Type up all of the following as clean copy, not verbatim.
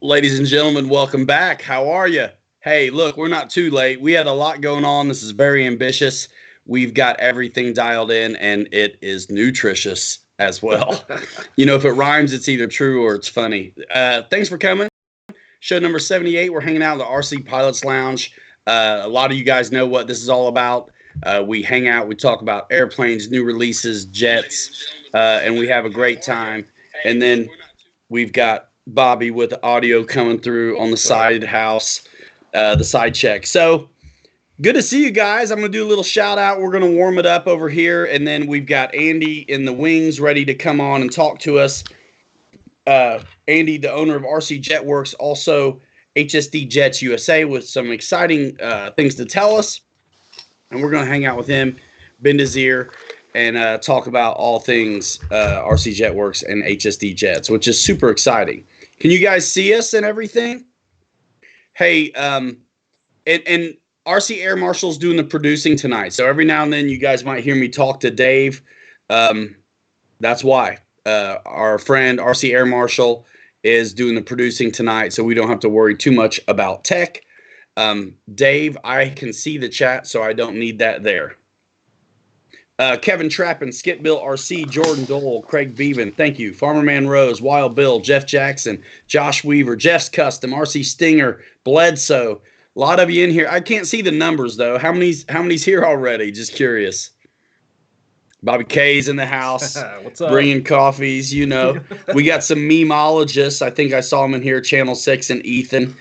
Ladies and gentlemen, welcome back. How are you? Hey, look, we're not too late. We had a lot going on. This is very ambitious. We've got everything dialed in, and it is nutritious as well. You know, if it rhymes, it's either true or it's funny. Thanks for coming. Show number 78. We're hanging out in the RC Pilots Lounge. A lot of you guys know what this is all about. We hang out. We talk about airplanes, new releases, jets, and we have a great time. And then we've got Bobby with the audio coming through on the side house, the side check. So good to see you guys. I'm going to do a little shout out. We're going to warm it up over here. And then we've got Andy in the wings ready to come on and talk to us. Andy, the owner of RCJETWERX, also HSD Jets USA, with some exciting things to tell us. And we're going to hang out with him, bend his ear, and talk about all things RCJETWERX and HSD Jets, which is super exciting. Can you guys see us and everything? Hey, and RC Air Marshal's doing the producing tonight. So every now and then you guys might hear me talk to Dave. That's why. Our friend RC Air Marshal is doing the producing tonight, so we don't have to worry too much about tech. Dave, I can see the chat, so I don't need that there. Kevin Trappin, Skip Bill RC, Jordan Dole, Craig Beaven, thank you. Farmerman Rose, Wild Bill, Jeff Jackson, Josh Weaver, Jeff's Custom, RC Stinger, Bledsoe. A lot of you in here. I can't see the numbers though. How many's here already? Just curious. Bobby K's in the house. What's up? Bringing coffees, you know. We got some memeologists. I think I saw him in here, Channel 6 and Ethan.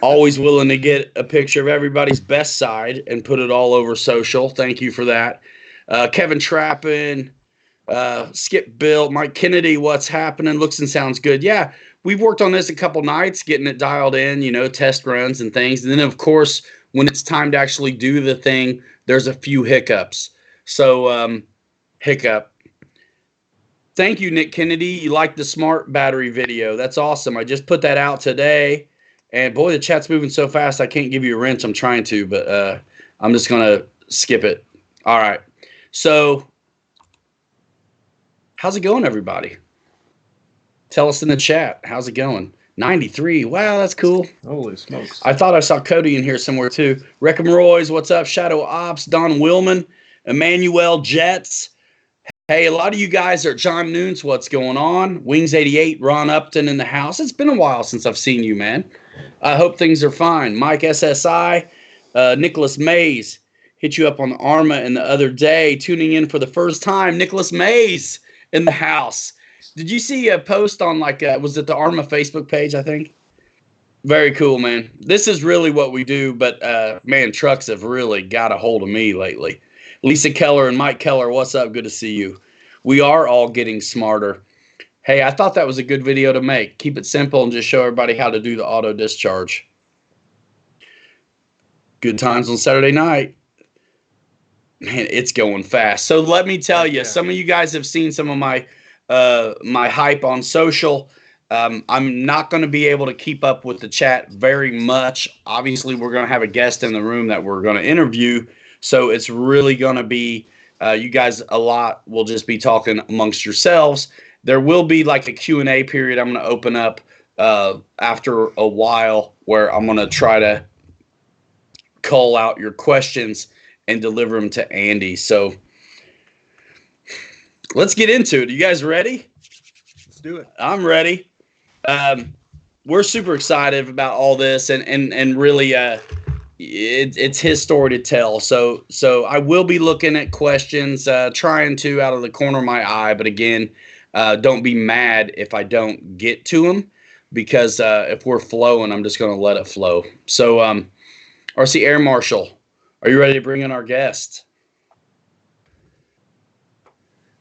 Always willing to get a picture of everybody's best side and put it all over social. Thank you for that. Kevin Trappin, Skip Bill, Mike Kennedy, what's happening? Looks and sounds good. Yeah, we've worked on this a couple nights, getting it dialed in, you know, test runs and things. And then, of course, when it's time to actually do the thing, there's a few hiccups. So, hiccup. Thank you, Nick Kennedy. You like the smart battery video. That's awesome. I just put that out today. And, boy, the chat's moving so fast I can't give you a wrench. I'm trying to, but I'm just going to skip it. All right. So, how's it going, everybody? Tell us in the chat. How's it going? 93. Wow, that's cool. Holy smokes. I thought I saw Cody in here somewhere, too. Reckham Roy's, what's up? Shadow Ops, Don Willman, Emmanuel Jets. Hey, a lot of you guys are John Nunes. What's going on? Wings 88, Ron Upton in the house. It's been a while since I've seen you, man. I hope things are fine. Mike SSI, Nicholas Mays. Hit you up on the Arma and the other day, tuning in for the first time. Nicholas Mays in the house. Did you see a post on, like, was it the Arma Facebook page, I think? Very cool, man. This is really what we do, but, man, trucks have really got a hold of me lately. Lisa Keller and Mike Keller, what's up? Good to see you. We are all getting smarter. Hey, I thought that was a good video to make. Keep it simple and just show everybody how to do the auto discharge. Good times on Saturday night. Man, it's going fast. So let me tell you, some of you guys have seen some of my my hype on social. I'm not going to be able to keep up with the chat very much. Obviously, we're going to have a guest in the room that we're going to interview. So it's really going to be, you guys a lot will just be talking amongst yourselves. There will be like a Q&A period I'm going to open up after a while where I'm going to try to call out your questions and deliver them to Andy. So let's get into it. Are you guys ready? Let's do it. I'm ready. We're super excited about all this, and really it's his story to tell. So I will be looking at questions, trying to out of the corner of my eye. But again, don't be mad if I don't get to them, because if we're flowing, I'm just going to let it flow. So RC Air Marshal, are you ready to bring in our guest?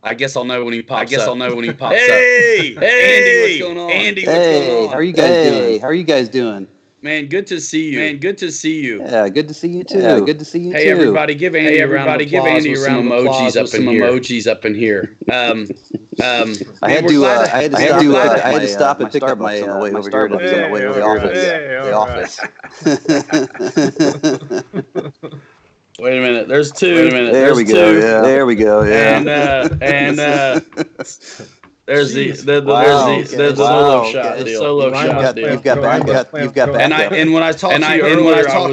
I guess I'll know when he pops up. Hey, Andy, what's going on? Andy, what's going on? How are you guys doing? How are you guys doing? Man, good to see you. Yeah, good to see you too. Good to see you too. Hey, everybody, give Andy a round of emojis up in here. I had to stop and pick up my on the way over here to the way to the office. Wait a minute. There's two. There we go. Yeah. And There's Jeez. the solo shot okay. deal. Solo shot deal. You've got backup. And when I talked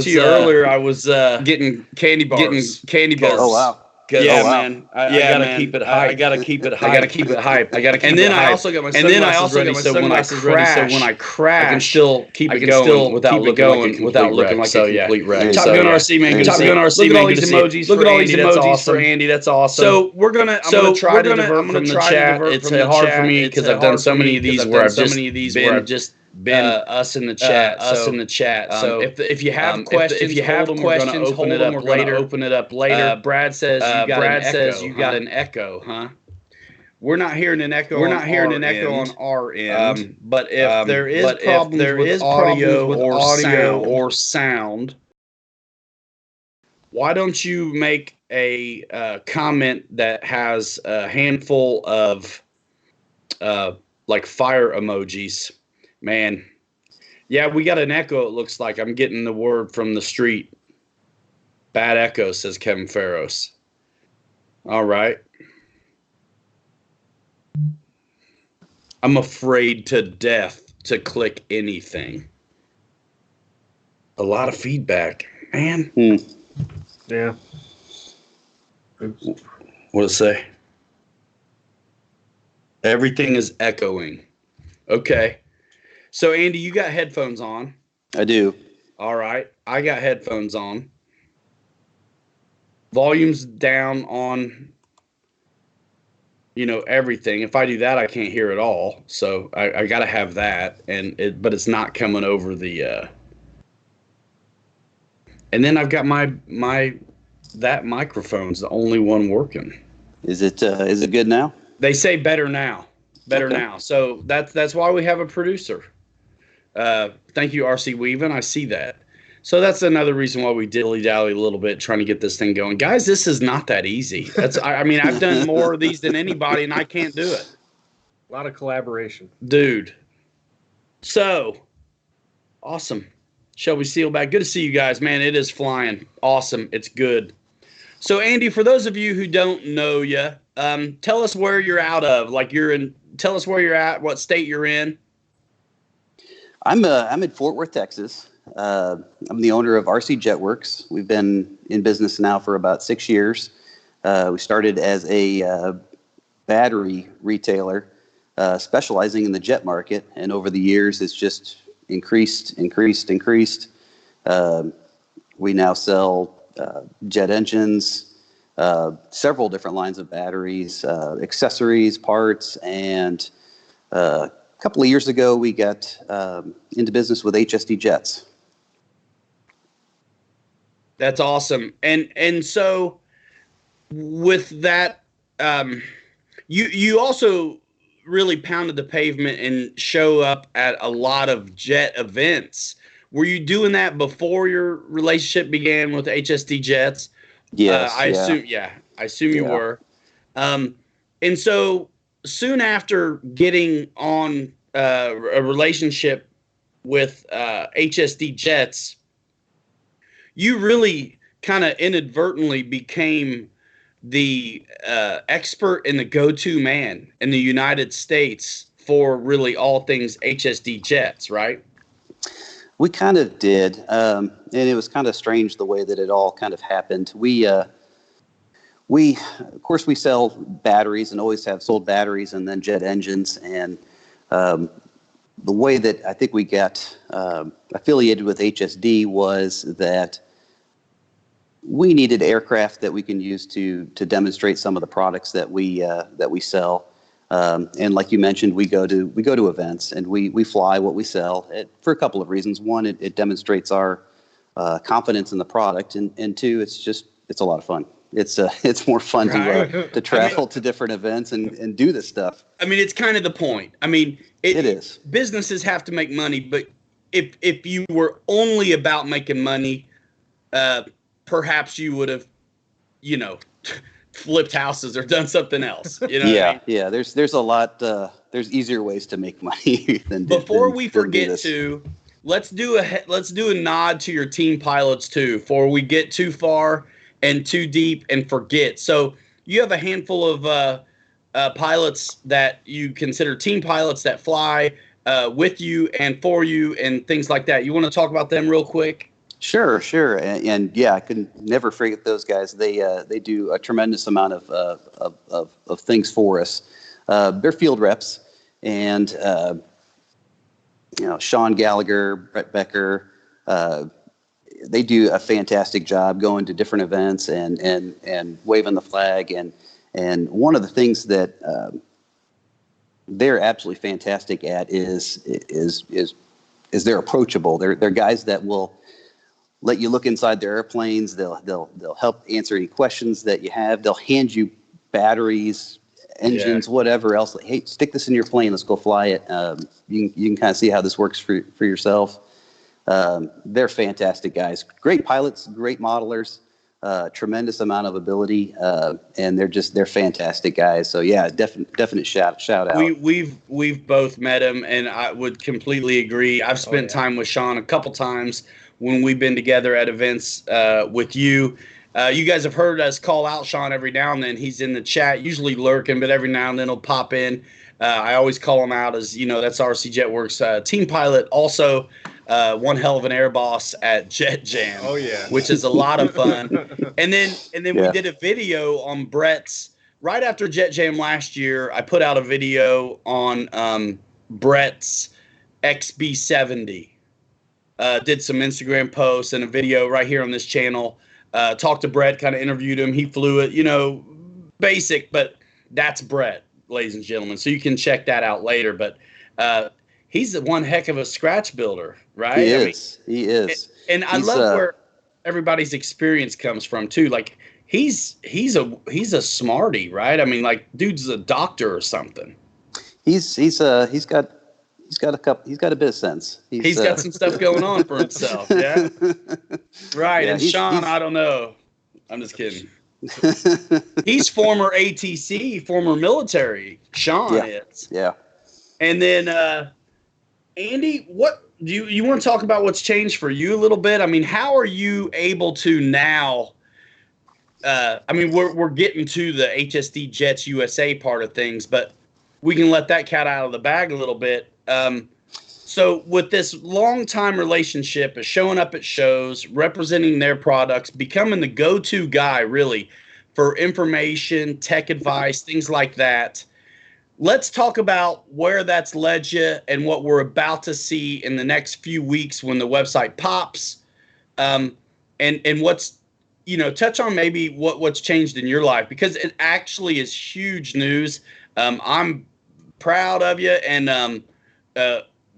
to you earlier, I was getting candy bars. Oh wow. Yeah, Oh, wow. man. I gotta keep it hype. I gotta keep it hype. And then I also got my sunglasses ready. So when I crash, I can still keep it going without looking like a complete wreck. Top Gun RC, man. Top Gun RC, man. Good to see you. Look at all these emojis for Andy. That's awesome. So I'm gonna try to divert from the chat. It's hard for me because I've done so many of these where I've just been us in the chat. So if you have questions, we're gonna open it up later. Brad says you got an echo, huh? We're not hearing an echo. On our end. But if there is problems with audio or sound, why don't you make a comment that has a handful of like fire emojis? Man, yeah, we got an echo. It looks like I'm getting the word from the street. Bad echo, says Kevin Farros. All right. I'm afraid to death to click anything. A lot of feedback, man. Yeah. What does it say? Everything is echoing. Okay. So, Andy, you got headphones on. I do. All right. I got headphones on. Volume's down on, everything. If I do that, I can't hear it all. So I got to have that. But it's not coming over the. And then I've got that microphone's the only one working. Is it good now? They say better now. Now. So that's why we have a producer. Thank you, RC Weaving. I see that. So that's another reason why we dilly-dally a little bit trying to get this thing going. Guys, this is not that easy. I've done more of these than anybody, and I can't do it. A lot of collaboration. Dude. So, awesome. Shelby Steelback, good to see you guys. Man, it is flying. Awesome. It's good. So, Andy, for those of you who don't know you, tell us where you're out of. Tell us where you're at, what state you're in. I'm in Fort Worth, Texas. I'm the owner of RCJETWERX. We've been in business now for about 6 years. We started as a battery retailer, specializing in the jet market, and over the years it's just increased. We now sell jet engines, several different lines of batteries, accessories, parts, and a couple of years ago we got into business with HSD Jets. That's awesome. And so with that, you also really pounded the pavement and show up at a lot of jet events. Were you doing that before your relationship began with HSD Jets? Yes. I assume you were. And so soon after getting on a relationship with HSD Jets, you really kind of inadvertently became the expert and the go-to man in the United States for really all things HSD Jets, right? We kind of did, and it was kind of strange the way that it all kind of happened. We of course, we sell batteries and always have sold batteries and then jet engines. And the way that I think we got affiliated with HSD was that we needed aircraft that we can use to demonstrate some of the products that we sell. And like you mentioned, we go to events and we fly what we sell for a couple of reasons. One, it demonstrates our confidence in the product, and two, it's a lot of fun. It's more fun to travel to different events and do this stuff. It's kind of the point. It is. Businesses have to make money, but if you were only about making money, perhaps you would have, flipped houses or done something else. Yeah. There's a lot. There's easier ways to make money than. Before we forget to, let's do a nod to your team pilots too, before we get too far and too deep and forget. So you have a handful of pilots that you consider team pilots that fly with you and for you and things like that. You want to talk about them real quick? Sure, sure, and yeah, I can never forget those guys. They do a tremendous amount of things for us. They're field reps, and Sean Gallagher, Brett Becker, they do a fantastic job going to different events and waving the flag. And one of the things that they're absolutely fantastic at is they're approachable. They're guys that will let you look inside their airplanes. They'll help answer any questions that you have. They'll hand you batteries, engines, whatever else. Like, hey, stick this in your plane. Let's go fly it. You can kind of see how this works for yourself. They're fantastic guys. Great pilots, great modelers, tremendous amount of ability, and they're fantastic guys. So yeah, definite shout out. We've both met him, and I would completely agree. I've spent time with Sean a couple times when we've been together at events with you. You guys have heard us call out Sean every now and then. He's in the chat, usually lurking, but every now and then he'll pop in. I always call him out as, that's RCJETWERX team pilot. Also, one hell of an air boss at Jet Jam. Oh yeah, which is a lot of fun. And then we did a video on Brett's right after Jet Jam last year. I put out a video on Brett's XB70. Did some Instagram posts and a video right here on this channel. Talked to Brett, kind of interviewed him. He flew it, basic, but that's Brett, ladies and gentlemen. So you can check that out later. But he's one heck of a scratch builder, right? He is. And I love where everybody's experience comes from too. Like he's a smarty, right? I mean, like dude's a doctor or something. He's got a bit of sense. He's got some stuff going on for himself. Yeah. Right. Yeah, and Sean, I don't know. I'm just kidding. He's former ATC, former military. Sean is. Yeah. And then Andy, what do you want to talk about what's changed for you a little bit? I mean, how are you able to now we're getting to the HSD Jets USA part of things, but we can let that cat out of the bag a little bit. So with this long-time relationship of showing up at shows, representing their products, becoming the go-to guy really for information, tech advice, things like that. Let's talk about where that's led you and what we're about to see in the next few weeks when the website pops. And what's, touch on maybe what's changed in your life, because it actually is huge news. I'm proud of you and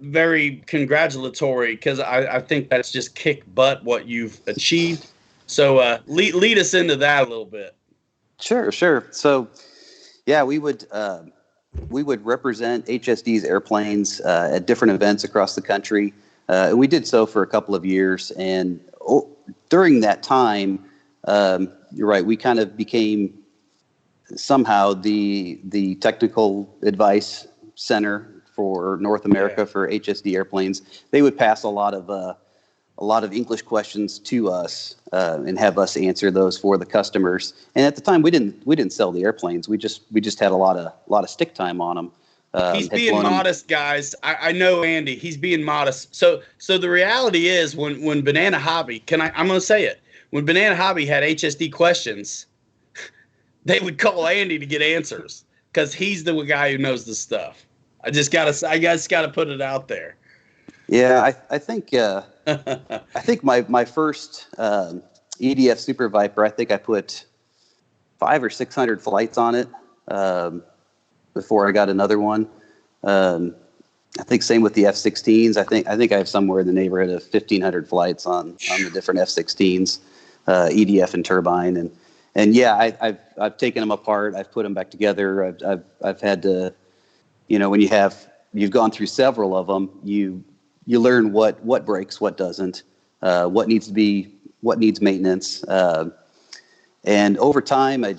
very congratulatory, because I think that's just kick butt what you've achieved. So lead us into that a little bit. Sure. So yeah, we would represent HSD's airplanes at different events across the country. We did so for a couple of years, and during that time, you're right, we kind of became somehow the technical advice center for North America for HSD airplanes. They would pass a lot of English questions to us and have us answer those for the customers. And at the time, we didn't sell the airplanes. We just had a lot of stick time on them. He's being modest, guys. I know Andy. He's being modest. So the reality is, when Banana Hobby, I'm going to say it. When Banana Hobby had HSD questions, they would call Andy to get answers, because he's the guy who knows the stuff. I just gotta put it out there. Yeah, I think my first EDF Super Viper, I think I put 500 or 600 flights on it before I got another one. I think same with the F-16s. I think I have somewhere in the neighborhood of 1,500 flights on the different F-16s, EDF and turbine, and yeah, I've taken them apart. I've put them back together. I've had to, when you've gone through several of them, you learn what breaks, what doesn't, what needs maintenance, and over time, we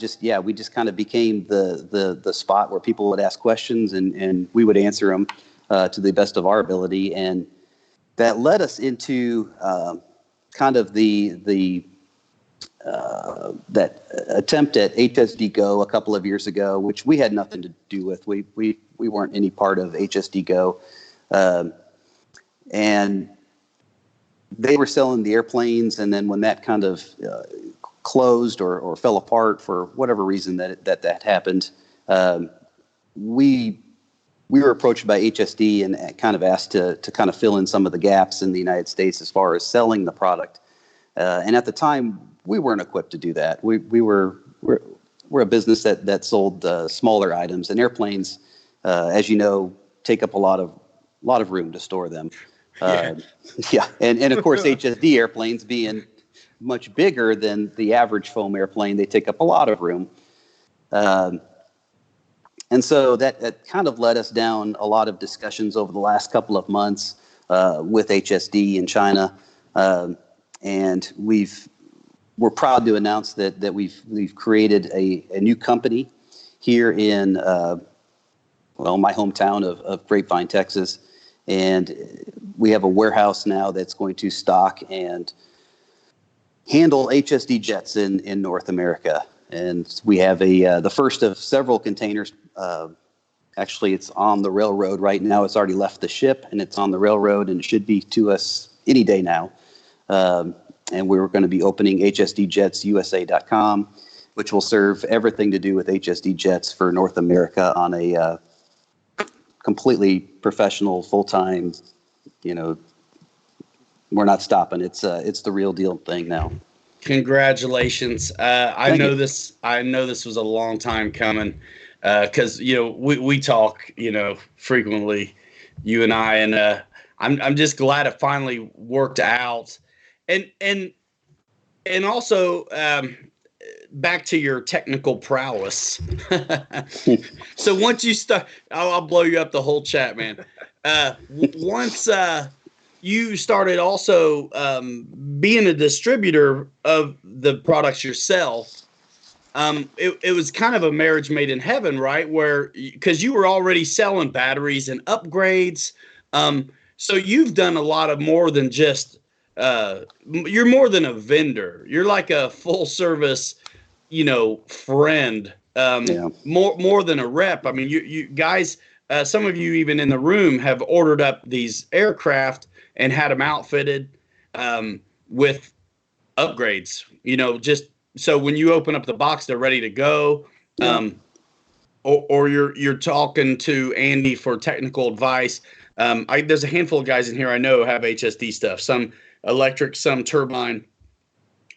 just kind of became the spot where people would ask questions, and we would answer them to the best of our ability, and that led us into kind of the that attempt at HSD Go a couple of years ago, which we had nothing to do with. We weren't any part of HSD Go, and they were selling the airplanes. And then when that kind of closed or fell apart for whatever reason that happened, we were approached by HSD and kind of asked to kind of fill in some of the gaps in the United States as far as selling the product. And at the time, we weren't equipped to do that. We're a business that sold smaller items, and airplanes, as you know, take up a lot of room to store them. Yeah, and of course HSD airplanes being much bigger than the average foam airplane, they take up a lot of room. And so that kind of led us down a lot of discussions over the last couple of months with HSD in China, and we're proud to announce that we've created a new company here in my hometown of Grapevine, Texas, and we have a warehouse now that's going to stock and handle HSD jets in North America. And we have the first of several containers. Actually, it's on the railroad right now. It's already left the ship, and it's on the railroad, and it should be to us any day now. And we're going to be opening HSDJetsUSA.com, which will serve everything to do with HSD jets for North America on a completely professional, full-time, we're not stopping. It's the real deal thing now. Congratulations. I know this was a long time coming, because we talk frequently, you and I, and I'm just glad it finally worked out. And also, back to your technical prowess. So once you start, I'll blow you up the whole chat, man. Once you started also being a distributor of the products yourself, it was kind of a marriage made in heaven, right? Because you were already selling batteries and upgrades. So you've done a lot of more than just, you're more than a vendor. You're like a full service, friend, more than a rep. I mean, you guys, some of you even in the room have ordered up these aircraft and had them outfitted with upgrades, just so when you open up the box, they're ready to go. Or you're talking to Andy for technical advice. There's a handful of guys in here I know have HSD stuff, some electric, some turbine.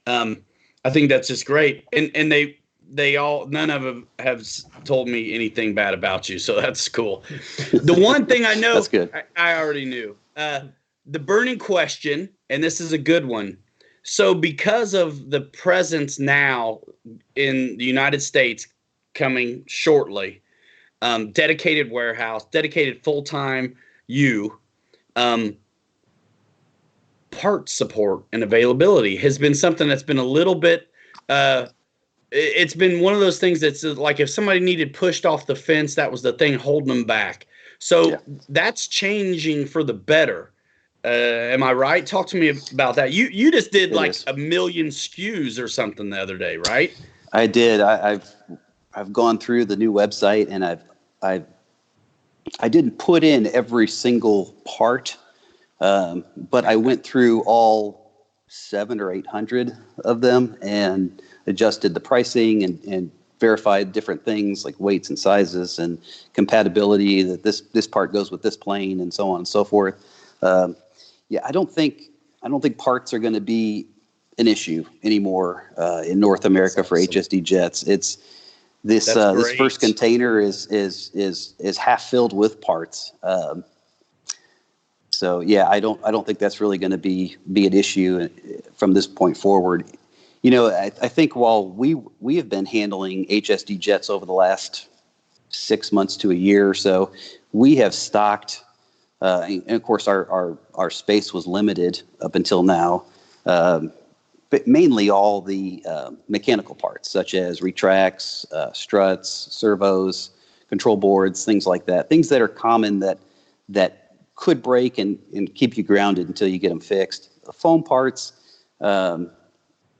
I think that's just great. And they all, none of them have told me anything bad about you. So that's cool. The one thing I know, that's good. I already knew, the burning question, and this is a good one. So because of the presence now in the United States coming shortly, dedicated warehouse, dedicated full-time part support and availability has been something that's been a little bit, it's been one of those things that's like if somebody needed pushed off the fence, that was the thing holding them back. So that's changing for the better. Am I right? Talk to me about that. You just did a million SKUs or something the other day, right? I did. I've gone through the new website, and I didn't put in every single part, but I went through all 700 or 800 of them and adjusted the pricing and verified different things like weights and sizes and compatibility, that this part goes with this plane and so on and so forth. I don't think parts are going to be an issue anymore in North America for HSD jets. It's this first container is half filled with parts. So I don't think that's really going to be an issue from this point forward. I think while we have been handling HSD jets over the last 6 months to a year or so, we have stocked. And of course, our space was limited up until now, but mainly all the mechanical parts, such as retracts, struts, servos, control boards, things like that. Things that are common that could break and keep you grounded until you get them fixed. The foam parts,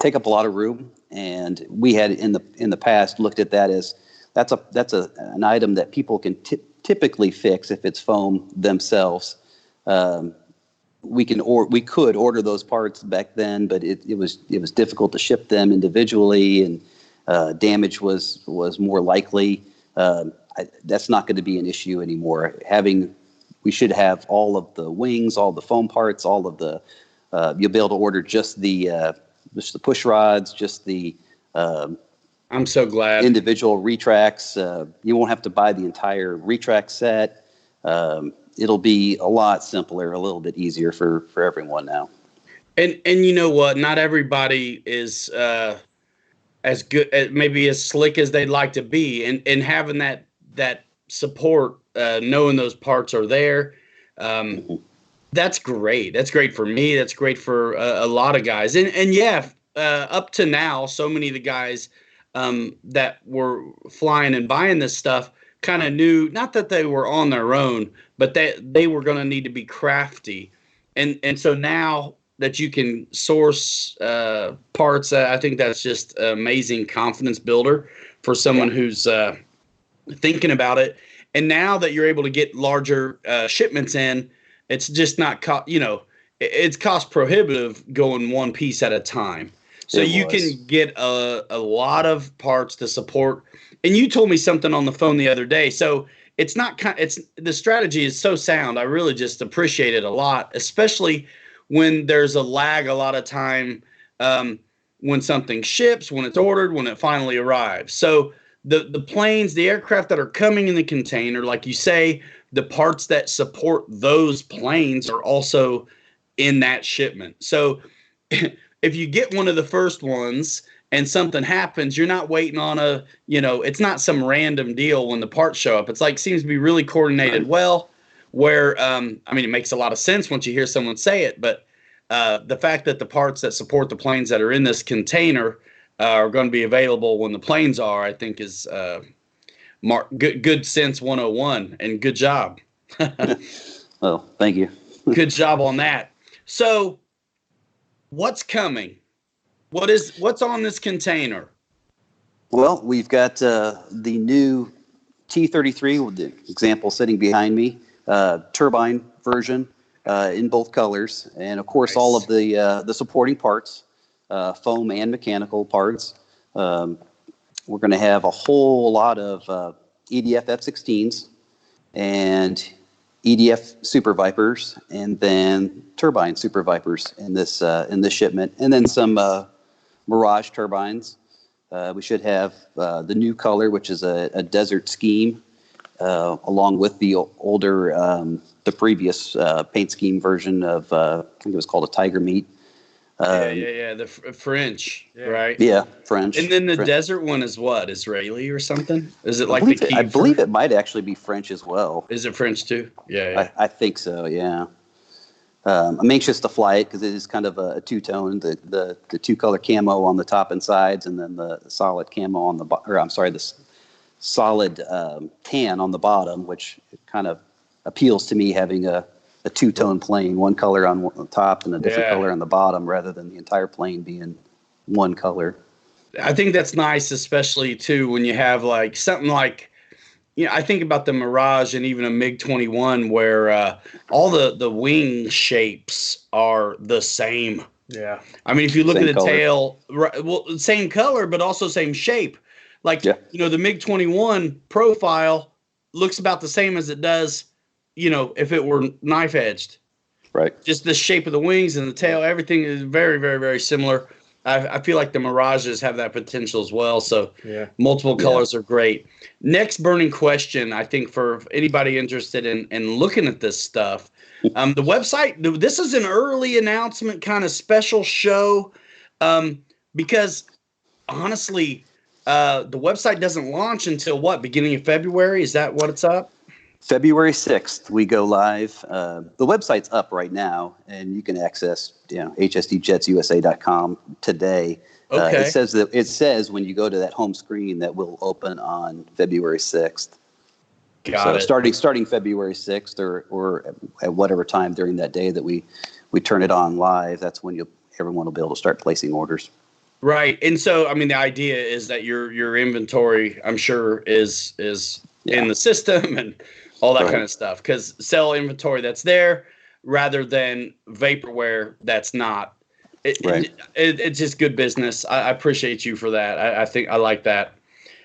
take up a lot of room, and we had in the past looked at that as that's an item that people can typically fix if it's foam themselves. We could order those parts back then, but it was difficult to ship them individually, and damage was more likely. That's not going to be an issue anymore. We should have all of the wings, all the foam parts, all of the. You'll be able to order just the push rods, just the. I'm so glad. Individual retracts. You won't have to buy the entire retract set. It'll be a lot simpler, a little bit easier for everyone now. And you know what? Not everybody is as good, maybe as slick as they'd like to be, and having that support, knowing those parts are there. That's great. That's great for me. That's great for a lot of guys. And yeah, up to now, so many of the guys that were flying and buying this stuff kind of knew, not that they were on their own, but they were going to need to be crafty. And so now that you can source parts, I think that's just amazing confidence builder for someone who's thinking about it. And now that you're able to get larger shipments in, it's just not it's cost prohibitive going one piece at a time. So you can get a lot of parts to support. And you told me something on the phone the other day. So it's the strategy is so sound. I really just appreciate it a lot, especially when there's a lag a lot of time when something ships, when it's ordered, when it finally arrives. So the planes, the aircraft that are coming in the container, like you say, the parts that support those planes are also in that shipment. So if you get one of the first ones and something happens, you're not waiting on it's not some random deal when the parts show up. It's seems to be really coordinated well, where, it makes a lot of sense once you hear someone say it, but the fact that the parts that support the planes that are in this container are going to be available when the planes are, I think is good sense 101, and good job. Well, thank you. Good job on that. So what's coming? What's on this container? Well, we've got the new T-33, with the example sitting behind me, turbine version in both colors, and of course all of the supporting parts, foam and mechanical parts. We're going to have a whole lot of EDF F-16s and EDF Super Vipers, and then turbine Super Vipers in this shipment, and then some Mirage turbines. We should have the new color, which is a desert scheme, along with the older, the previous paint scheme version of, I think it was called a Tiger Meat. The French, right? Yeah, French. And then the French. Desert one is what? Israeli or something? Is it I believe it might actually be French as well. Is it French too? Yeah. I think so, yeah. I'm anxious to fly it because it is kind of a two-tone, the two-color camo on the top and sides, and then the solid camo on the the solid tan on the bottom, which kind of appeals to me, having a two-tone plane, one color on the top and a different color on the bottom, rather than the entire plane being one color. I think that's nice, especially too when you have something I think about the Mirage and even a MiG-21 where all the wing shapes are the same. Yeah. I mean, if you look Same at the color. tail, well, same color, but also same shape. The MiG-21 profile looks about the same as it does, if it were knife edged. Right. Just the shape of the wings and the tail, everything is very, very, very similar. I feel like the Mirages have that potential as well. So multiple colors are great. Next burning question, I think, for anybody interested in looking at this stuff. The website, this is an early announcement kind of special show because honestly, the website doesn't launch until beginning of February? Is that what it's up? February 6th, we go live. The website's up right now, and you can access HSDJetsUSA.com today. Okay. It says when you go to that home screen that will open on February 6th. Got it. Starting February 6th or at whatever time during that day that we turn it on live, that's when everyone will be able to start placing orders. Right. And so, I mean, the idea is that your inventory, I'm sure, is in the system and all that kind of stuff. Because sell inventory that's there rather than vaporware that's not. It's just good business. I appreciate you for that. I think I like that.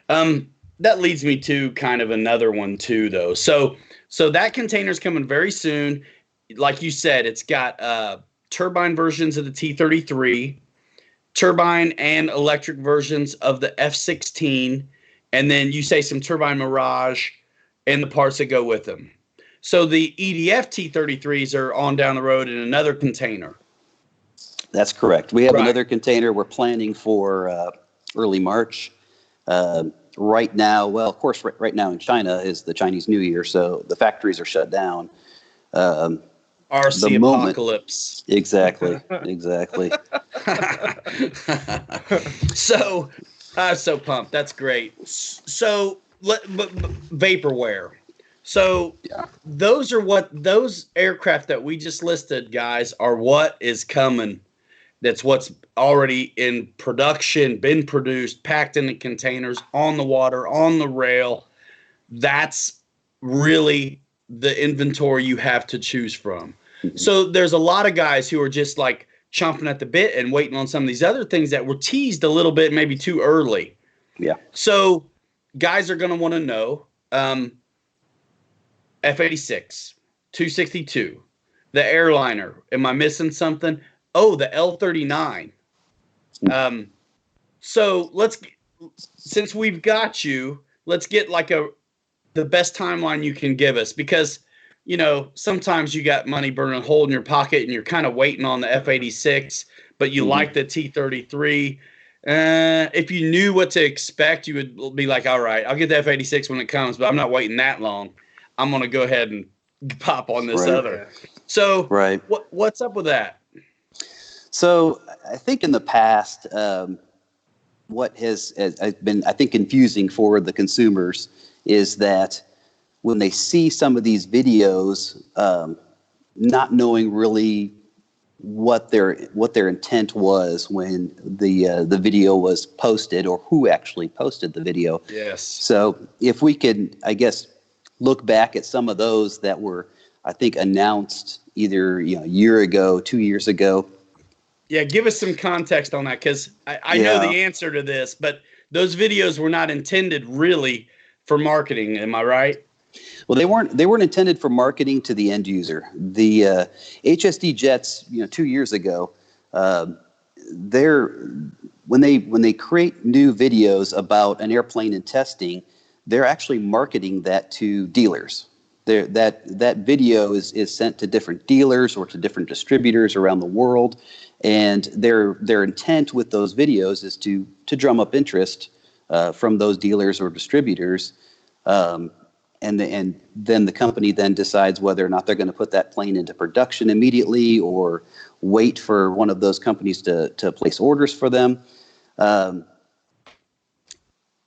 That leads me to kind of another one too, though. So that container's coming very soon. Like you said, it's got turbine versions of the T-33. Turbine and electric versions of the F-16, and then you say some turbine Mirage and the parts that go with them. So the EDF T-33s are on down the road in another container. That's correct. We have another container we're planning for early March. Right now, well, of course, right now in China is the Chinese New Year, so the factories are shut down. RC apocalypse. Exactly. So pumped. That's great. So, but vaporware. So those aircraft that we just listed, guys, are what is coming. That's what's already in production, been produced, packed in the containers, on the water, on the rail. That's really the inventory you have to choose from. So there's a lot of guys who are just like chomping at the bit and waiting on some of these other things that were teased a little bit, maybe too early. Yeah. So guys are going to want to know F-86, 262, the airliner. Am I missing something? Oh, the L-39. So since we've got you, let's get like the best timeline you can give us, because sometimes you got money burning a hole in your pocket and you're kind of waiting on the F-86, but you like the T-33. If you knew what to expect, you would be like, all right, I'll get the F-86 when it comes, but I'm not waiting that long. I'm going to go ahead and pop on this other. So what's up with that? So I think in the past, what has been, I think, confusing for the consumers is that when they see some of these videos, not knowing really what their intent was when the video was posted, or who actually posted the video. Yes. So if we could, I guess, look back at some of those that were, I think, announced either a year ago, 2 years ago. Yeah, give us some context on that, because I know the answer to this, but those videos were not intended really for marketing. Am I right? Well, they weren't intended for marketing to the end user. The HSD Jets, 2 years ago, when they create new videos about an airplane in testing, they're actually marketing that to dealers. That video is sent to different dealers or to different distributors around the world, and their intent with those videos is to drum up interest from those dealers or distributors. And then the company then decides whether or not they're going to put that plane into production immediately or wait for one of those companies to place orders for them.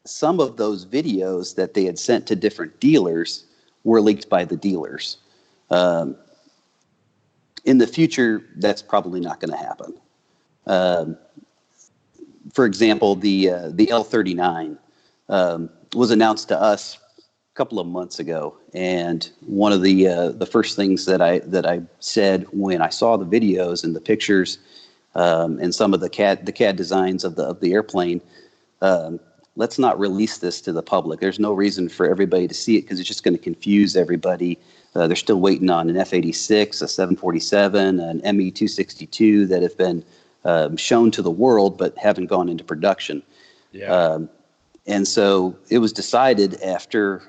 Some of those videos that they had sent to different dealers were leaked by the dealers. In the future, that's probably not going to happen. For example, the L-39 was announced to us couple of months ago, and one of the first things that I said when I saw the videos and the pictures and some of the CAD designs of the airplane, let's not release this to the public. There's no reason for everybody to see it because it's just going to confuse everybody. They're still waiting on an F-86, a 747, an ME-262 that have been shown to the world but haven't gone into production. Yeah. And so it was decided after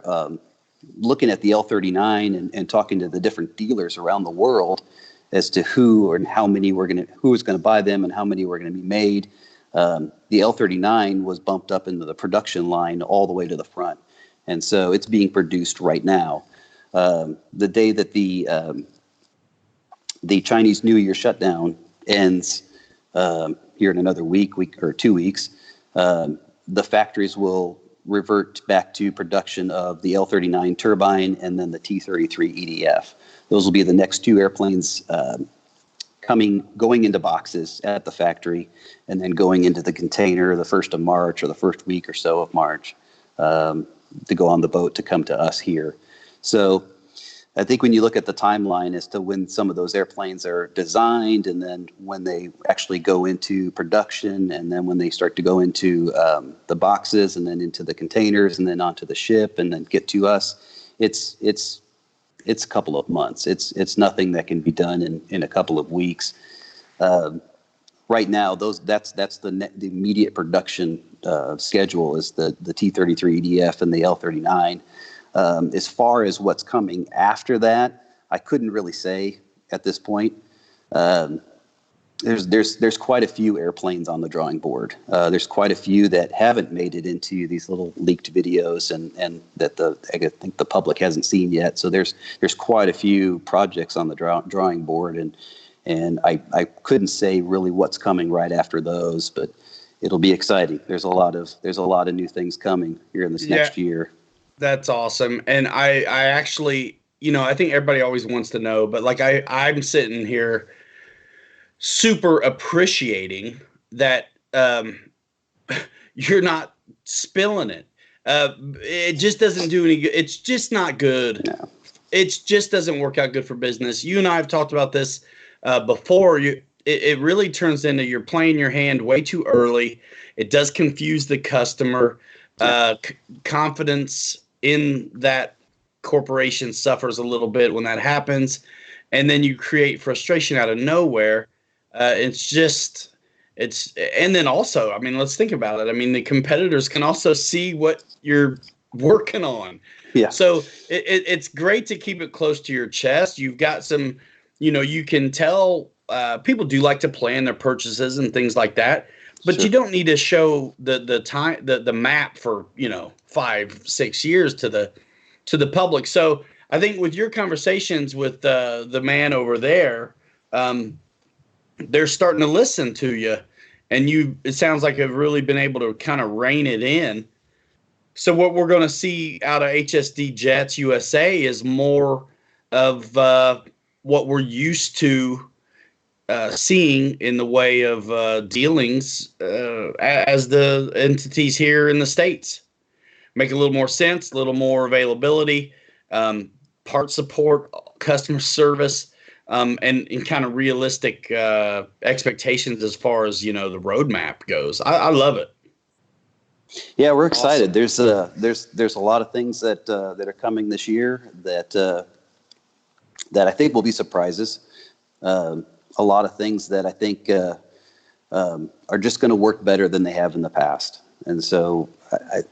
looking at the L-39 and talking to the different dealers around the world as to who and how many who was going to buy them and how many were going to be made. The L-39 was bumped up into the production line all the way to the front, and so it's being produced right now. The day that the Chinese New Year shutdown ends here in another week or 2 weeks. The factories will revert back to production of the L-39 turbine and then the T-33 EDF. Those will be the next two airplanes going into boxes at the factory, and then going into the container the 1st of March or the first week or so of March, to go on the boat to come to us here. So I think when you look at the timeline as to when some of those airplanes are designed, and then when they actually go into production, and then when they start to go into the boxes, and then into the containers, and then onto the ship, and then get to us, it's a couple of months. It's nothing that can be done in a couple of weeks. Right now, that's the immediate production schedule is the T-33 EDF and the L-39. As far as what's coming after that, I couldn't really say at this point. There's quite a few airplanes on the drawing board. There's quite a few that haven't made it into these little leaked videos, and that I think the public hasn't seen yet. So there's quite a few projects on the drawing board, and I couldn't say really what's coming right after those, but it'll be exciting. There's a lot of new things coming here in this next year. That's awesome. And I actually, I think everybody always wants to know, but like I'm sitting here super appreciating that you're not spilling it. It just doesn't do any good. It's just not good. No. It just doesn't work out good for business. You and I have talked about this before. It really turns into you're playing your hand way too early. It does confuse the customer. Confidence in that corporation suffers a little bit when that happens, and then you create frustration out of nowhere. And then also, I mean, let's think about it. I mean, the competitors can also see what you're working on. Yeah. So it's great to keep it close to your chest. You've got some, you can tell people do like to plan their purchases and things like that. But Sure. You don't need to show the map for 5-6 years to the public. So I think with your conversations with the man over there, they're starting to listen to you, and it sounds like you've really been able to kind of rein it in. So what we're going to see out of HSD Jets USA is more of what we're used to seeing in the way of dealings as the entities here in the States. Make a little more sense, a little more availability, part support, customer service, and kind of realistic expectations as far as, the roadmap goes. I love it. Yeah, we're excited. Awesome. There's a lot of things that are coming this year that I think will be surprises. A lot of things that I think are just going to work better than they have in the past. And so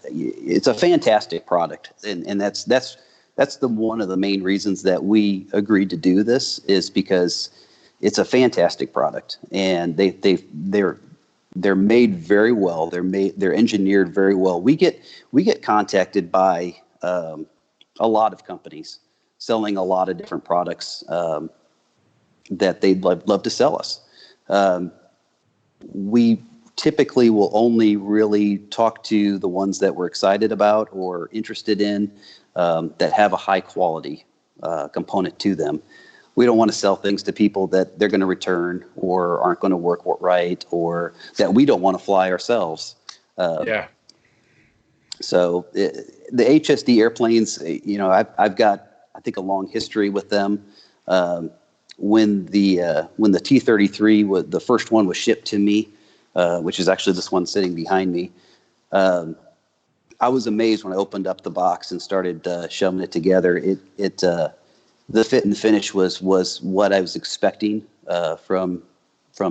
it's a fantastic product. And that's one of the main reasons that we agreed to do this, is because it's a fantastic product, and they're made very well. They're engineered very well. We get contacted by a lot of companies selling a lot of different products that they'd love to sell us. We typically will only really talk to the ones that we're excited about or interested in, that have a high quality component to them. We don't want to sell things to people that they're going to return or aren't going to work right, or that we don't want to fly ourselves. So the HSD airplanes, I've got, I think, a long history with them. When the T-33 was the first one was shipped to me, which is actually this one sitting behind me, I was amazed when I opened up the box and started shoving it together. The fit and finish was what I was expecting from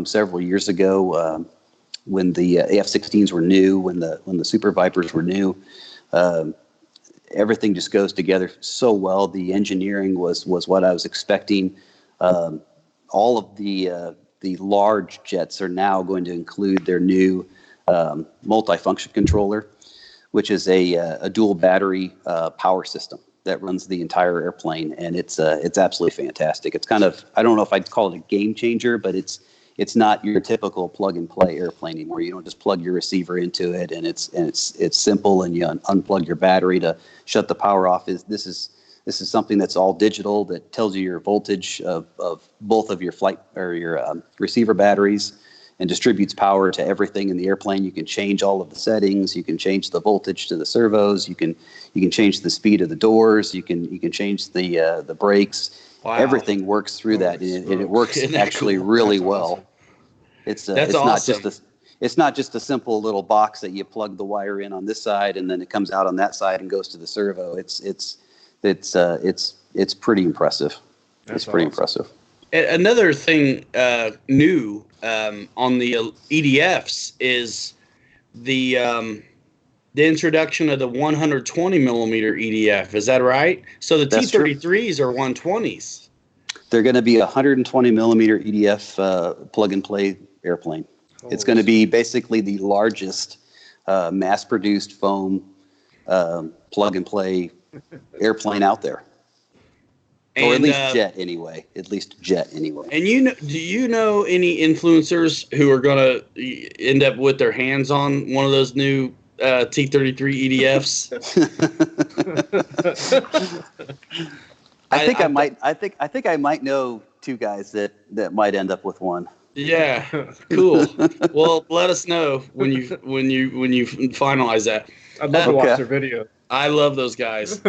several years ago, when the F-16s were new, when the Super Vipers were new. Everything just goes together so well. The engineering was what I was expecting. All of the large jets are now going to include their new multifunction controller, which is a dual battery power system that runs the entire airplane, and it's absolutely fantastic. It's kind of, I don't know if I'd call it a game changer, but it's not your typical plug and play airplane anymore. You don't just plug your receiver into it, and it's simple, and you unplug your battery to shut the power off. This is This is something that's all digital that tells you your voltage of both of your flight or your receiver batteries and distributes power to everything in the airplane. You can change all of the settings. You can change the voltage to the servos. You can change the speed of the doors. You can change the brakes. Wow. Everything works through that, and it works actually cool? Really That's well. awesome. It's awesome. not just a simple little box that you plug the wire in on this side and then it comes out on that side and goes to the servo. It's pretty impressive. That's It's pretty awesome. impressive. Another thing new on the EDFs is the introduction of the 120 millimeter EDF. Is that right? So the That's T-33s are 120s. They're going to be a 120 millimeter EDF plug and play airplane. It's going to be basically the largest mass produced foam plug and play airplane out there. Or at least jet anyway. At least jet anyway. And do you know any influencers who are going to end up with their hands on one of those new T-33 EDFs? I think I might know two guys that might end up with one. Yeah, cool. Well, let us know when you finalize that. I'd love to watch their video. I love those guys.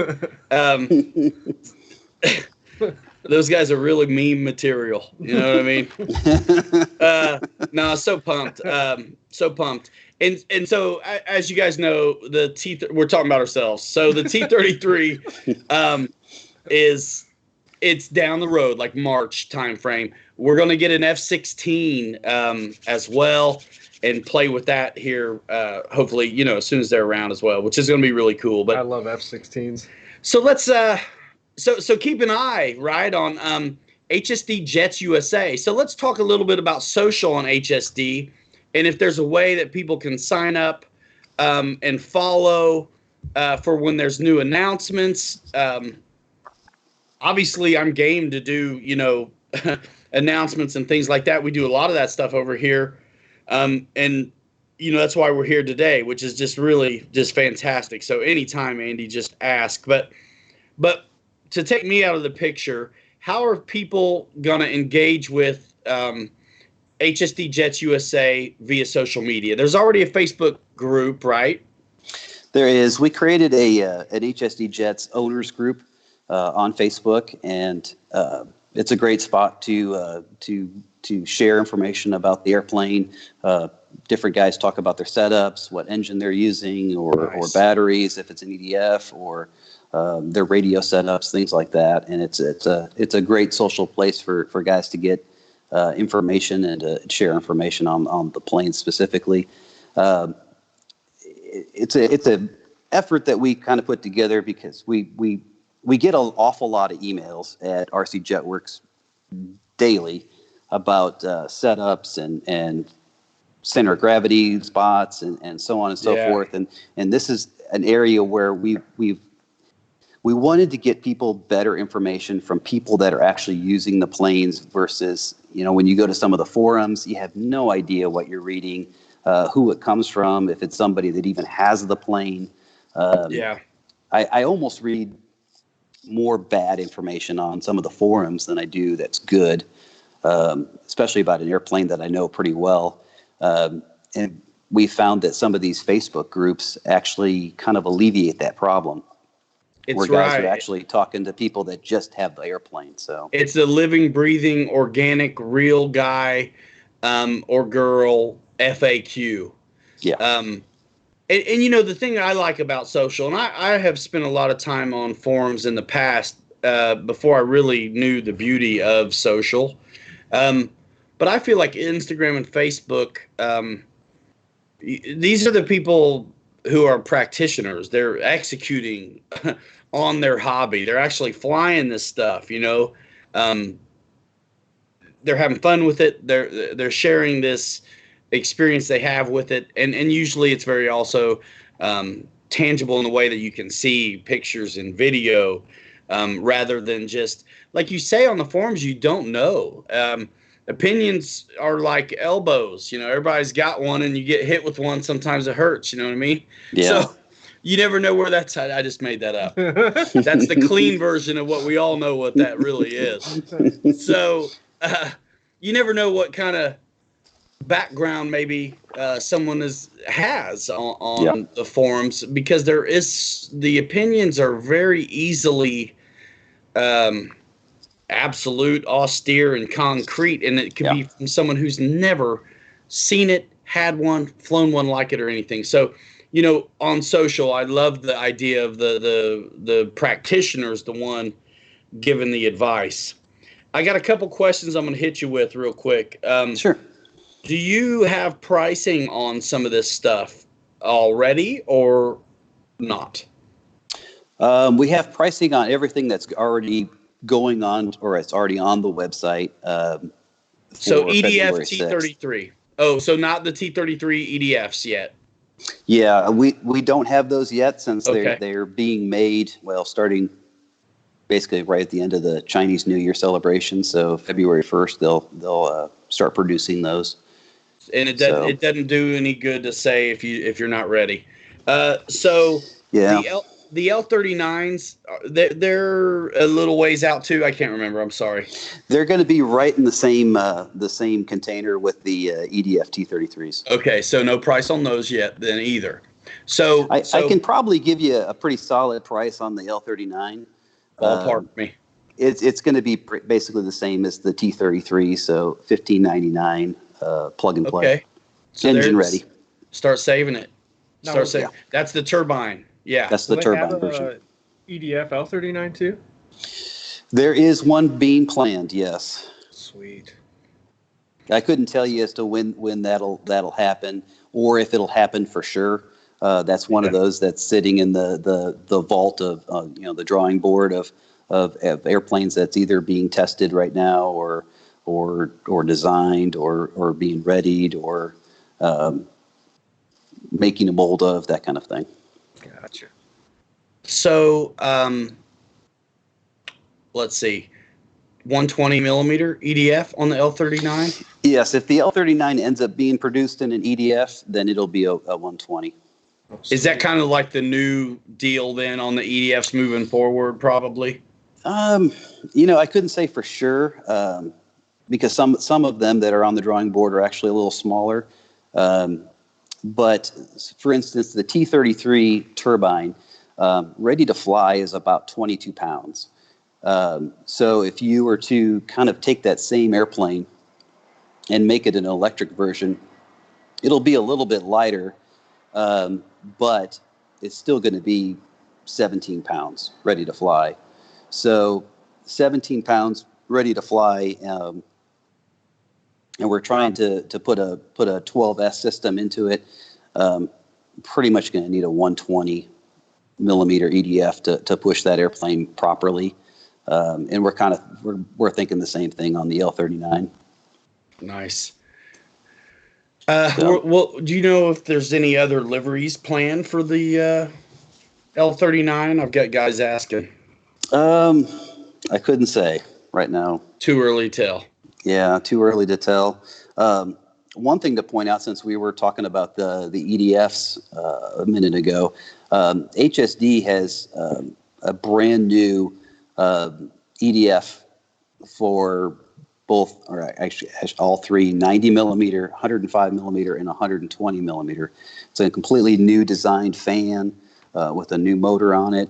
Those guys are really meme material. You know what I mean? No, so pumped. So pumped. And so, as you guys know, we're talking about ourselves. So the T-33 it's down the road, like March timeframe. We're going to get an F-16 as well and play with that here, hopefully, as soon as they're around as well, which is going to be really cool. But I love F-16s. So let's so keep an eye, right, on HSD Jets USA. So let's talk a little bit about social on HSD, and if there's a way that people can sign up and follow for when there's new announcements. Obviously, I'm game to do, announcements and things like that. We do a lot of that stuff over here. And, that's why we're here today, which is just really just fantastic. So anytime, Andy, just ask. But to take me out of the picture, how are people going to engage with HSD Jets USA via social media? There's already a Facebook group, right? There is. We created an HSD Jets owners group on Facebook, and it's a great spot to share information about the airplane. Different guys talk about their setups, what engine they're using, or batteries, if it's an EDF, or their radio setups, things like that. And it's a great social place for guys to get information and to share information on the plane specifically. It's a effort that we kind of put together because we get an awful lot of emails at RCJETWERX daily about setups and center of gravity spots and so on and so forth. And this is an area where we wanted to get people better information from people that are actually using the planes versus, when you go to some of the forums, you have no idea what you're reading, who it comes from, if it's somebody that even has the plane. I almost read more bad information on some of the forums than I do that's good, especially about an airplane that I know pretty well. And we found that some of these Facebook groups actually kind of alleviate that problem. Where guys are actually talking to people that just have the airplane. So it's a living, breathing, organic, real guy or girl FAQ. Yeah. And the thing I like about social, and I have spent a lot of time on forums in the past before I really knew the beauty of social. But I feel like Instagram and Facebook, these are the people who are practitioners. They're executing on their hobby. They're actually flying this stuff, they're having fun with it. They're sharing this experience they have with it. And usually it's very also tangible in the way that you can see pictures and video rather than just, like you say on the forums, you don't know. Opinions are like elbows. Everybody's got one, and you get hit with one. Sometimes it hurts. You know what I mean? Yeah. You never know where that's at. I just made that up. That's the clean version of what we all know what that really is. So you never know what kind of background maybe someone has on the forums, because the opinions are very easily absolute, austere, and concrete, and it could be from someone who's never seen it, had one, flown one like it, or anything. So, on social, I love the idea of the practitioners, the one giving the advice. I got a couple questions I'm going to hit you with real quick. Sure. Do you have pricing on some of this stuff already or not? We have pricing on everything that's already going on, or it's already on the website. So EDF T33. Oh, so not the T33 EDFs yet. Yeah, we don't have those yet, since they're being made, starting basically right at the end of the Chinese New Year celebration. So February 1st, they'll start producing those. And it doesn't do any good to say if you're not ready. The L39s, they're a little ways out too. I can't remember. I'm sorry. They're going to be right in the same container with the EDF T33s. Okay, so no price on those yet then either. So I can probably give you a pretty solid price on the L39. Ballpark me. It's going to be basically the same as the T33, so $15.99 plug and play. Okay. So engine ready. Start saving it. Saving. That's the turbine. Yeah, that's the turbine version. EDF L39 too? There is one being planned, yes. Sweet. I couldn't tell you as to when that'll happen, or if it'll happen for sure. That's one of those that's sitting in the vault of the drawing board of airplanes that's either being tested right now, or designed, or being readied, or making a mold of, that kind of thing. Gotcha. So, let's see, 120 millimeter EDF on the L39? Yes, if the L39 ends up being produced in an EDF, then it'll be a 120. Is that kind of like the new deal then on the EDFs moving forward, probably? I couldn't say for sure, because some of them that are on the drawing board are actually a little smaller. But for instance, the T33 turbine, ready to fly, is about 22 pounds. So if you were to kind of take that same airplane and make it an electric version, it'll be a little bit lighter, but it's still going to be 17 pounds ready to fly. So 17 pounds ready to fly, and we're trying to put a 12S system into it. Pretty much going to need a 120 millimeter EDF to push that airplane properly. And we're thinking the same thing on the L39. Nice. Well, do you know if there's any other liveries planned for the L39? I've got guys asking. I couldn't say right now. Too early to tell. Yeah, too early to tell. One thing to point out, since we were talking about the EDFs a minute ago, HSD has a brand new EDF for both, or actually all three, 90 millimeter, 105 millimeter, and 120 millimeter. It's a completely new designed fan with a new motor on it.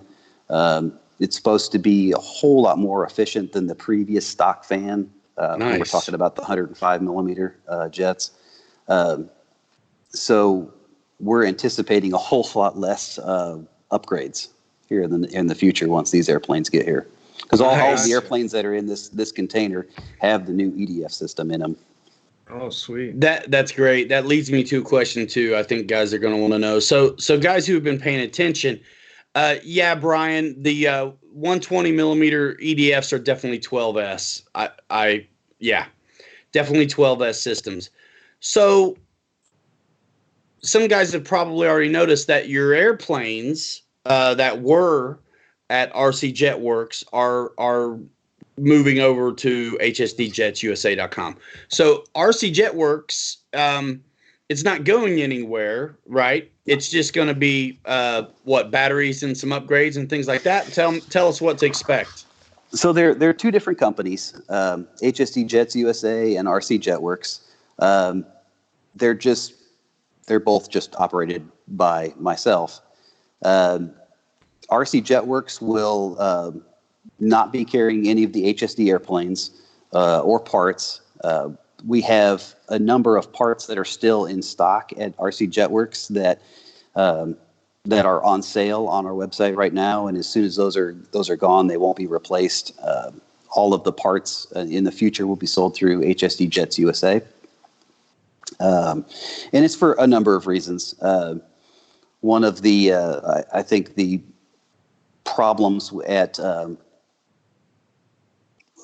It's supposed to be a whole lot more efficient than the previous stock fan. Nice. We're talking about the 105 millimeter jets. So we're anticipating a whole lot less upgrades here in the future once these airplanes get here. Because all the airplanes that are in this container have the new EDF system in them. Oh, sweet. That's great. That leads me to a question too. I think guys are going to want to know. So guys who have been paying attention, Brian, the 120 millimeter EDFs are definitely 12S. Definitely 12S systems. So some guys have probably already noticed that your airplanes that were at RCJETWERX are moving over to HSDJetsUSA.com. So RCJETWERX it's not going anywhere, right? It's just going to be batteries and some upgrades and things like that. Tell us what to expect. So there are two different companies, HSD Jets USA and RCJETWERX. They're both just operated by myself. RCJETWERX will not be carrying any of the HSD airplanes or parts. We have a number of parts that are still in stock at RCJETWERX that are on sale on our website right now, and as soon as those are gone, they won't be replaced. All of the parts in the future will be sold through HSD Jets USA, and it's for a number of reasons. One of the I think the problems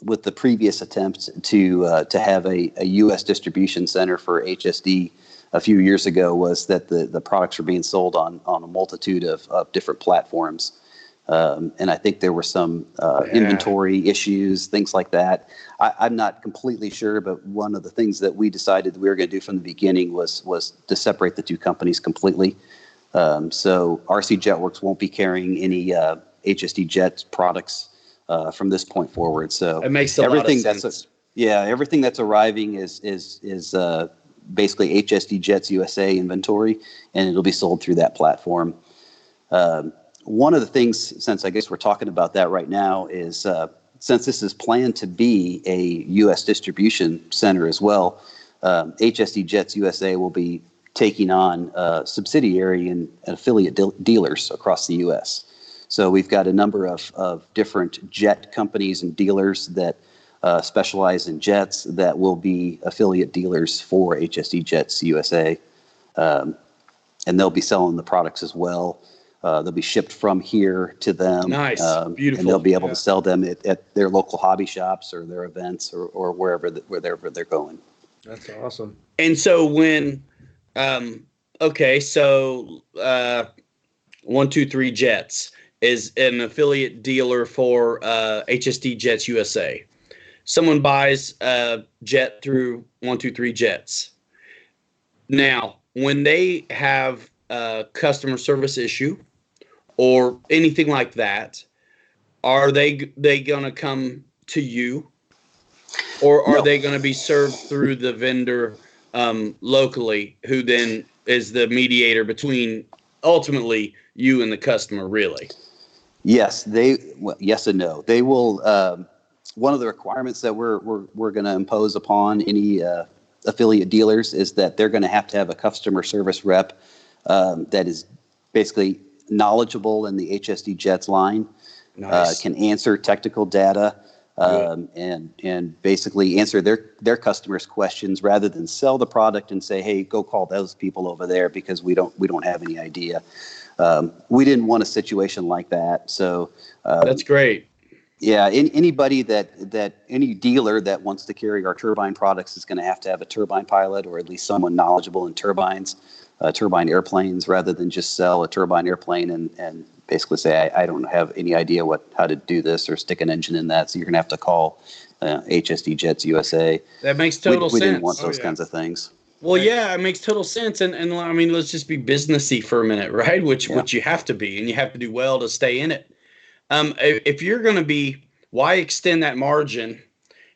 with the previous attempt to have a U.S. distribution center for HSD a few years ago was that the products were being sold on a multitude of different platforms. And I think there were some inventory issues, things like that. I'm not completely sure, but one of the things that we decided we were going to do from the beginning was to separate the two companies completely. So RCJETWERX won't be carrying any HSD Jets products from this point forward. So it makes a lot of sense. Everything that's arriving is basically HSD Jets USA inventory, and it'll be sold through that platform. One of the things, since I guess we're talking about that right now, is since this is planned to be a U.S. distribution center as well, HSD Jets USA will be taking on subsidiary and affiliate dealers across the U.S. So we've got a number of different jet companies and dealers that specialize in jets that will be affiliate dealers for HSD Jets USA. And they'll be selling the products as well. They'll be shipped from here to them. Nice, beautiful. And they'll be able to sell them at their local hobby shops or their events or wherever they're going. That's awesome. And so when, 123 Jets is an affiliate dealer for HSD Jets USA. Someone buys a jet through 123 Jets. Now, when they have a customer service issue or anything like that, are they going to come to you, or are they going to be served through the vendor locally, who then is the mediator between ultimately you and the customer, really? Yes, yes and no. They will. One of the requirements that we're going to impose upon any affiliate dealers is that they're going to have a customer service rep that is basically knowledgeable in the HSD Jets line, Nice. Can answer technical data, and basically answer their customers' questions rather than sell the product and say, "Hey, go call those people over there," because we don't have any idea. We didn't want a situation like that, so that's great. Yeah, anybody any dealer that wants to carry our turbine products is going to have a turbine pilot or at least someone knowledgeable in turbines, turbine airplanes, rather than just sell a turbine airplane and basically say, I don't have any idea how to do this or stick an engine in that. So you're going to have to call HSD Jets USA. That makes total sense. We didn't want those kinds of things. Well, yeah, it makes total sense. And I mean, let's just be businessy for a minute, right? Which you have to be, and you have to do well to stay in it. If you're going to be, why extend that margin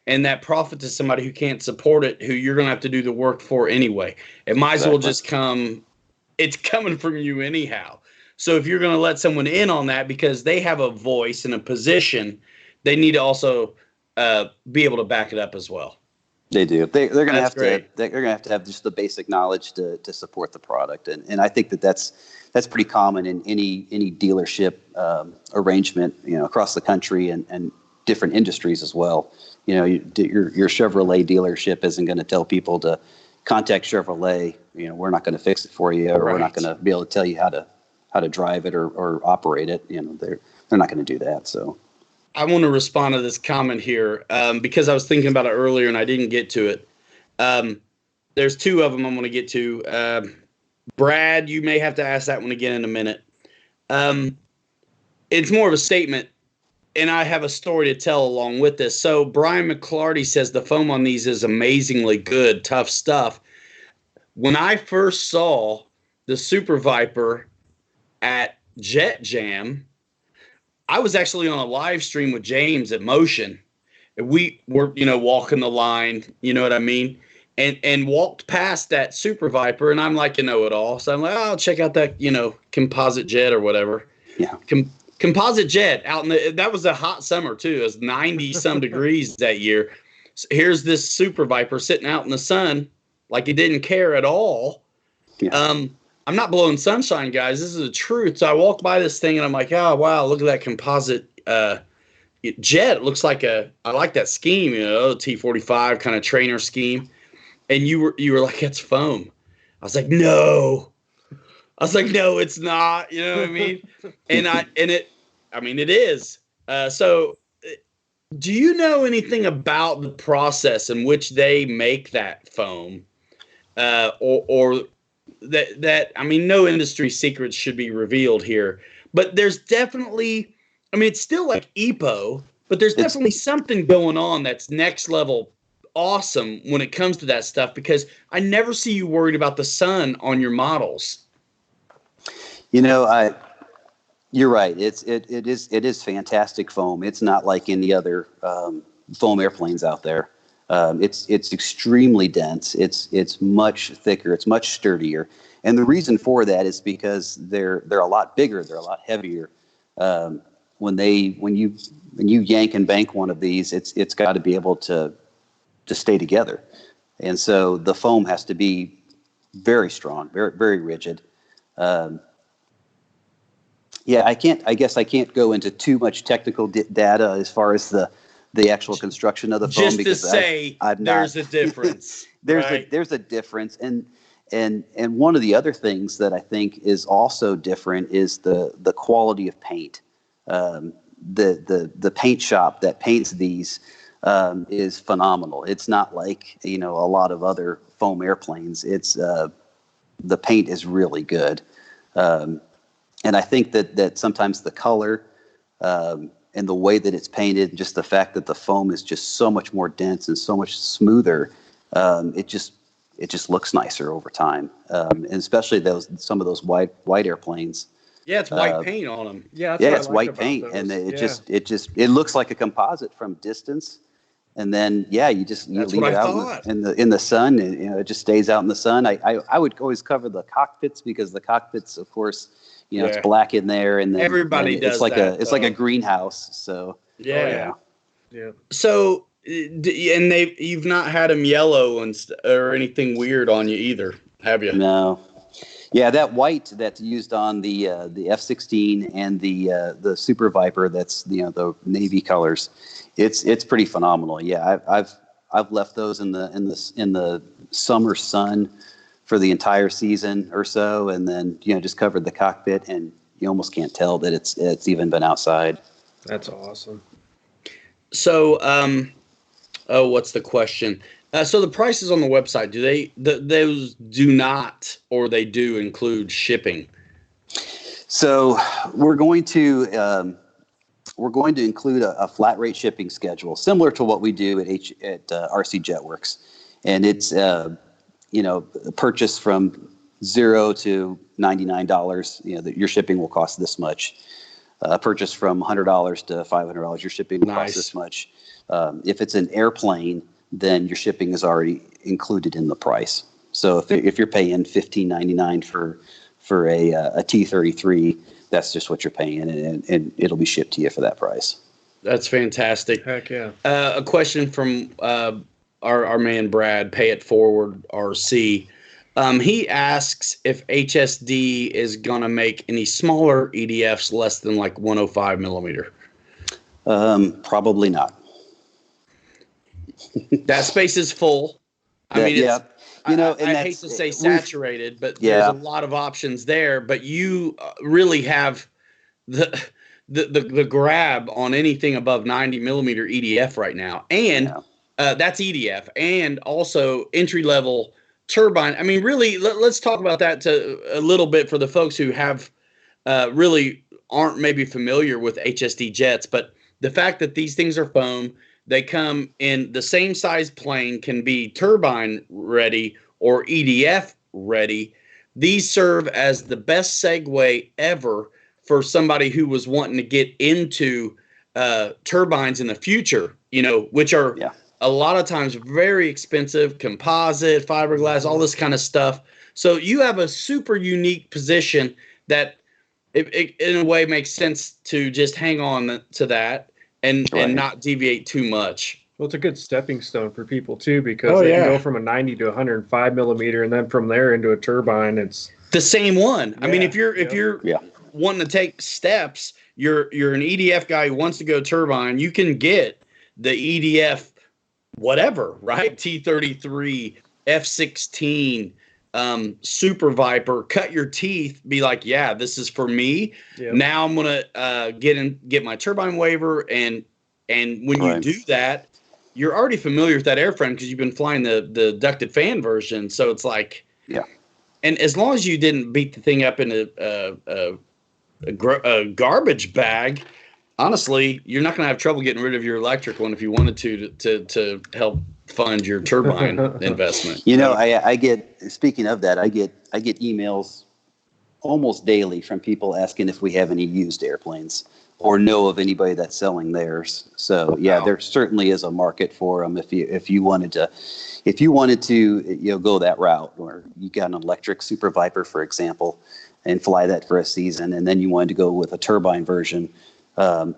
and that profit to somebody who can't support it, who you're going to have to do the work for anyway? It might as well just come. It's coming from you anyhow. So if you're going to let someone in on that because they have a voice and a position, they need to also be able to back it up as well. They do. They're going to have to. They're going to have just the basic knowledge to support the product, and I think that's pretty common in any dealership arrangement, across the country and different industries as well. Your Chevrolet dealership isn't going to tell people to contact Chevrolet. We're not going to fix it for you, or we're not going to be able to tell you how to drive it or operate it. They're not going to do that. So. I want to respond to this comment here because I was thinking about it earlier and I didn't get to it. There's two of them I'm going to get to. Brad, you may have to ask that one again in a minute. It's more of a statement, and I have a story to tell along with this. So Brian McClarty says the foam on these is amazingly good, tough stuff. when I first saw the Super Viper at Jet Jam, I was actually on a live stream with James at Motion. We were, walking the line, you know what I mean? And walked past that Super Viper, and I'm like a know-it-all. So I'm like, oh, check out that, composite jet or whatever. Yeah. Composite jet out that was a hot summer too. It was 90 some degrees that year. So here's this Super Viper sitting out in the sun like it didn't care at all. Yeah. I'm not blowing sunshine, guys. This is the truth. So I walked by this thing and I'm like, oh, wow, look at that composite jet. It looks like I like that scheme, T-45 kind of trainer scheme. And you were like, it's foam. I was like, no. No, it's not. You know what I mean? It is. So do you know anything about the process in which they make that foam? Or that no industry secrets should be revealed here. But there's definitely, it's still like EPO, but there's definitely something going on that's next level awesome when it comes to that stuff, because I never see you worried about the sun on your models. You're right. It is fantastic foam. It's not like any other foam airplanes out there. It's extremely dense. It's much thicker. It's much sturdier. And the reason for that is because they're a lot bigger. They're a lot heavier. When you yank and bank one of these, it's got to be able to stay together. And so the foam has to be very strong, very, very rigid. I guess I can't go into too much technical data as far as the actual construction of the foam, because there's a difference. There's a difference. And one of the other things that I think is also different is the quality of paint. The paint shop that paints these is phenomenal. It's not like, a lot of other foam airplanes. It's the paint is really good. And I think that sometimes the color and the way that it's painted, just the fact that the foam is just so much more dense and so much smoother, it just looks nicer over time. And especially some of those white airplanes. Yeah, it's white paint on them. Yeah, it's white paint, and it looks like a composite from distance. And then you leave it out in the sun, and it just stays out in the sun. I would always cover the cockpits, because the cockpits, of course, it's black in there, and then everybody does. It's like a greenhouse. So yeah. So you've not had them yellow or anything weird on you either, have you? No. Yeah, that white that's used on the F-16 and the Super Viper, that's the navy colors. It's pretty phenomenal. Yeah, I've left those in the summer sun for the entire season or so, and then just covered the cockpit, and you almost can't tell that it's even been outside. That's awesome. So, what's the question? So the prices on the website, those do not, or they do include shipping? So we're going to include a flat rate shipping schedule, similar to what we do at RCJETWERX, and it's purchase from $0 to $99. That your shipping will cost this much. Purchase from $100 to $500, your shipping will cost this much. If it's an airplane, then your shipping is already included in the price. So if you're paying $15.99 for a T-33, that's just what you're paying, and it'll be shipped to you for that price. That's fantastic. Heck yeah. A question from our man Brad, Pay It Forward RC. He asks if HSD is going to make any smaller EDFs less than like 105 millimeter. Probably not. That space is full. I hate to say saturated, but there's a lot of options there. But you really have the grab on anything above 90 millimeter EDF right now, and that's EDF, and also entry level turbine. Really, let's talk about that a little bit for the folks who have really aren't maybe familiar with HSD jets, but the fact that these things are foam. They come in the same size plane, can be turbine ready or EDF ready. These serve as the best segue ever for somebody who was wanting to get into turbines in the future, which are a lot of times very expensive, composite, fiberglass, all this kind of stuff. So you have a super unique position that it in a way makes sense to just hang on to that and not deviate too much. Well, it's a good stepping stone for people too, because they can go from a 90 to 105 millimeter, and then from there into a turbine, it's the same one. I mean, if you're wanting to take steps, you're an EDF guy who wants to go turbine, you can get the EDF whatever, right? T33, F16, Super Viper. Cut your teeth. Be like, yeah, this is for me. Yep. Now I'm gonna get my turbine waiver, and when you do that, you're already familiar with that airframe because you've been flying the ducted fan version. So it's like, and as long as you didn't beat the thing up in a garbage bag, honestly, you're not going to have trouble getting rid of your electric one if you wanted to help fund your turbine investment. I get, speaking of that, I get emails almost daily from people asking if we have any used airplanes or know of anybody that's selling theirs. So there certainly is a market for them if you wanted to go that route, where you got an electric Super Viper, for example, and fly that for a season, and then you wanted to go with a turbine version. I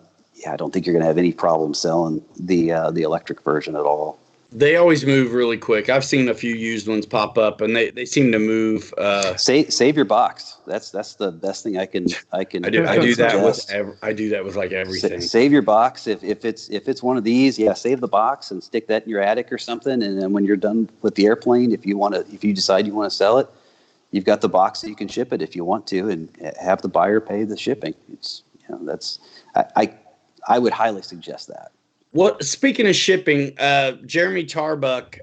don't think you're going to have any problem selling the electric version at all. They always move really quick. I've seen a few used ones pop up, and they seem to move. Save your box. That's the best thing I can. I do that with like everything. Save your box. If it's one of these, save the box and stick that in your attic or something. And then when you're done with the airplane, if you decide you want to sell it, you've got the box that you can ship it if you want to, and have the buyer pay the shipping. I would highly suggest that. Speaking of shipping, Jeremy Tarbuck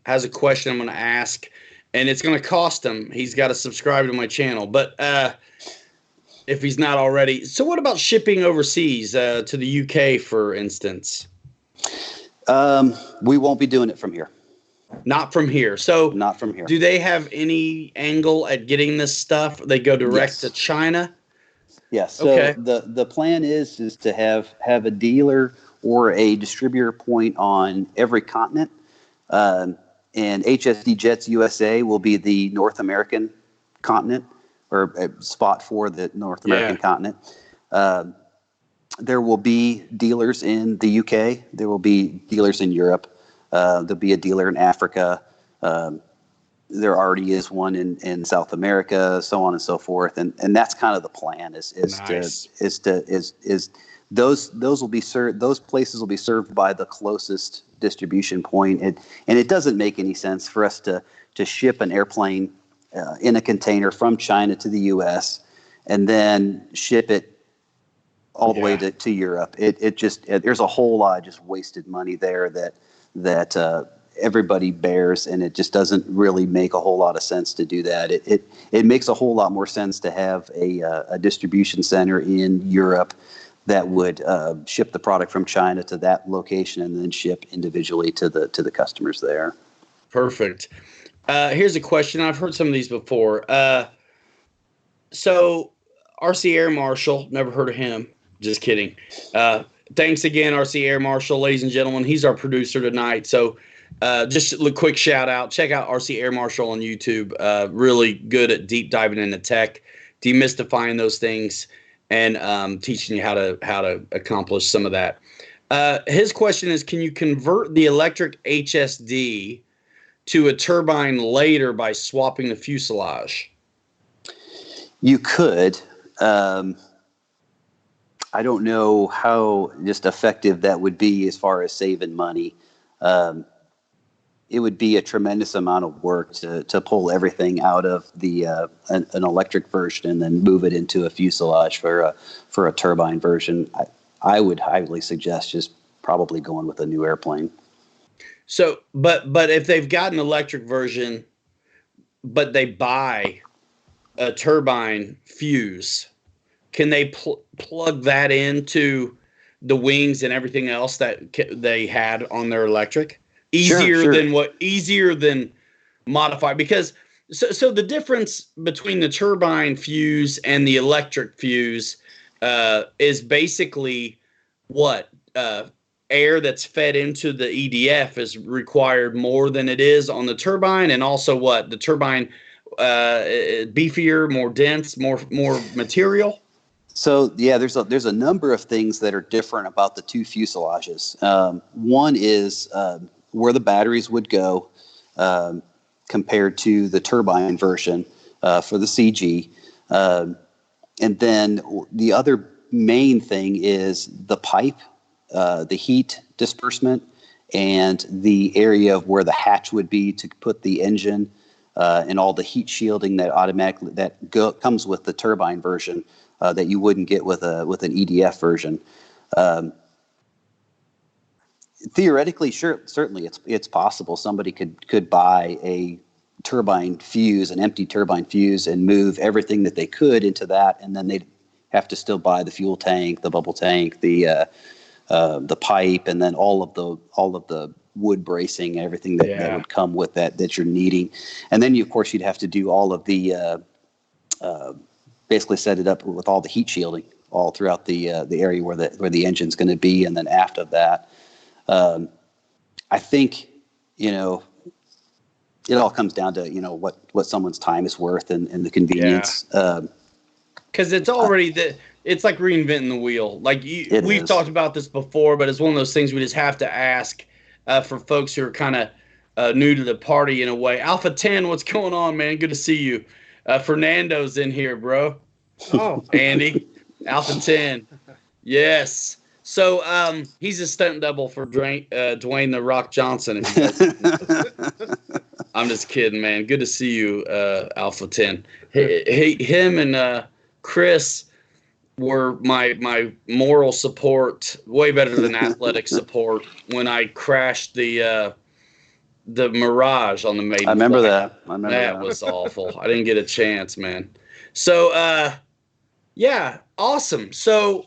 has a question I'm going to ask, and it's going to cost him. He's got to subscribe to my channel, but if he's not already. So what about shipping overseas to the UK, for instance? We won't be doing it from here. Not from here. So not from here. Do they have any angle at getting this stuff? They go direct to China? Yes. So the plan is to have a dealer or a distributor point on every continent. And HSD Jets USA will be the North American continent, or a spot for the North American continent. There will be dealers in the UK. There will be dealers in Europe. There'll be a dealer in Africa. There already is one in South America, so on and so forth. And that's kind of the plan those will be served. Those places will be served by the closest distribution point. And it doesn't make any sense for us to ship an airplane in a container from China to the U.S. and then ship it all the way to Europe. There's a whole lot of just wasted money there that everybody bears, and it just doesn't really make a whole lot of sense to do that. It makes a whole lot more sense to have a distribution center in Europe that would ship the product from China to that location and then ship individually to the customers there. Perfect. Here's a question. I've heard some of these before. So RC Air Marshal, never heard of him. Just kidding. Thanks again, RC Air Marshal, ladies and gentlemen. He's our producer tonight. So just a quick shout out. Check out RC Air Marshal on YouTube. Really good at deep diving into tech, demystifying those things, and teaching you how to accomplish some of that. His question is, can you convert the electric HSD to a turbine later by swapping the fuselage? You could. I don't know how just effective that would be as far as saving money. It would be a tremendous amount of work to pull everything out of an electric version and then move it into a fuselage for a turbine version. I would highly suggest just probably going with a new airplane. So, but if they've got an electric version, but they buy a turbine fuse, can they plug that into the wings and everything else that they had on their electric? Easier than modify? Because So the difference between the turbine fuse and the electric fuse is basically what air that's fed into the EDF is required more than it is on the turbine, and also what the turbine beefier, more dense, more material. So yeah, there's a number of things that are different about the two fuselages. One is where the batteries would go compared to the turbine version for the CG, and then the other main thing is the pipe, the heat disbursement, and the area of where the hatch would be to put the engine and all the heat shielding that automatically comes with the turbine version. That you wouldn't get with an EDF version. Theoretically, certainly it's possible somebody could buy a turbine fuse, an empty turbine fuse, and move everything that they could into that, and then they'd have to still buy the fuel tank, the bubble tank, the pipe, and then all of the wood bracing, everything that would come with that you're needing, and then of course you'd have to do all of the basically set it up with all the heat shielding all throughout the area where the engine's going to be, and then after that, I think it all comes down to what someone's time is worth and the convenience. Because it's already it's like reinventing the wheel. Like we've talked about this before, but it's one of those things we just have to ask for folks who are kind of new to the party in a way. Alpha 10, what's going on, man? Good to see you. Fernando's in here, bro. Oh, Andy, Alpha 10. Yes. So he's a stunt double for Dwayne The Rock Johnson. I'm just kidding, man. Good to see you, Alpha 10. Him and Chris were my moral support, way better than athletic support, when I crashed the Mirage on the maiden. I remember flight. that. That was awful. I didn't get a chance, man. So, yeah, awesome. So,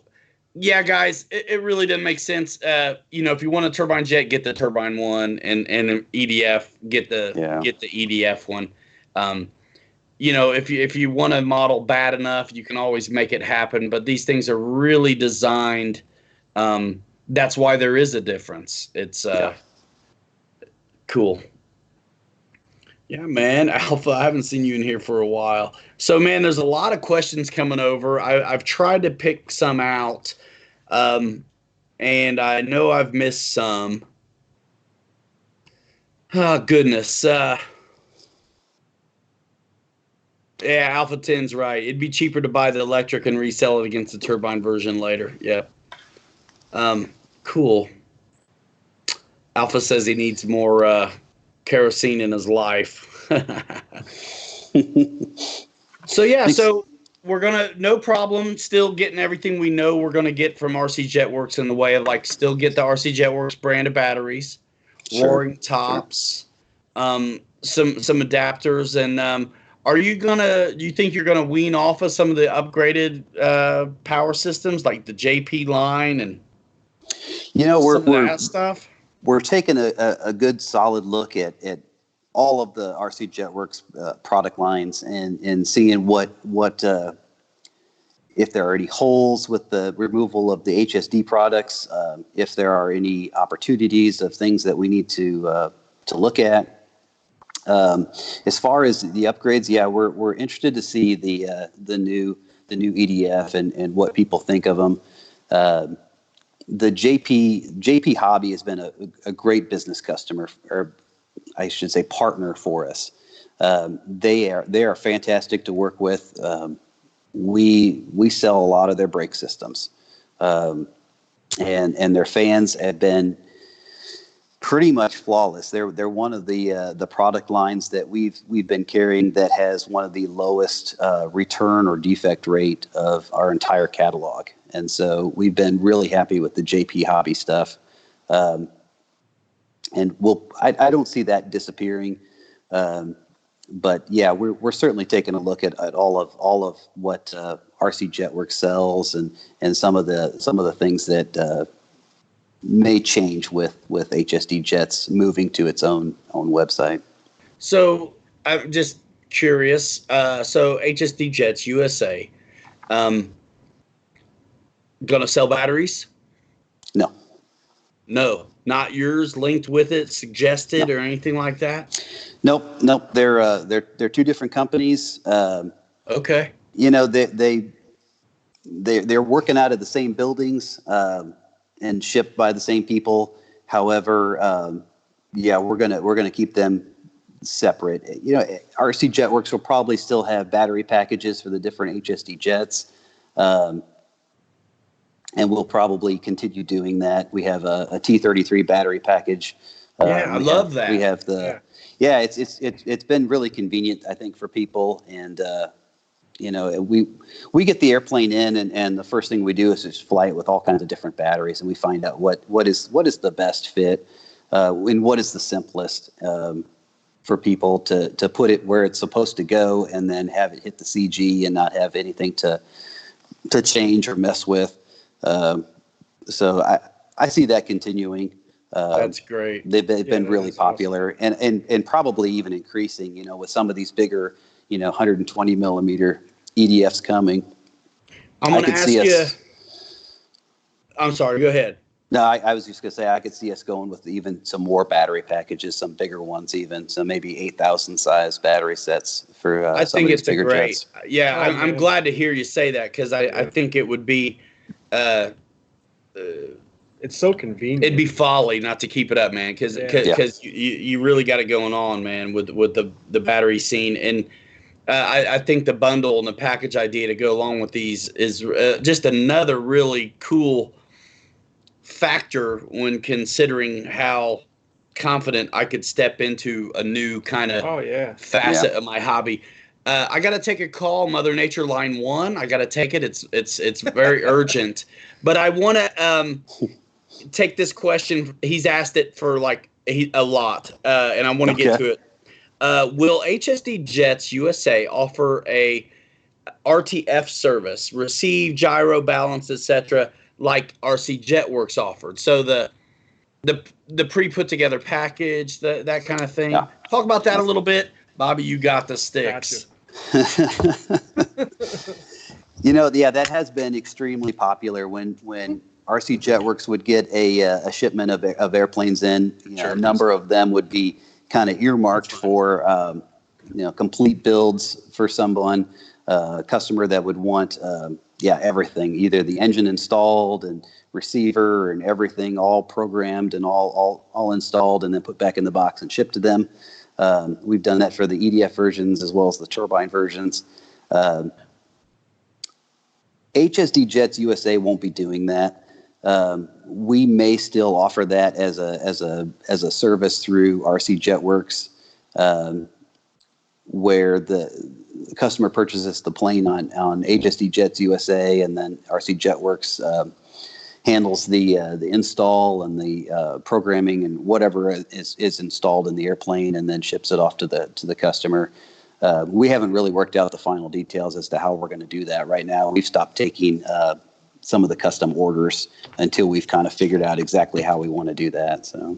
yeah, guys, it really doesn't make sense. If you want a turbine jet, get the turbine one, and an EDF, get the EDF one. If you want a model bad enough, you can always make it happen. But these things are really designed. That's why there is a difference. It's cool. Yeah, man. Alpha, I haven't seen you in here for a while. So, man, there's a lot of questions coming over. I've tried to pick some out, and I know I've missed some. Oh, goodness. Yeah, Alpha 10's right. It'd be cheaper to buy the electric and resell it against the turbine version later. Yeah. Cool. Alpha says he needs more kerosene in his life. So we're gonna, no problem, still getting everything we know we're gonna get from RCJETWERX in the way of still get the RCJETWERX brand of batteries, roaring tops, some adapters, and do you think you're gonna wean off of some of the upgraded power systems like the JP line and that stuff? We're taking a good solid look at all of the RCJETWERX product lines and seeing what if there are any holes with the removal of the HSD products, if there are any opportunities of things that we need to look at. As far as the upgrades, we're interested to see the new EDF and what people think of them. The JP Hobby has been a great business customer, or I should say partner for us. They are fantastic to work with. We sell a lot of their brake systems, and their fans have been pretty much flawless. They're one of the product lines that we've been carrying that has one of the lowest return or defect rate of our entire catalog. And so we've been really happy with the JP Hobby stuff. And I don't see that disappearing. But yeah, we're certainly taking a look at all of what RCJETWERX sells and some of the things that may change with HSD Jets moving to its own website. So I just curious. So HSD Jets USA, gonna sell batteries? No. No, not yours. Linked with it, suggested, No. or anything like that. Nope. They're two different companies. Okay. You know, they're working out of the same buildings and shipped by the same people. However, yeah, we're gonna keep them separate. You know, RC JETWERX will probably still have battery packages for the different HSD jets, and we'll probably continue doing that. We have a T33 battery package. Yeah, I love that. We have the it's been really convenient, I think, for people. And you know, we get the airplane in, and the first thing we do is just fly it with all kinds of different batteries, and we find out what is the best fit, and what is the simplest for people to put it where it's supposed to go, and then have it hit the CG and not have anything to change or mess with. So I see that continuing. That's great. They've been really popular, awesome. and probably even increasing, you know, with some of these bigger, you know, 120 millimeter EDFs coming. I'm going to ask you. I'm sorry, go ahead. No, I was just going to say, I could see us going with even some more battery packages, some bigger ones even. So maybe 8,000 size battery sets for I some think of these it's bigger great. jets. Yeah, I'm glad to hear you say that, because I think it would be it's so convenient. It'd be folly not to keep it up, man, because you really got it going on, man, with the battery scene. And I think the bundle and the package idea to go along with these is just another really cool factor when considering how confident I could step into a new kind of facet of my hobby. I got to take a call, Mother Nature line 1. I got to take it. It's very urgent, but I want to take this question. He's asked it for like a lot, and I want to get to it. Will HSD Jets USA offer a RTF service, receive, gyro, balance, etc., like RC JETWERX offered? So the pre-put together package, that kind of thing. Yeah. Talk about that a little bit, Bobby. You got the sticks. Gotcha. You know, that has been extremely popular when RC JETWERX would get a shipment of airplanes in. You know, a number of them would be kind of earmarked for you know, complete builds for someone, customer that would want everything, either the engine installed and receiver and everything all programmed and all installed and then put back in the box and shipped to them. We've done that for the EDF versions as well as the turbine versions. HSD Jets USA won't be doing that. We may still offer that as a service through RC JETWERX, where the customer purchases the plane on HSD Jets USA, and then RC JETWERX handles the install and the programming and whatever is installed in the airplane, and then ships it off to the customer. We haven't really worked out the final details as to how we're going to do that right now. We've stopped taking some of the custom orders until we've kind of figured out exactly how we want to do that. So,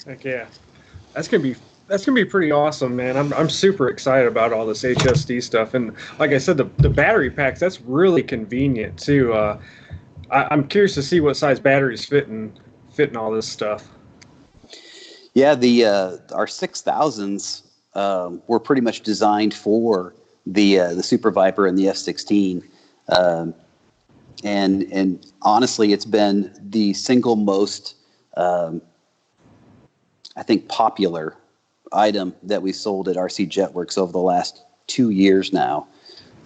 heck yeah, that's gonna be pretty awesome, man. I'm super excited about all this HSD stuff, and like I said, the battery packs, that's really convenient too. I'm curious to see what size batteries fit in all this stuff. Yeah, our 6000s were pretty much designed for the Super Viper and the F-16, and honestly, it's been the single most I think popular item that we sold at RC JETWERX over the last 2 years now,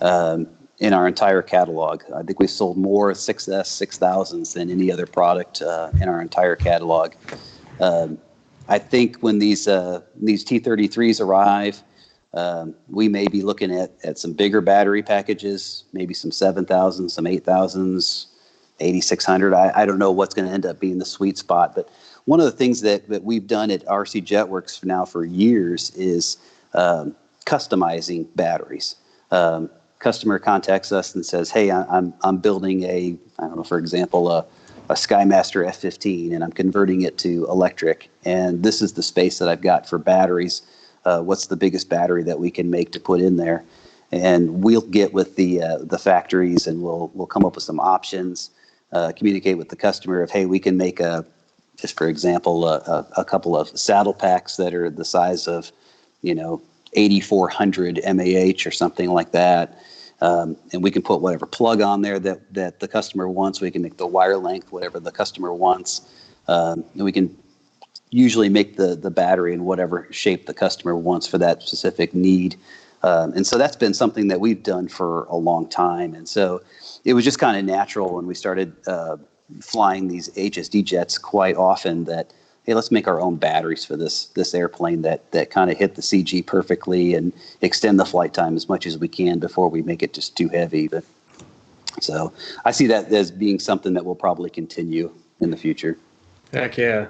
in our entire catalog. I think we sold more 6S 6000s than any other product in our entire catalog. I think when these T33s arrive, we may be looking at some bigger battery packages, maybe some 7,000, some 8,000s, 8,600. I don't know what's going to end up being the sweet spot, but one of the things that we've done at RC JETWERX now for years is customizing batteries. Customer contacts us and says, "Hey, I'm building I don't know, for example, a Skymaster F-15 and I'm converting it to electric, and this is the space that I've got for batteries. What's the biggest battery that we can make to put in there? And we'll get with the factories, and we'll come up with some options. Communicate with the customer of, hey, we can make just for example, a couple of saddle packs that are the size of, 8,400 mAh or something like that. And we can put whatever plug on there that the customer wants. We can make the wire length whatever the customer wants. And we can usually make the battery in whatever shape the customer wants for that specific need. And so that's been something that we've done for a long time. And so it was just kind of natural when we started flying these HSD jets quite often that, hey, let's make our own batteries for this airplane that kind of hit the CG perfectly and extend the flight time as much as we can before we make it just too heavy. But so I see that as being something that will probably continue in the future. Heck yeah.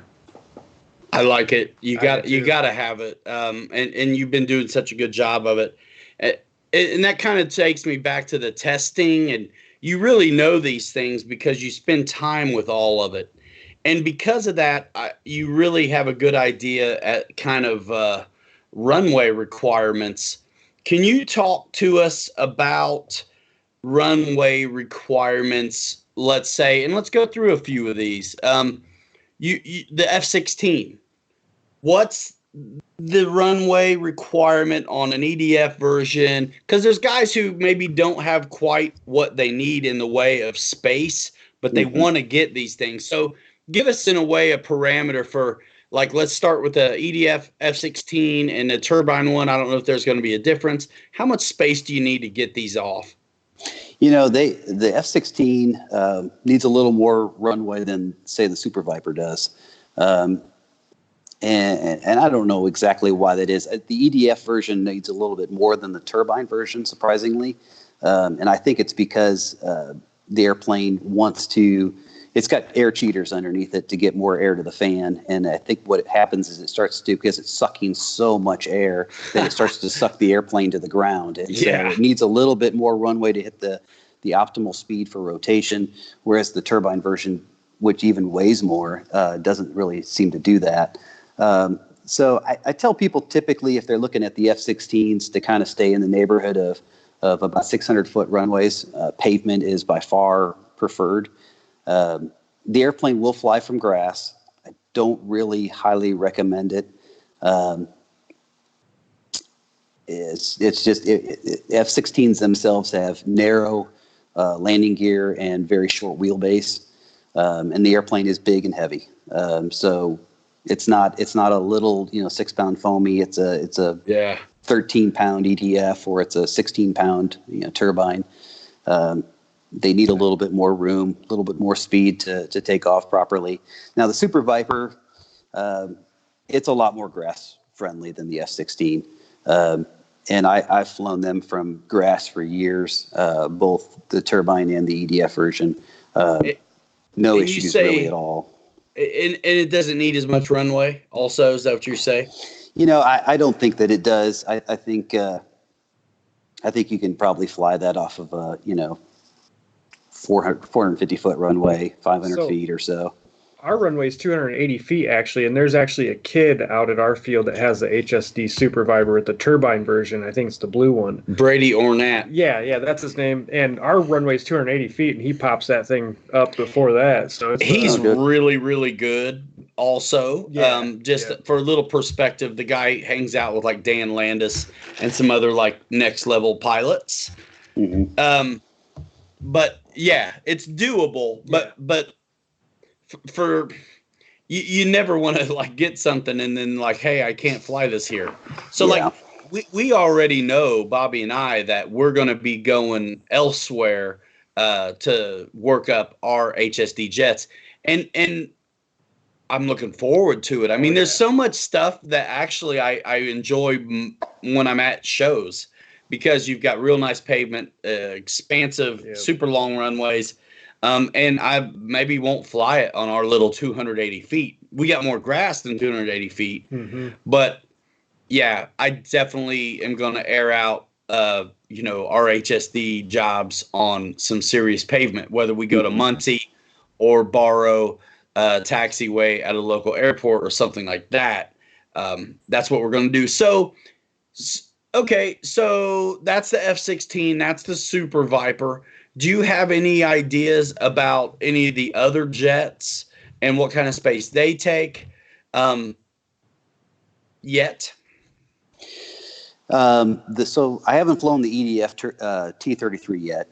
I like it. You got to have it. And you've been doing such a good job of it. And that kind of takes me back to the testing, and you really know these things because you spend time with all of it. And because of that, you really have a good idea at kind of runway requirements. Can you talk to us about runway requirements, let's say, and let's go through a few of these. The F-16, what's the runway requirement on an EDF version? Because there's guys who maybe don't have quite what they need in the way of space, but they want to get these things. So give us, in a way, a parameter for, like, let's start with the EDF F-16 and the turbine one. I don't know if there's going to be a difference. How much space do you need to get these off? The F-16 needs a little more runway than, say, the Super Viper does. And I don't know exactly why that is. The EDF version needs a little bit more than the turbine version, surprisingly. And I think it's because the airplane wants to, it's got air cheaters underneath it to get more air to the fan. And I think what happens is it starts to, because it's sucking so much air, that it starts to suck the airplane to the ground. And so it needs a little bit more runway to hit the optimal speed for rotation, whereas the turbine version, which even weighs more, doesn't really seem to do that. So I tell people typically, if they're looking at the F-16s, to kind of stay in the neighborhood of about 600-foot runways. Pavement is by far preferred. The airplane will fly from grass. I don't really highly recommend it. It's just F-16s themselves have narrow landing gear and very short wheelbase, and the airplane is big and heavy. So it's not a little 6-pound foamy. It's a 13-pound EDF, or it's a 16-pound turbine. They need a little bit more room, a little bit more speed to take off properly. Now, the Super Viper, it's a lot more grass friendly than the F-16. And I've flown them from grass for years, both the turbine and the EDF version. No issues really at all. And it doesn't need as much runway also? Is that what you say? I don't think that it does. I think you can probably fly that off of 450 foot runway, 500 feet or so. Our runway is 280 feet, actually, and there's actually a kid out at our field that has the HSD Super Viper with the turbine version. I think it's the blue one. Brady Ornat. Yeah, that's his name. And our runway is 280 feet, and he pops that thing up before that. So he's really, really good. Also, for a little perspective, the guy hangs out with like Dan Landis and some other like next level pilots. Mm-hmm. But yeah, it's doable. But for you never want to like get something and then like, hey, I can't fly this here. So like we already know, Bobby and I, that we're going to be going elsewhere to work up our HSD jets, and I'm looking forward to it. I mean, there's so much stuff that actually I enjoy when I'm at shows, because you've got real nice pavement, expansive, super long runways. And I maybe won't fly it on our little 280 feet. We got more grass than 280 feet. Mm-hmm. But, yeah, I definitely am going to air out, our HSD jobs on some serious pavement, whether we go to Muncie or borrow a taxiway at a local airport or something like that. That's what we're going to do. So, okay, so that's the F-16. That's the Super Viper. Do you have any ideas about any of the other jets and what kind of space they take yet? So I haven't flown the EDF T-33 yet.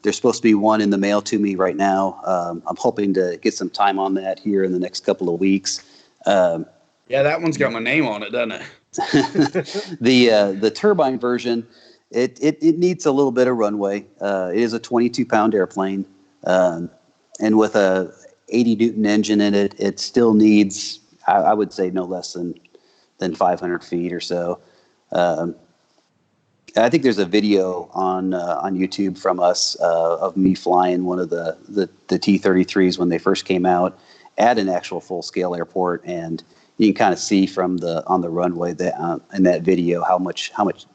There's supposed to be one in the mail to me right now. I'm hoping to get some time on that here in the next couple of weeks. Yeah, that one's got my name on it, doesn't it? The turbine version, it needs a little bit of runway. It is a 22-pound airplane, and with a 80 Newton engine in it, it still needs, I would say, no less than 500 feet or so. I think there's a video on YouTube from us of me flying one of the T-33s when they first came out at an actual full-scale airport, and you can kind of see from on the runway that in that video how much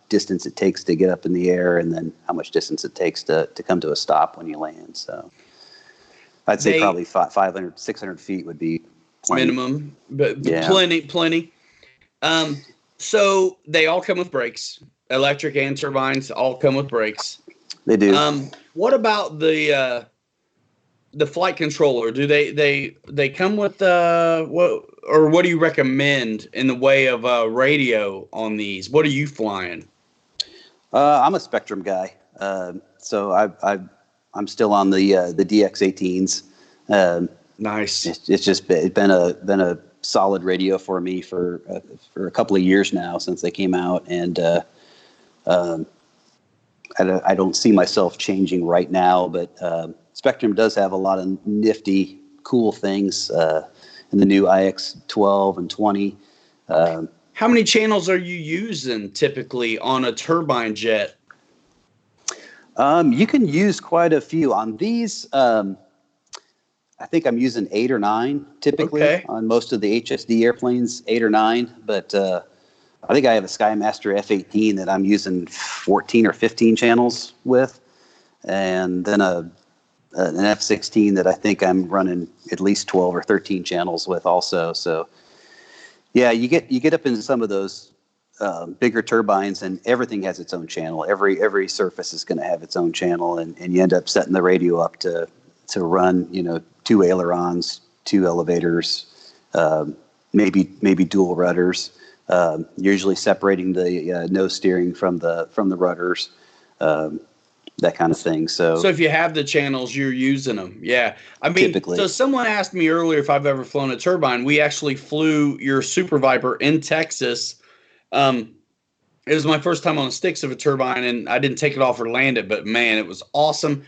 distance it takes to get up in the air, and then how much distance it takes to come to a stop when you land. So I'd say probably 500, 600 feet would be plenty. Minimum, but Yeah. plenty. So they all come with brakes, electric and turbines all come with brakes. They do. What about the flight controller? Do they come with what do you recommend in the way of radio on these? What are you flying? I'm a Spectrum guy, so I'm still on the DX18s. Nice. It's just been a solid radio for me for a couple of years now since they came out, and I don't see myself changing right now. But Spectrum does have a lot of nifty, cool things in the new IX-12 and 20. How many channels are you using typically on a turbine jet? You can use quite a few on these. I think I'm using 8 or 9 typically on most of the HSD airplanes, 8 or 9. But I think I have a Skymaster F-18 that I'm using 14 or 15 channels with, and then an F-16 that I think I'm running at least 12 or 13 channels with also. So yeah, you get up into some of those bigger turbines, and everything has its own channel. Every surface is going to have its own channel, and you end up setting the radio up to run, 2 ailerons, 2 elevators, maybe dual rudders, usually separating the nose steering from the rudders, that kind of thing. So if you have the channels, you're using them. Yeah. I mean, typically. So someone asked me earlier if I've ever flown a turbine. We actually flew your Super Viper in Texas. It was my first time on the sticks of a turbine, and I didn't take it off or land it, but man, it was awesome.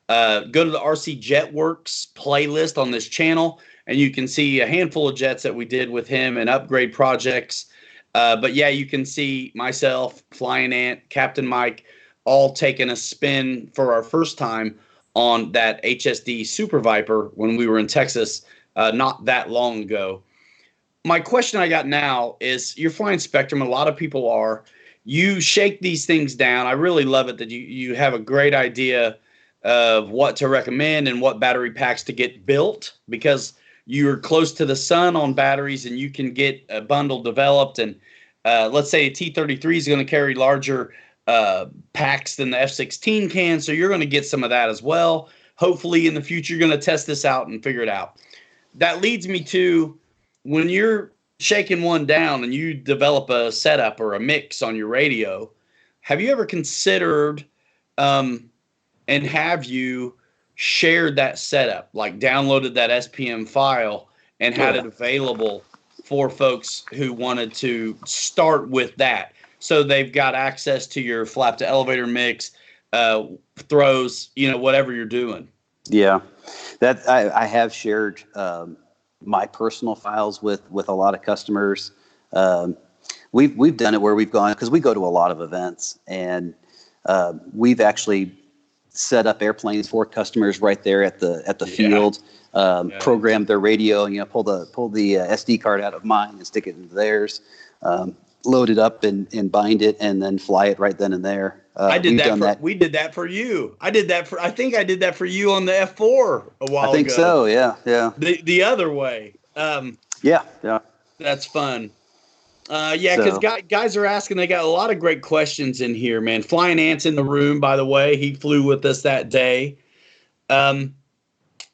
Go to the RCJETWERX playlist on this channel, and you can see a handful of jets that we did with him and upgrade projects. But yeah, you can see myself, Flying Ant, Captain Mike, all taking a spin for our first time on that HSD Super Viper when we were in Texas not that long ago. My question I got now is, you're flying Spectrum. A lot of people are. You shake these things down. I really love it that you have a great idea of what to recommend and what battery packs to get built, because you're close to the sun on batteries and you can get a bundle developed. And let's say a T-33 is going to carry larger packs than the F-16 can, so you're going to get some of that as well. Hopefully in the future you're going to test this out and figure it out. That leads me to, when you're shaking one down and you develop a setup or a mix on your radio, have you ever considered and have you shared that setup, like downloaded that SPM file and had it available for folks who wanted to start with that? So they've got access to your flap to elevator mix, throws, whatever you're doing. Yeah, that I have shared my personal files with a lot of customers. We've done it where we've gone, because we go to a lot of events, and we've actually set up airplanes for customers right there at the field. Programmed their radio, pull the SD card out of mine and stick it into theirs. load it up and bind it and then fly it right then and there. I did that. We did that for you. I think I did that for you on the F4 a while ago. I think so. Yeah. The other way. Yeah. That's fun. Because guys are asking. They got a lot of great questions in here, man. Flying Ant's in the room, by the way. He flew with us that day. So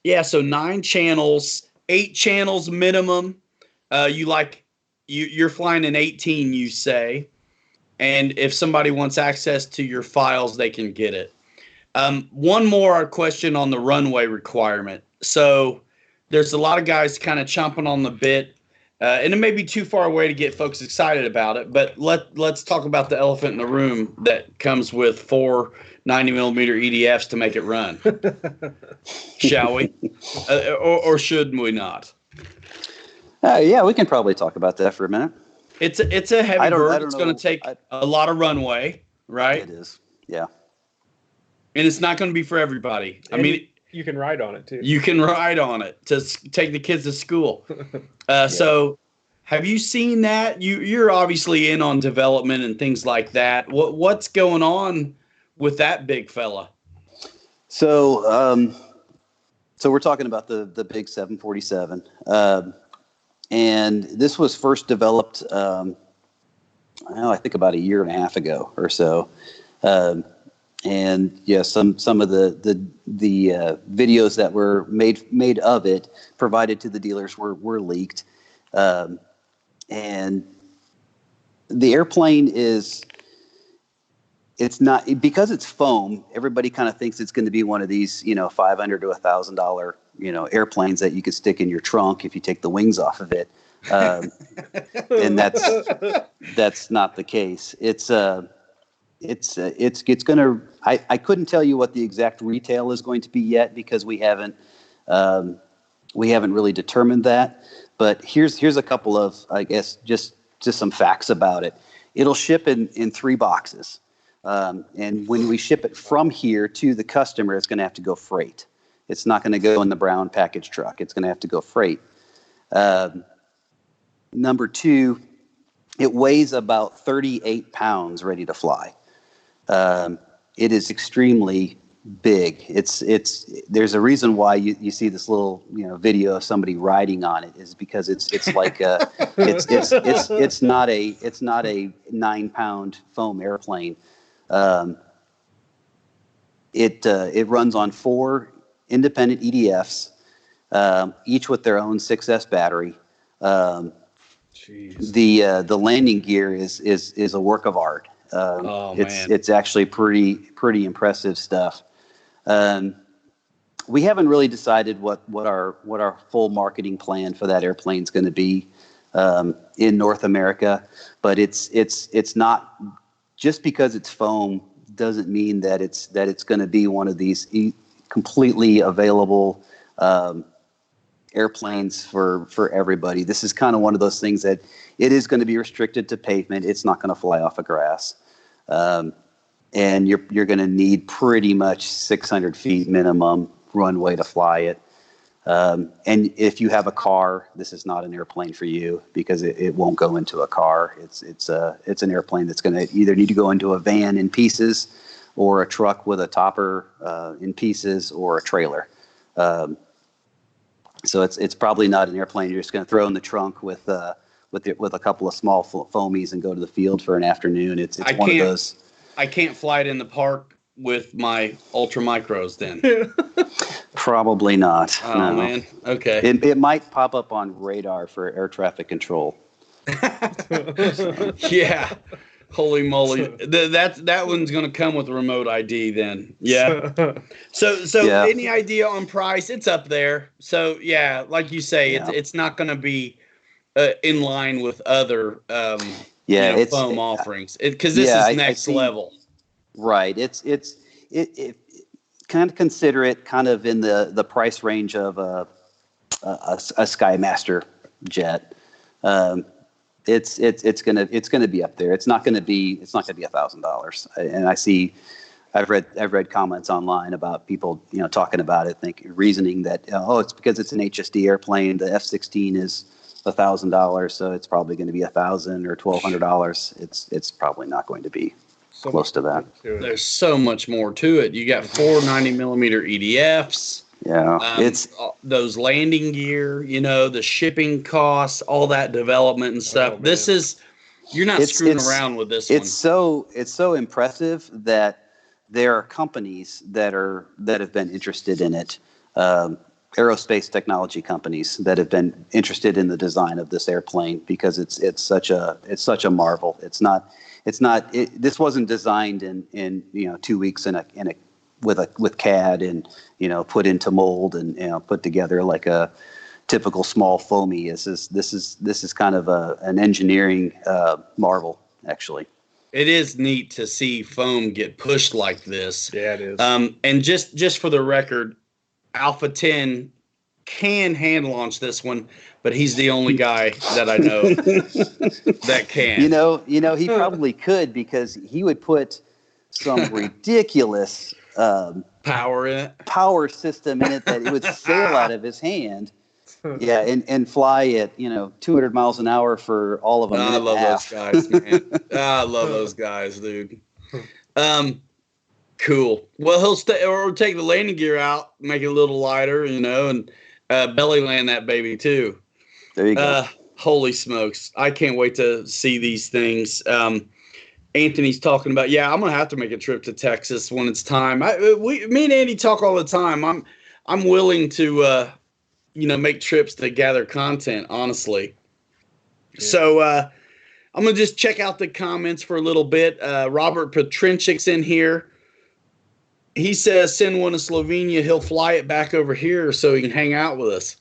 9 channels, 8 channels minimum. You're flying an 18, you say. And if somebody wants access to your files, they can get it. One more question on the runway requirement. So there's a lot of guys kind of chomping on the bit, and it may be too far away to get folks excited about it, but let's talk about the elephant in the room that comes with 4 90mm EDFs to make it run. Shall we? Or should we not? We can probably talk about that for a minute. It's a heavy bird. It's going to take a lot of runway, right? It is, yeah. And it's not going to be for everybody. I mean, you can ride on it too. You can ride on it to take the kids to school. So, have you seen that? You're obviously in on development and things like that. What's going on with that big fella? So we're talking about the big 747. And this was first developed, I think about a year and a half ago or so. And yeah, some of the videos that were made of it provided to the dealers were leaked. And the airplane it's not, because it's foam, everybody kind of thinks it's going to be one of these, $500 to $1,000, airplanes that you could stick in your trunk if you take the wings off of it. And that's not the case. It's going to, I couldn't tell you what the exact retail is going to be yet because we haven't really determined that. But here's a couple of, I guess, just some facts about it. It'll ship in 3 boxes. And when we ship it from here to the customer, it's going to have to go freight. It's not going to go in the brown package truck. It's going to have to go freight. Number 2, it weighs about 38 pounds ready to fly. It is extremely big. There's a reason why you see this little video of somebody riding on it is because it's like it's not a 9-pound foam airplane. It runs on 4 independent EDFs, each with their own 6S battery. The landing gear is a work of art. It's actually pretty impressive stuff. We haven't really decided what our full marketing plan for that airplane is going to be in North America, but it's not just because it's foam doesn't mean that it's going to be one of these completely available airplanes for everybody. This is kind of one of those things that it is going to be restricted to pavement. It's not going to fly off of grass. And you're going to need pretty much 600 feet minimum runway to fly it. And if you have a car, this is not an airplane for you because it won't go into a car. It's an airplane that's going to either need to go into a van in pieces, or a truck with a topper in pieces, or a trailer. So it's probably not an airplane you're just going to throw in the trunk with a couple of small foamies and go to the field for an afternoon. It's one of those. I can't fly it in the park with my ultra micros then. Probably not. Oh, no. Man. Okay. It might pop up on radar for air traffic control. Yeah. Holy moly. That one's going to come with a remote ID then. Yeah. So yeah. Any idea on price? It's up there. So yeah, like you say, it's not going to be in line with other foam offerings because this is next level. Right. It kind of consider it kind of in the price range of a Skymaster jet. It's gonna be up there. It's not gonna be $1,000. And I've read comments online about people talking about it, reasoning that it's because it's an HSD airplane. The F-16 is $1,000, so it's probably going to be $1,000 or $1,200. It's probably not going to be close to that. There's so much more to it. You got 4 90mm EDFs. Yeah, it's those landing gear, the shipping costs, all that development and stuff. You're not screwing around with this one. It's so impressive that there are companies that have been interested in it. Aerospace technology companies that have been interested in the design of this airplane, because it's such a marvel. This wasn't designed in 2 weeks with CAD and put into mold and put together like a typical small foamy. This is kind of an engineering marvel, actually. It is neat to see foam get pushed like this. Yeah, it is. And just for the record, Alpha 10 can hand launch this one, but he's the only guy that I know that can. He probably could, because he would put some ridiculous power system in it that it would sail out of his hand. Yeah, and fly at 200 miles an hour for all of a minute. I love those guys, man. I love those guys, dude. Cool. Well, he'll stay or take the landing gear out, make it a little lighter, and belly land that baby too. There you go. Holy smokes! I can't wait to see these things. Anthony's talking about, I'm gonna have to make a trip to Texas when it's time. Me and Andy talk all the time. I'm willing to make trips to gather content, honestly. Yeah. So I'm gonna just check out the comments for a little bit. Robert Petrinchik's in here. He says, send one to Slovenia. He'll fly it back over here so he can hang out with us.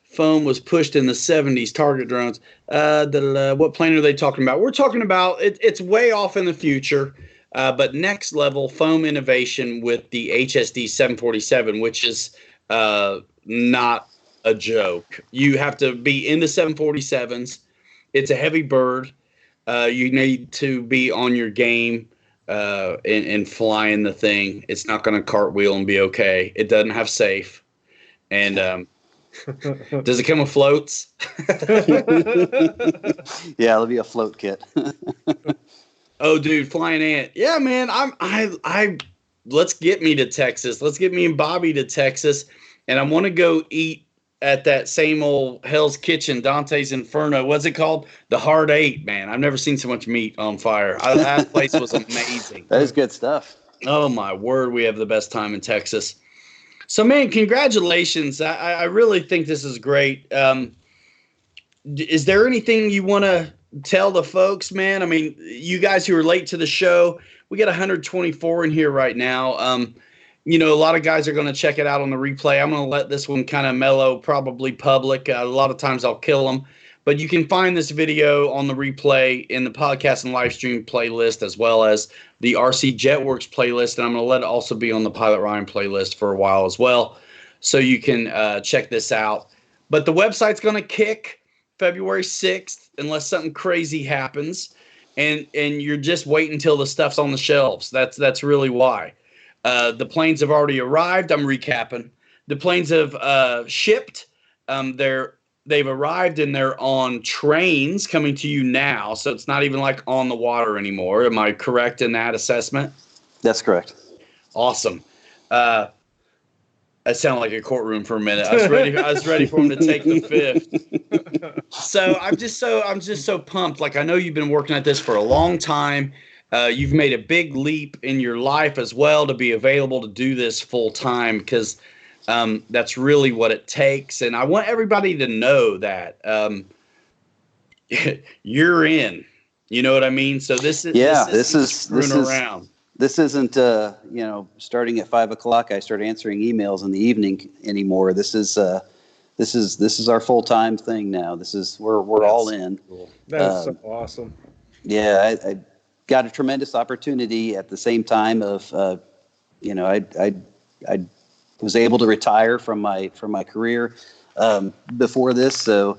Foam was pushed in the 70s, target drones. What plane are they talking about? We're talking about, it's way off in the future, but next level foam innovation with the HSD 747, which is not a joke. You have to be in the 747s. It's a heavy bird. You need to be on your game. And flying the thing. It's not going to cartwheel and be okay. It doesn't have safe. And does it come with floats? Yeah, it'll be a float kit. Oh, dude, flying ant. Yeah, man. Let's get me to Texas. Let's get me and Bobby to Texas. And I want to go eat at that same old Hell's Kitchen, Dante's Inferno. What's it called? The Hard Eight, man. I've never seen so much meat on fire. That place was amazing. That is good stuff. Oh, my word. We have the best time in Texas. So, man, congratulations. I really think this is great. Is there anything you want to tell the folks, man? I mean, you guys who are late to the show, we got 124 in here right now. A lot of guys are going to check it out on the replay. I'm going to let this one kind of mellow, probably public. A lot of times I'll kill them. But you can find this video on the replay in the podcast and live stream playlist, as well as the RCJETWERX playlist. And I'm going to let it also be on the Pilot Ryan playlist for a while as well. So you can check this out. But the website's going to kick February 6th unless something crazy happens. And you're just waiting until the stuff's on the shelves. That's really why. The planes have already arrived. I'm recapping. The planes have shipped. They've arrived and they're on trains coming to you now. So it's not even like on the water anymore. Am I correct in that assessment? That's correct. Awesome. That sounded like a courtroom for a minute. I was ready for him to take the fifth. So I'm just so pumped. Like, I know you've been working at this for a long time. You've made a big leap in your life as well to be available to do this full time, because that's really what it takes. And I want everybody to know that you're in. You know what I mean? So this is screwing around. This isn't starting at 5 o'clock. I start answering emails in the evening anymore. This is our full time thing now. We're all in. Cool. That's so awesome. Yeah, I got a tremendous opportunity at the same time of, I was able to retire from my career before this, so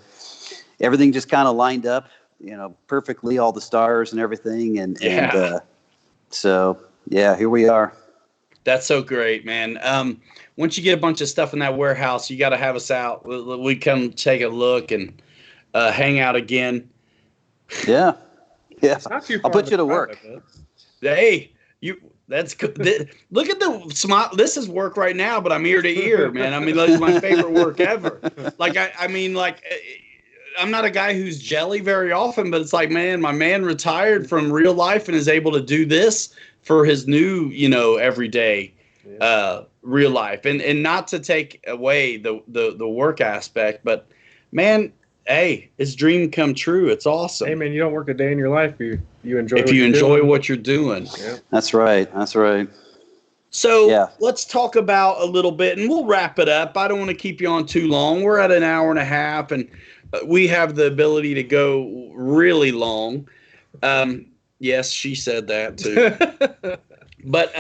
everything just kind of lined up, perfectly, all the stars and everything, and so yeah, here we are. That's so great, man. Once you get a bunch of stuff in that warehouse, you got to have us out. We come take a look and hang out again. Yeah. Yeah. It's not too I'll far put of you a to drive, work. I bet. Hey, that's good. Look at the smile. This is work right now, but I'm ear to ear, man. I mean, that's my favorite work ever. Like, I mean, like, I'm not a guy who's jelly very often, but it's like, man, my man retired from real life and is able to do this for his new, everyday real life. And not to take away the work aspect, but man, hey, his dream come true. It's awesome. Hey, man, you don't work a day in your life. You enjoy if what you you're enjoy doing. what you're doing. Yeah. That's right. That's right. So Yeah. let's talk about a little bit, and we'll wrap it up. I don't want to keep you on too long. We're at an hour and a half, and we have the ability to go really long. Yes, she said that too. But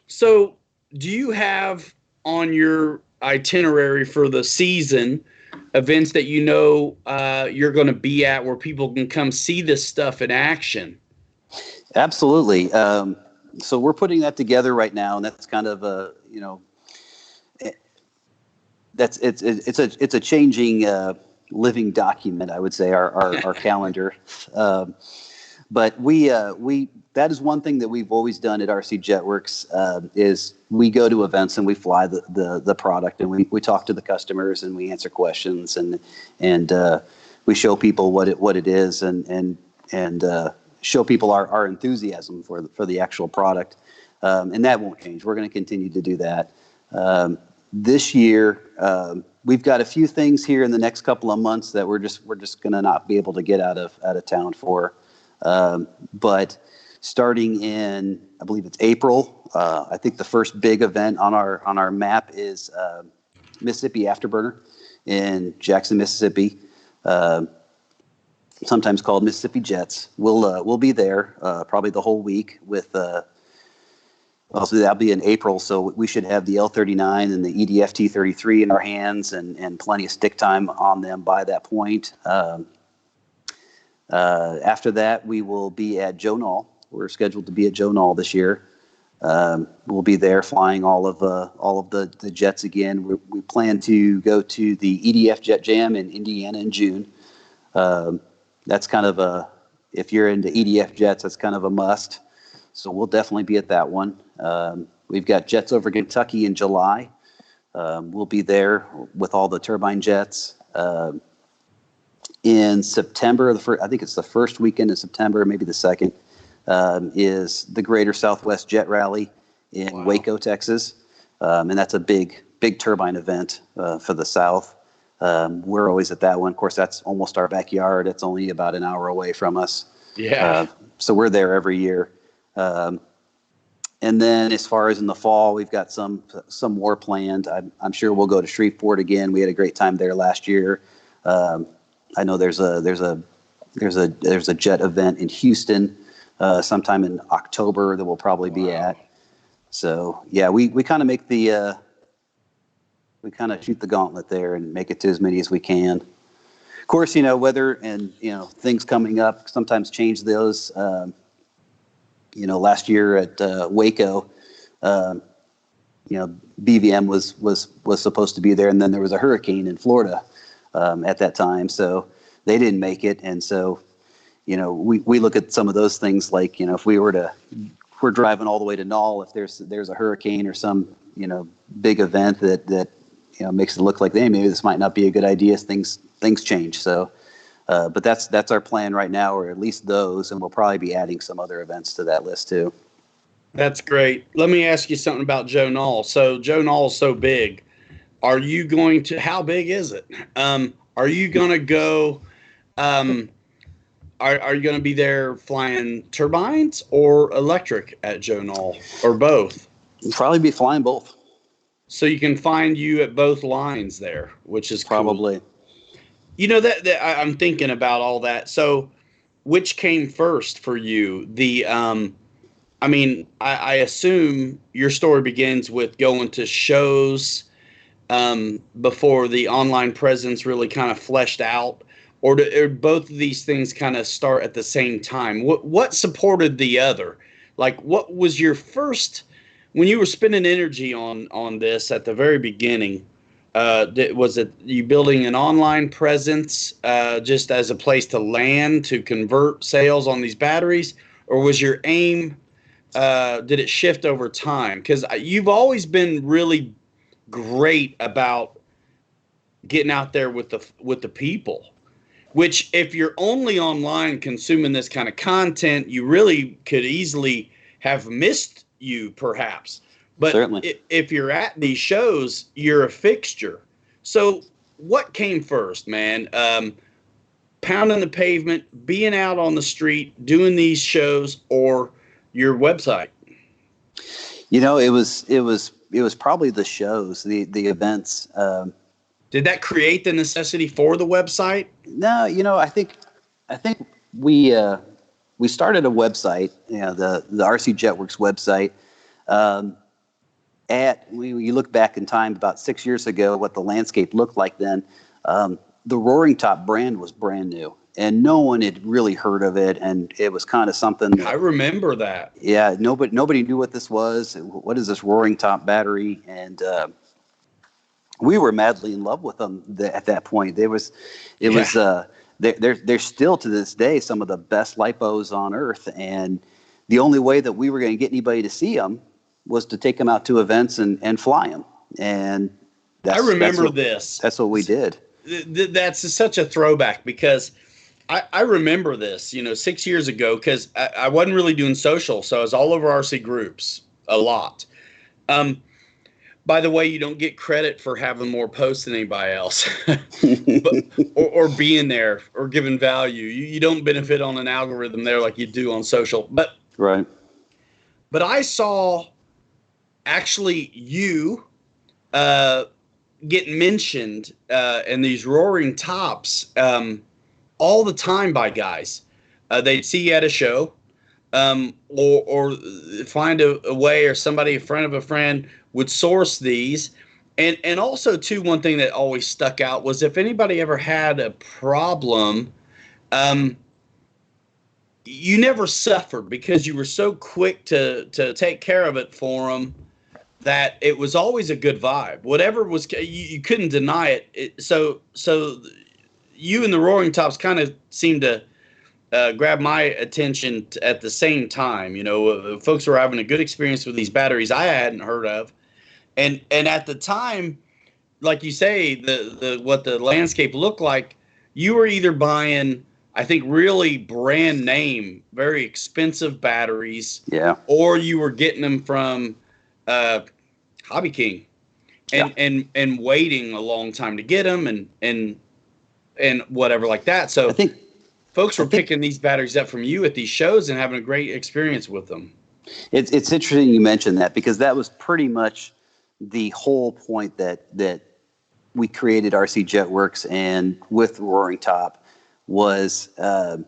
so do you have on your itinerary for the season events that you're going to be at where people can come see this stuff in action? Absolutely. So we're putting that together right now, and that's kind of it's a changing living document, I would say, our calendar. But we that is one thing that we've always done at RC JetWorks is we go to events and we fly the product, and we talk to the customers and we answer questions, and we show people what it is, and show people our enthusiasm for the actual product, and that won't change. We're going to continue to do that. This year, we've got a few things here in the next couple of months that we're just going to not be able to get out of town for. But starting in, I believe it's April, I think the first big event on our map is Mississippi Afterburner in Jackson, Mississippi. Sometimes called Mississippi Jets. We'll be there probably the whole week with. Also, that'll be in April, so we should have the L39 and the EDF T33 in our hands, and plenty of stick time on them by that point. After that, we will be at Joe Nall. We're scheduled to be at Joe Nall this year. We'll be there flying all of the jets again. We plan to go to the EDF Jet Jam in Indiana in June. That's kind of if you're into EDF jets, that's kind of a must. So we'll definitely be at that one. We've got Jets Over Kentucky in July. We'll be there with all the turbine jets. In September, I think it's the first weekend in September, maybe the second, is the Greater Southwest Jet Rally in Waco, Texas. And that's a big turbine event for the South. We're always at that one. Of course, that's almost our backyard. It's only about an hour away from us. Yeah. So we're there every year. And then as far as in the fall, we've got some more planned. I'm sure we'll go to Shreveport again. We had a great time there last year. I know there's a jet event in Houston sometime in October that we'll probably be at. So yeah, we kind of make we kind of shoot the gauntlet there and make it to as many as we can. Of course, weather and things coming up sometimes change those. Last year at Waco, BVM was supposed to be there, and then there was a hurricane in Florida at that time, so they didn't make it. And so, we look at some of those things like, if we're driving all the way to Nall, if there's a hurricane or some big event that makes it look like, hey, maybe this might not be a good idea. Things change. So. But that's our plan right now, or at least those, and we'll probably be adding some other events to that list too. That's great. Let me ask you something about Joe Nall. So Joe Nall is so big. Are you going to? How big is it? Are you going to go? Are you going to be there flying turbines or electric at Joe Nall, or both? We'll probably be flying both. So you can find you at both lines there, which is probably. Cool. That I'm thinking about all that. So, which came first for you? I assume your story begins with going to shows before the online presence really kind of fleshed out, or both of these things kind of start at the same time? What supported the other? Like, what was your first when you were spending energy on this at the very beginning, was it you building an online presence just as a place to land to convert sales on these batteries, or was your aim? Did it shift over time? Because you've always been really great about getting out there with the people. Which, if you're only online consuming this kind of content, you really could easily have missed you, perhaps. But Certainly. if you're at these shows, you're a fixture. So, what came first, man? Pounding the pavement, being out on the street, doing these shows, or your website? It was probably the shows, the events. Did that create the necessity for the website? No, I think we started a website, the RCJETWERX website. You look back in time about 6 years ago, what the landscape looked like then. The Roaring Top brand was brand new, and no one had really heard of it, and it was kind of something that, I remember that. Yeah, nobody knew what this was. What is this Roaring Top battery? And we were madly in love with them at that point. They're still to this day some of the best lipos on earth, and the only way that we were going to get anybody to see them was to take them out to events and fly them. And I remember this. That's what we did. That's such a throwback, because I remember this, 6 years ago, because I wasn't really doing social, so I was all over RC groups a lot. By the way, you don't get credit for having more posts than anybody else, or being there or giving value. You don't benefit on an algorithm there like you do on social. Right. But I saw actually you get mentioned in these Roaring Tops all the time by guys. They'd see you at a show, or find a way, or somebody, a friend of a friend, would source these. And also, too, one thing that always stuck out was if anybody ever had a problem, you never suffered, because you were so quick to take care of it for them, that it was always a good vibe. Whatever was, you couldn't deny it. So you and the Roaring Tops kind of seemed to grab my attention at the same time. Folks were having a good experience with these batteries I hadn't heard of. And at the time, like you say, the what the landscape looked like, you were either buying, I think, really brand name, very expensive batteries, yeah, or you were getting them from Hobby King, and waiting a long time to get them, and whatever like that. So I think folks were picking these batteries up from you at these shows and having a great experience with them. It's interesting you mentioned that, because that was pretty much the whole point that we created RCJETWERX and with Roaring Top was, 7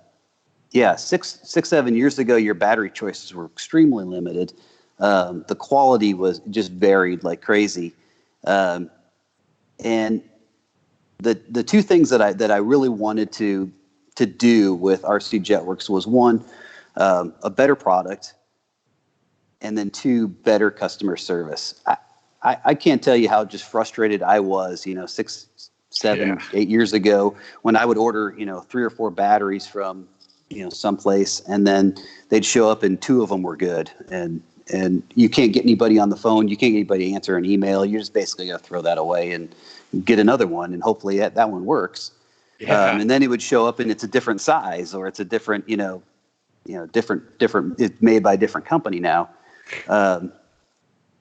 years ago, your battery choices were extremely limited. The quality was just varied like crazy. And the two things that I really wanted to do with RCJETWERX was, one, a better product, and then two, better customer service. I can't tell you how just frustrated I was, 6, 7, 8 years ago, when I would order, 3 or 4 batteries from, someplace, and then they'd show up and 2 of them were good. And you can't get anybody on the phone. You can't get anybody to answer an email. You're just basically going to throw that away and get another one, and hopefully that one works. Yeah. And then it would show up and it's a different size, or it's a different, different, it's made by a different company now.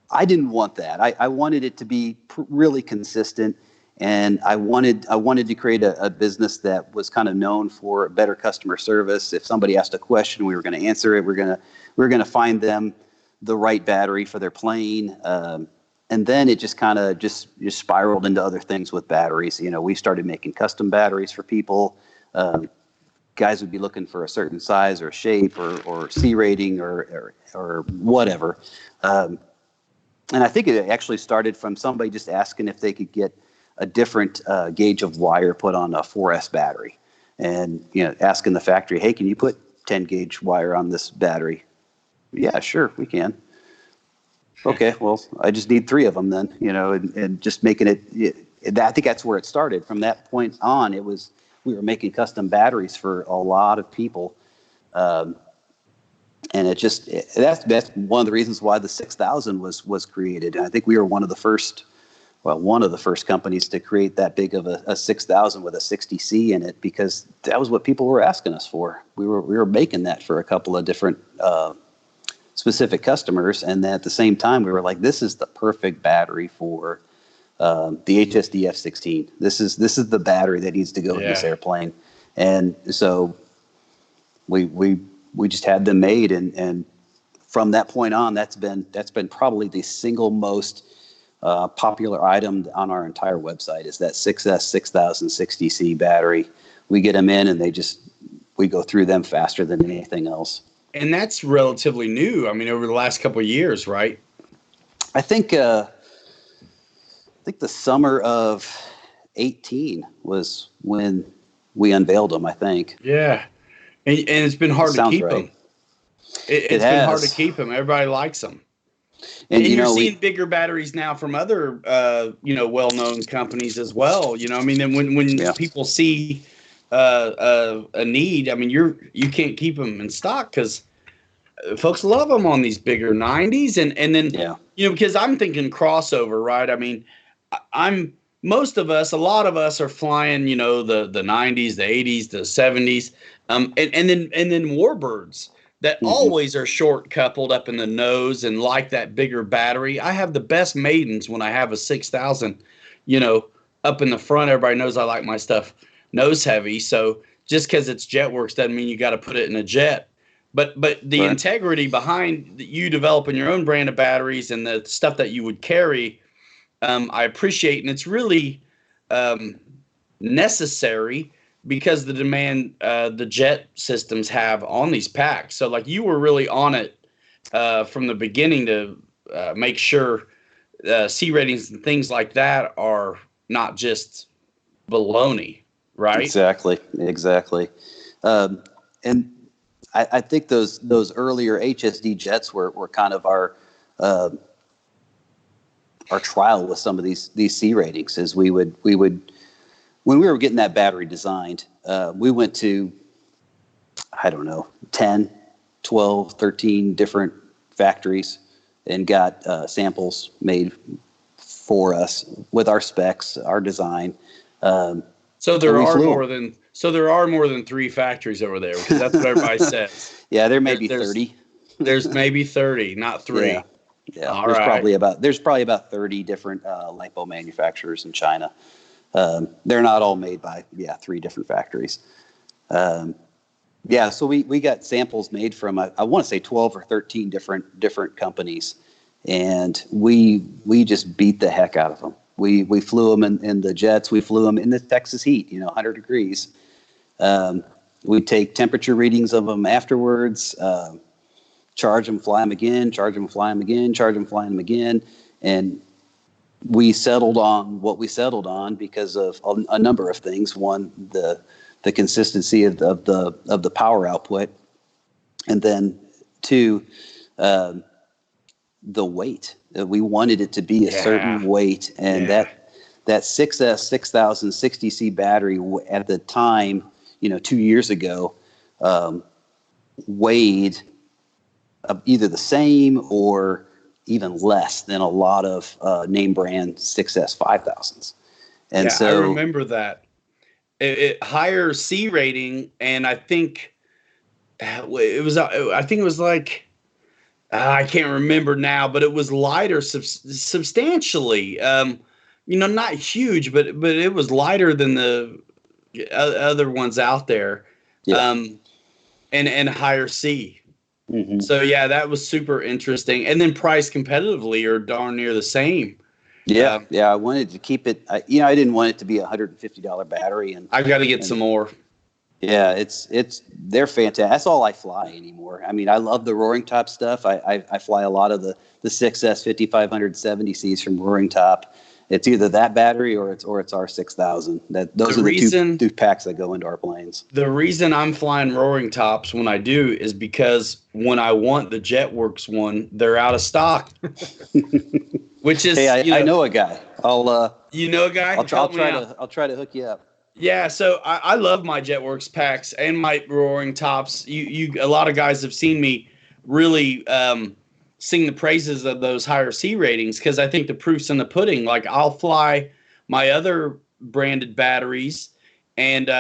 I didn't want that. I wanted it to be really consistent, and I wanted to create a business that was kind of known for better customer service. If somebody asked a question, we were going to answer it. We're going to find them the right battery for their plane. And then it just kind of just spiraled into other things with batteries. We started making custom batteries for people. Guys would be looking for a certain size or shape or C rating or whatever. And I think it actually started from somebody just asking if they could get a different gauge of wire put on a 4S battery, and asking the factory, hey, can you put 10 gauge wire on this battery? Yeah, sure, we can. Okay, well, I just need 3 of them then, and just making I think that's where it started. From that point on, we were making custom batteries for a lot of people. And that's one of the reasons why the 6000 was created. And I think we were one of the first companies to create that big of a 6000 with a 60C in it, because that was what people were asking us for. We were making that for a couple of different specific customers, and then at the same time we were like, this is the perfect battery for the HSD F-16. This is the battery that needs to go in this airplane. And so we just had them made, and from that point on, that's been probably the single most popular item on our entire website, is that 6S 6000 60C battery. We get them in, and we go through them faster than anything else. And that's relatively new. I mean, over the last couple of years, right? I think the summer of 18 was when we unveiled them, I think. Yeah. And it's been hard to keep them. It's been hard to keep them. Everybody likes them. And you're seeing bigger batteries now from other, well-known companies as well. I mean, and when people see a need, I mean, you can't keep them in stock because folks love them on these bigger 90s. And then, because I'm thinking crossover, right? I mean, a lot of us are flying, the 90s, the 80s, the 70s, and then warbirds that always are short coupled up in the nose and like that bigger battery. I have the best maidens when I have a 6000, up in the front. Everybody knows I like my stuff nose heavy. So just because it's JETWERX doesn't mean you got to put it in a jet. But the integrity behind you developing your own brand of batteries and the stuff that you would carry, I appreciate. And it's really necessary because the demand the jet systems have on these packs. So like you were really on it from the beginning to make sure C ratings and things like that are not just baloney, right? Exactly. And I think those earlier HSD jets were kind of our trial with some of these C ratings. Is we would when we were getting that battery designed, we went to, I don't know, 10, 12, 13 different factories and got samples made for us with our specs, our design. So there are more than 3 factories over there, because that's what everybody says. Yeah, there may be 30. There's maybe 30, not 3. Yeah. There's probably about 30 different lipo manufacturers in China. They're not all made by 3 different factories. So we got samples made from I want to say 12 or 13 different companies, and we just beat the heck out of them. We flew them in the jets. We flew them in the Texas heat, 100 degrees. We take temperature readings of them afterwards, charge them, fly them again, charge them, fly them again, charge them, fly them again. And we settled on what we settled on because of a number of things. One, the consistency of the power output. And then 2, the weight. We wanted it to be a certain weight, and that 6S 6000 60C battery at the time, 2 years ago, weighed either the same or even less than a lot of name brand 6S 5000s. And so I remember that. It higher C rating, and I think it was like, I can't remember now, but it was lighter substantially. Not huge, but it was lighter than the other ones out there. Yeah. And higher C. Mm-hmm. So that was super interesting. And then priced competitively or darn near the same. Yeah, I wanted to keep it. I didn't want it to be a $150 battery, and I got to get some more. Yeah, they're fantastic. That's all I fly anymore. I mean, I love the Roaring Top stuff. I fly a lot of the 6S 5500 70Cs from Roaring Top, it's either that battery or it's R6000. Those are the two packs that go into our planes. The reason I'm flying Roaring Tops when I do is because when I want the JetWorks one, they're out of stock. Which is, hey, I know a guy. You know a guy? I'll try to hook you up. Yeah, so I love my JetWorks packs and my Roaring Tops. A lot of guys have seen me really sing the praises of those higher C ratings because I think the proof's in the pudding. Like, I'll fly my other branded batteries and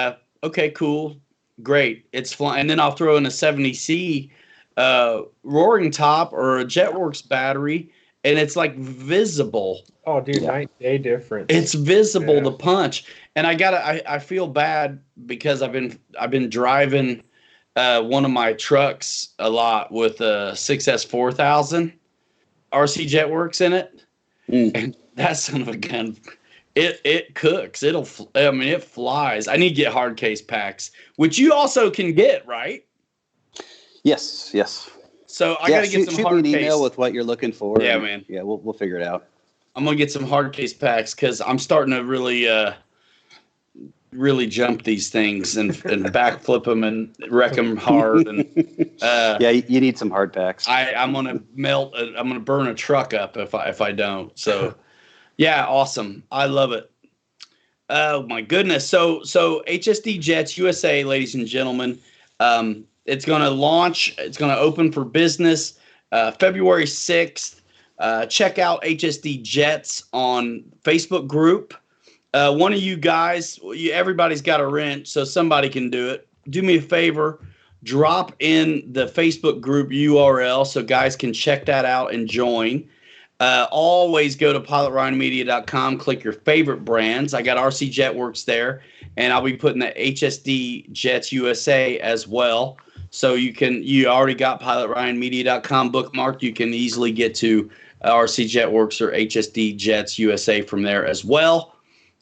okay, cool, great, it's flying. And then I'll throw in a 70C Roaring Top or a JetWorks battery, and it's like visible. Oh, dude, night and day difference. It's visible, the punch. And I feel bad because I've been driving one of my trucks a lot with a 6S4000 RC JETWERX in it. And that son of a gun, it cooks. It flies. I need to get hard case packs, which you also can get, right? Yes. So I got to get some hard case. Shoot me an email with what you're looking for. Yeah, man. Yeah, we'll figure it out. I'm going to get some hard case packs because I'm starting to really jump these things and backflip them and wreck them hard. And yeah, you need some hard packs. I'm going to I'm going to burn a truck up if I don't. So yeah, awesome. I love it. Oh my goodness. So HSD Jets USA, ladies and gentlemen, it's going to launch. It's going to open for business February 6th. Check out HSD Jets on Facebook group. One of you guys, everybody's got a wrench, so somebody can do it. Do me a favor, drop in the Facebook group URL so guys can check that out and join. Always go to pilotryanmedia.com, click your favorite brands. I got RC JETWERX there, and I'll be putting the HSD Jets USA as well. So you already got pilotryanmedia.com bookmarked. You can easily get to RC JETWERX or HSD Jets USA from there as well.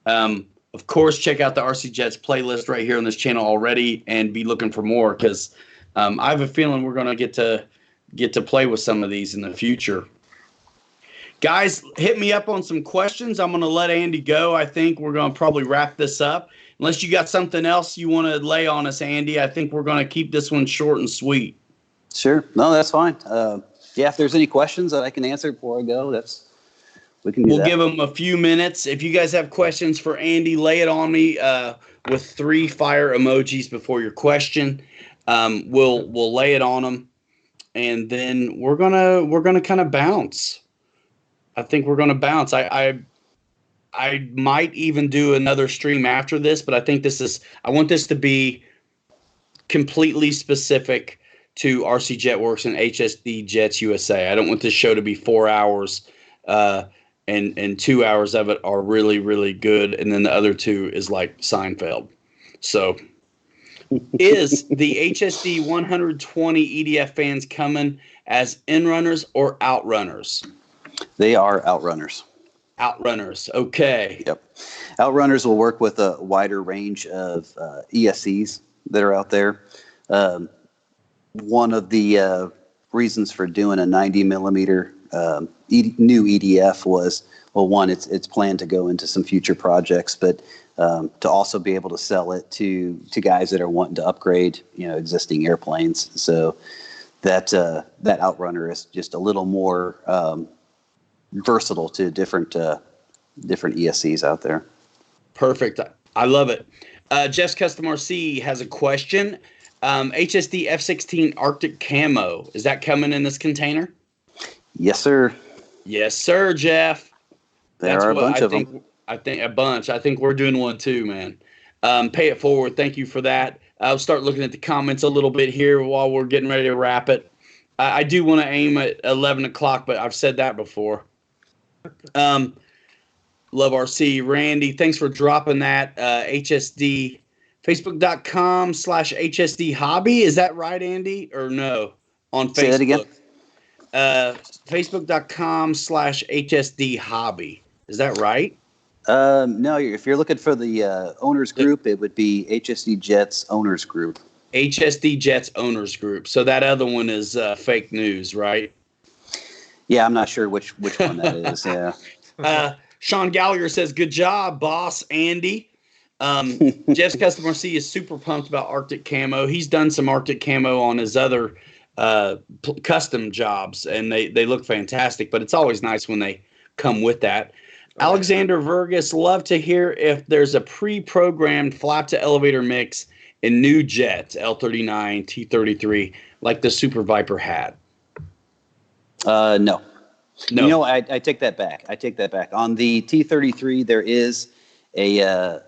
Of course, check out the RC Jets playlist right here on this channel already and be looking for more because I have a feeling we're going to get to play with some of these in the future. Guys, hit me up on some questions. I'm going to let Andy go. I think we're going to probably wrap this up. Unless you got something else you want to lay on us, Andy, I think we're going to keep this one short and sweet. Sure. No, that's fine. Yeah, if there's any questions that I can answer before I go, we can do that. We'll give them a few minutes. If you guys have questions for Andy, lay it on me with 3 fire emojis before your question. We'll lay it on them, and then we're gonna kind of bounce. I think we're gonna bounce. I might even do another stream after this, but I think I want this to be completely specific to RC JETWERX and HSD Jets USA. I don't want this show to be 4 hours, and 2 hours of it are really, really good, and then the other 2 is like Seinfeld. So, is the HSD 120 EDF fans coming as in-runners or outrunners? They are outrunners. Outrunners, okay. Yep. Outrunners will work with a wider range of ESCs that are out there. One of the reasons for doing a 90 millimeter new EDF was, well, one, it's planned to go into some future projects, but to also be able to sell it to guys that are wanting to upgrade, existing airplanes. So that Outrunner is just a little more versatile to different ESCs out there. Perfect. I love it. Jeff's Custom RC has a question. HSD F-16 Arctic Camo, is that coming in this container? Yes, sir. Yes, sir, Jeff. There are a bunch of them. I think a bunch. I think we're doing one too, man. Pay it forward. Thank you for that. I'll start looking at the comments a little bit here while we're getting ready to wrap it. I do want to aim at 11 o'clock, but I've said that before. Love RC. Randy, thanks for dropping that. HSD, Facebook.com/HSD hobby. Is that right, Andy? Or no? On Facebook. Say that again. Facebook.com/HSD hobby. Is that right? No, if you're looking for the owners group, it would be HSD Jets Owners Group. HSD Jets Owners Group. So that other one is fake news, right? Yeah, I'm not sure which one that is. Yeah. Sean Gallagher says, good job, boss, Andy. Jeff's Customer C is super pumped about Arctic Camo. He's done some Arctic Camo on his other custom jobs, and they look fantastic, but it's always nice when they come with that. Oh, Alexander Vergas, love to hear if there's a pre-programmed flap-to-elevator mix in new jets, L39, T33, like the Super Viper had. No. No. You know, I take that back. On the T33, there is a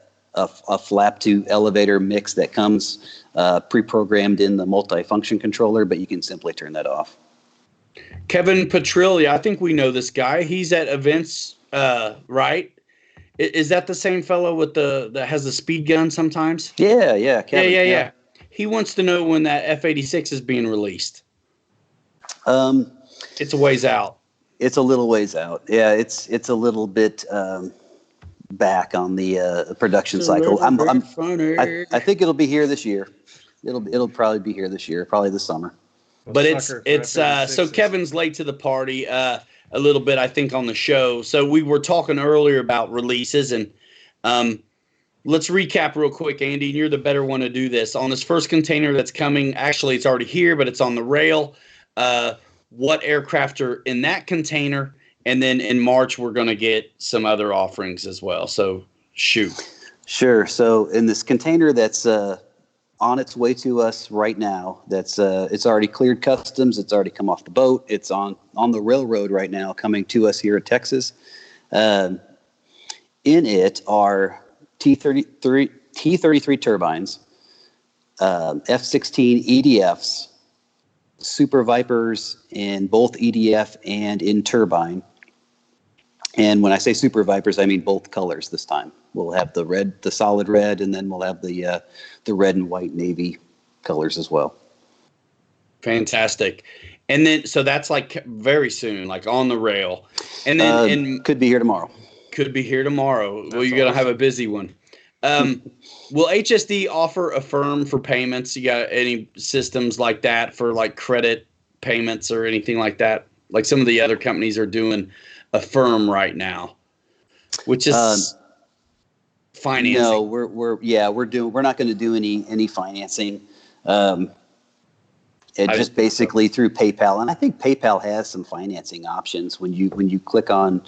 flap to elevator mix that comes pre-programmed in the multi-function controller, but you can simply turn that off. Kevin Petrilli, I think we know this guy. He's at events, right? Is that the same fellow with that has the speed gun sometimes? Yeah. Kevin, yeah. He wants to know when that F-86 is being released. It's a ways out. It's a little ways out. Yeah, it's a little bit back on the production cycle. I think it'll be here this year. It'll probably be here this year, probably this summer. But it's so Kevin's late to the party a little bit, I think, on the show. So we were talking earlier about releases, and let's recap real quick, Andy. You're the better one to do this. On this first container that's coming, actually it's already here, but it's on the rail. What aircraft are in that container? And then in March, we're going to get some other offerings as well. So shoot. Sure. So in this container that's on its way to us right now, that's it's already cleared customs. It's already come off the boat. It's on the railroad right now, coming to us here in Texas. In it are T33 turbines, F-16 EDFs, Super Vipers in both EDF and in turbine. And when I say Super Vipers, I mean both colors this time. We'll have the red, the solid red, and then we'll have the red and white Navy colors as well. Fantastic. And then, so that's like very soon, like on the rail. And then could be here tomorrow. Could be here tomorrow. That's well, you're going to have a busy one. Will HSD offer a firm for payments? You got any systems like that for like credit payments or anything like that? Like some of the other companies are doing a firm right now, which is financing. No, we're not going to do any financing. Just basically through PayPal, and I think PayPal has some financing options when you click on,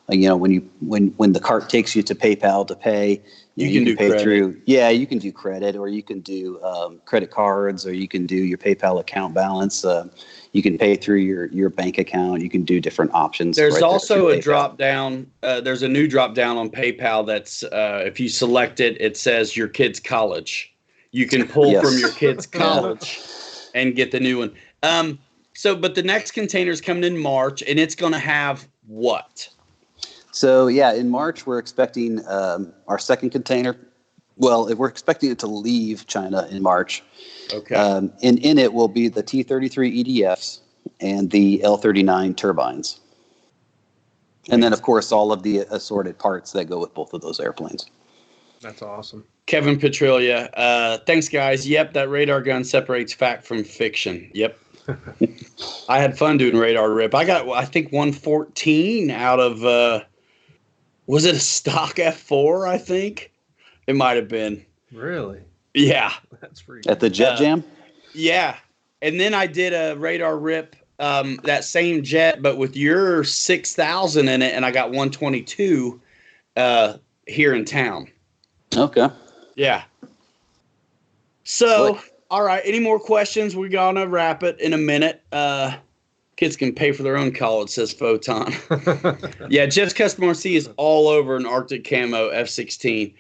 when the cart takes you to PayPal to pay. You can pay credit. through. Yeah, you can do credit, or you can do credit cards, or you can do your PayPal account balance. You can pay through your bank account. You can do different options. There's also a drop down. There's a new drop down on PayPal that's if you select it, it says your kid's college. You can pull from your kid's college and get the new one. But the next container is coming in March, and it's going to have what? So, in March, we're expecting our second container. Well, we're expecting it to leave China in March. Okay. And in it will be the T-33 EDFs and the L-39 turbines. And then, of course, all of the assorted parts that go with both of those airplanes. That's awesome. Kevin Petrilia. Thanks, guys. Yep, that radar gun separates fact from fiction. Yep. I had fun doing radar rip. I got, I think, 114 out of... was it a stock F4, I think? It might have been. Really? Yeah. That's pretty At the Jet Jam? Yeah. And then I did a radar rip, that same jet, but with your 6,000 in it, and I got 122 here in town. Okay. Yeah. So, all right. Any more questions? We're going to wrap it in a minute. Kids can pay for their own college, says Photon. Yeah, Jeff's Customer C is all over an Arctic Camo F-16.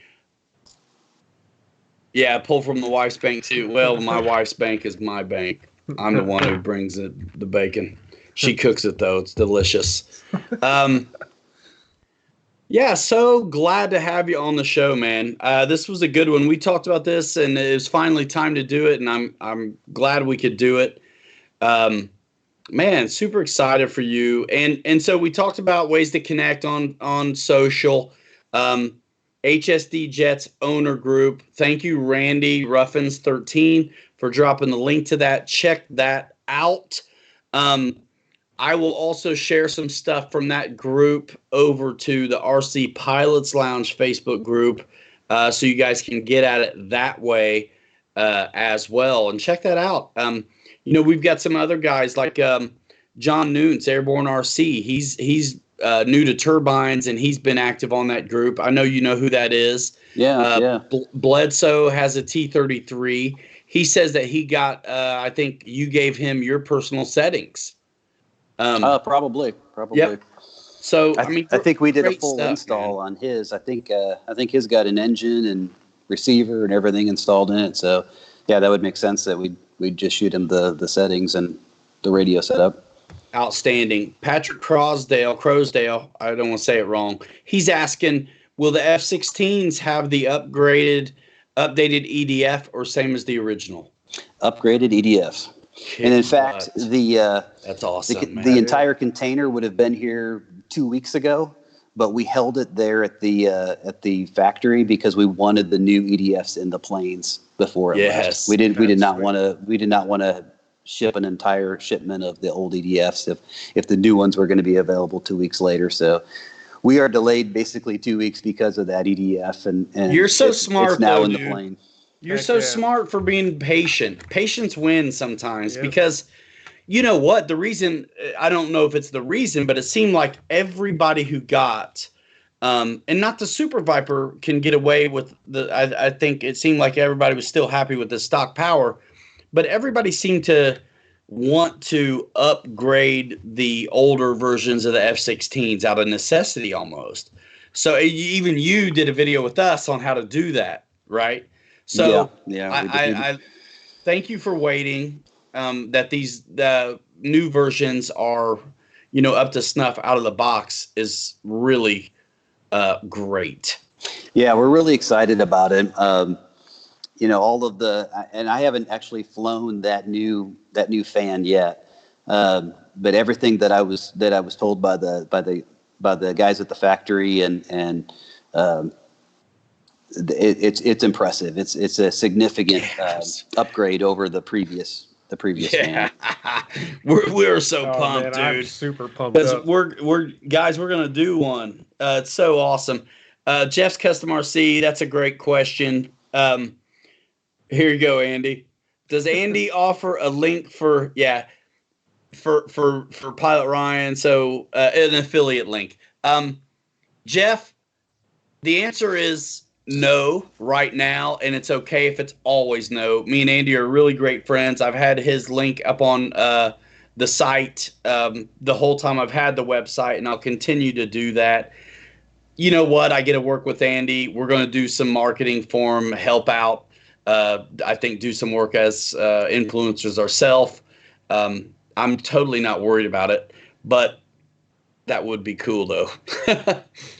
Yeah, pull from the wife's bank, too. Well, my wife's bank is my bank. I'm the one who brings the bacon. She cooks it, though. It's delicious. Yeah, so glad to have you on the show, man. This was a good one. We talked about this, and it was finally time to do it, and I'm glad we could do it. Man, super excited for you. And so we talked about ways to connect on social. HSD Jets owner group. Thank you, Randy Ruffins13, for dropping the link to that. Check that out. I will also share some stuff from that group over to the RC Pilots Lounge Facebook group, so you guys can get at it that way as well. And check that out. We've got some other guys like John Noontz, Airborne RC. He's new to turbines, and he's been active on that group. I know you know who that is. Yeah. Bledsoe has a T-33. He says that he got, I think you gave him your personal settings. Probably. Yep. So I think we did a full stuff, install man. on his. I think his got an engine and receiver and everything installed in it. So yeah, that would make sense that we'd just shoot him the settings and the radio setup. Outstanding. Patrick Crosdale, I don't want to say it wrong. He's asking, will the F-16s have the updated EDF or same as the original? Upgraded EDF. And in fact, that's awesome. The entire container would have been here 2 weeks ago, but we held it there at the factory because we wanted the new EDFs in the planes before it left. We did not want to ship an entire shipment of the old EDFs if the new ones were going to be available 2 weeks later. So we are delayed basically 2 weeks because of that EDF, and you're so smart. It's now though, in dude. the plane. You're so smart for being patient. Patience wins sometimes because you know what? The reason, I don't know if it's the reason, but it seemed like everybody who got, and not the Super Viper can get away with I think it seemed like everybody was still happy with the stock power, but everybody seemed to want to upgrade the older versions of the F-16s out of necessity almost. So even you did a video with us on how to do that, right? So I thank you for waiting. That these new versions are, up to snuff out of the box is really great. Yeah, we're really excited about it. All of and I haven't actually flown that new fan yet. But everything that I was told by the guys at the factory and it's impressive. It's a significant upgrade over the previous fan. We're so pumped, man, dude. I'm super pumped up. We're gonna do one. It's so awesome. Jeff's Custom RC. That's a great question. Here you go, Andy. Does Andy offer a link for Pilot Ryan? So an affiliate link. Jeff, the answer is no right now, and it's okay if it's always no. Me and Andy are really great friends. I've had his link up on the site the whole time I've had the website, and I'll continue to do that. You know what? I get to work with Andy. We're going to do some marketing for him, help out. I think do some work as influencers ourselves. I'm totally not worried about it, but that would be cool though.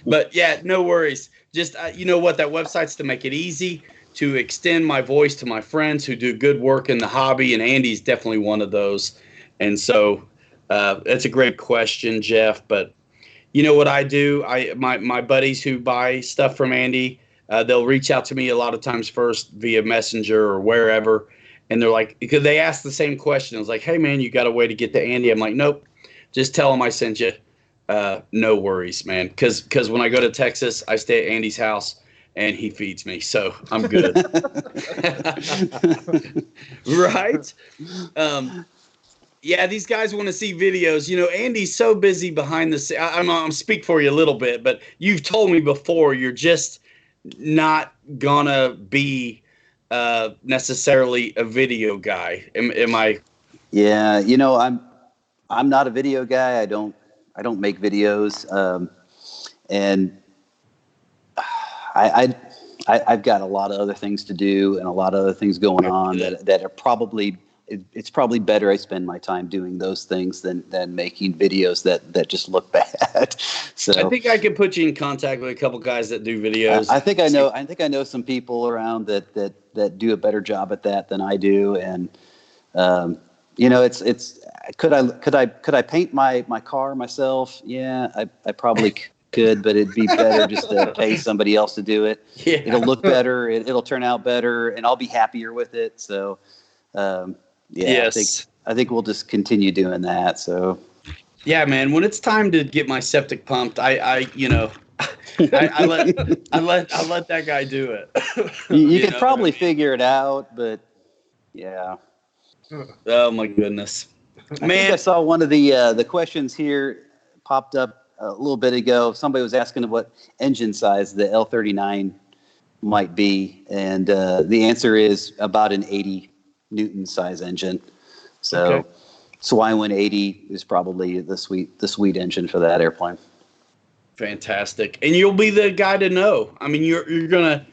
But yeah, no worries. Just, you know what, that website's to make it easy to extend my voice to my friends who do good work in the hobby, and Andy's definitely one of those. And so that's a great question, Jeff. But you know what I do? My buddies who buy stuff from Andy, they'll reach out to me a lot of times first via Messenger or wherever, and they're like, because they ask the same question. I was like, hey, man, you got a way to get to Andy? I'm like, nope, just tell him I sent you. No worries, man. Because when I go to Texas, I stay at Andy's house and he feeds me, so I'm good. Right? Yeah, these guys want to see videos. Andy's so busy behind the scenes. I'm speak for you a little bit, but you've told me before you're just not gonna be necessarily a video guy. Am I? Yeah, I'm not a video guy. I don't make videos, and I've got a lot of other things to do and a lot of other things going on that are probably. It's probably better I spend my time doing those things than making videos that just look bad. So I think I could put you in contact with a couple guys that do videos. I think I know some people around that do a better job at that than I do, and it's could I paint my car myself? Yeah, I probably could, but it'd be better just to pay somebody else to do it. Yeah. It'll look better. It'll turn out better, and I'll be happier with it. So. Yes. I think we'll just continue doing that. So Yeah, man. When it's time to get my septic pumped, I let that guy do it. You could know what I probably mean? figure it out, but yeah. Oh my goodness, I think I man. saw one of the questions here popped up a little bit ago. Somebody was asking what engine size the L39 might be, and the answer is about an 80 Newton size engine. Okay. So I went 80 is probably the sweet engine for that airplane. Fantastic. And you'll be the guy to know. I mean, you're gonna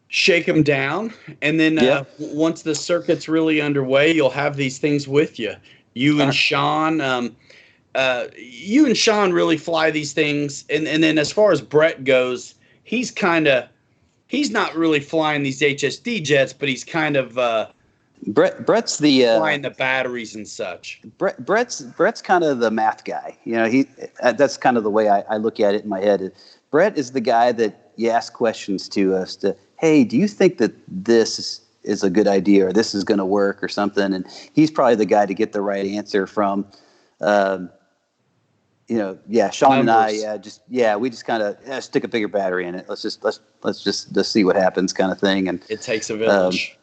shake them down, and then Yeah. once the circuit's really underway, you'll have these things with you. You and Uh, Sean, you and Sean really fly these things, and then as far as Brett goes, he's not really flying these HSD jets, but he's kind of Brett's flying the batteries and such. Brett's kind of the math guy. You know, that's kind of the way I look at it in my head. Brett is the guy that you ask questions to us to, hey, do you think that this is a good idea or this is going to work or something? And he's probably the guy to get the right answer from. Sean and I, we just kind of stick a bigger battery in it. Let's just see what happens, kind of thing. And it takes a village.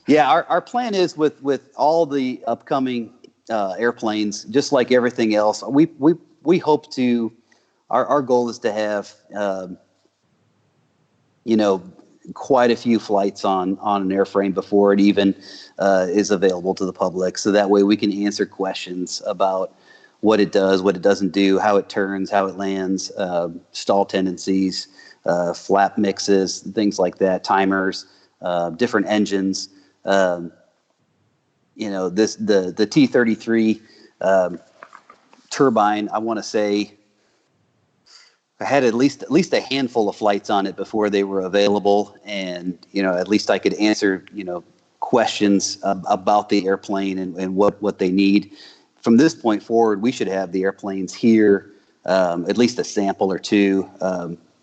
Our plan is with all the upcoming airplanes, just like everything else. We hope to. Our goal is to have quite a few flights on an airframe before it even is available to the public. So that way we can answer questions about what it does, what it doesn't do, how it turns, how it lands, stall tendencies, flap mixes, things like that, timers, different engines. The T-33 turbine, I want to say, I had at least a handful of flights on it before they were available, and at least I could answer questions about the airplane and what they need. From this point forward, we should have the airplanes here, at least a sample or two,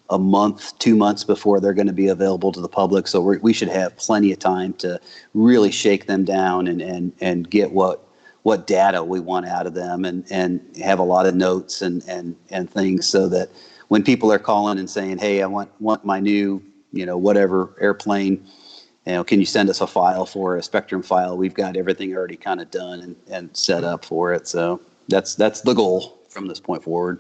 a month, 2 months before they're going to be available to the public. So we should have plenty of time to really shake them down and get what data we want out of them, and have a lot of notes and things, so that when people are calling and saying, hey, I want my new, whatever airplane, can you send us a file for a Spectrum file? We've got everything already kind of done and set up for it. So that's the goal from this point forward.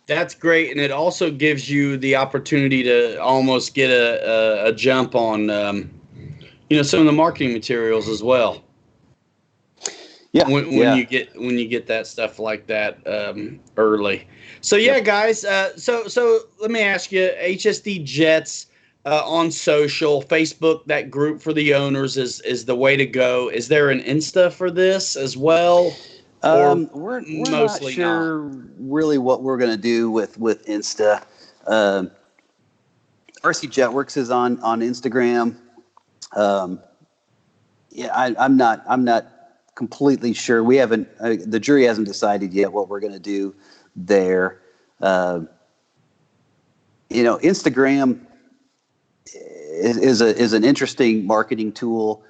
That's great, and it also gives you the opportunity to almost get a jump on, some of the marketing materials as well. Yeah, when you get that stuff like that early. So guys. So let me ask you, HSD Jets on social, Facebook, that group for the owners is the way to go. Is there an Insta for this as well? We're not sure really what we're going to do with Insta. RCJETWERX is on Instagram. I'm not completely sure. We haven't. The jury hasn't decided yet what we're going to do there. Instagram is an interesting marketing tool.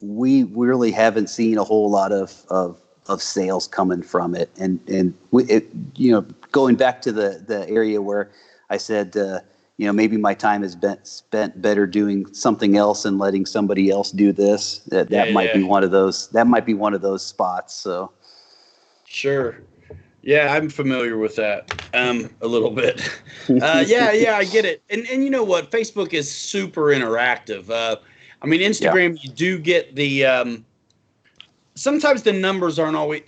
We really haven't seen a whole lot of sales coming from it, and going back to the area where I said maybe my time is spent better doing something else and letting somebody else do this. That might be one of those. That might be one of those spots. So sure. Yeah, I'm familiar with that a little bit. I get it. And you know what? Facebook is super interactive. Instagram, you do get the sometimes the numbers aren't always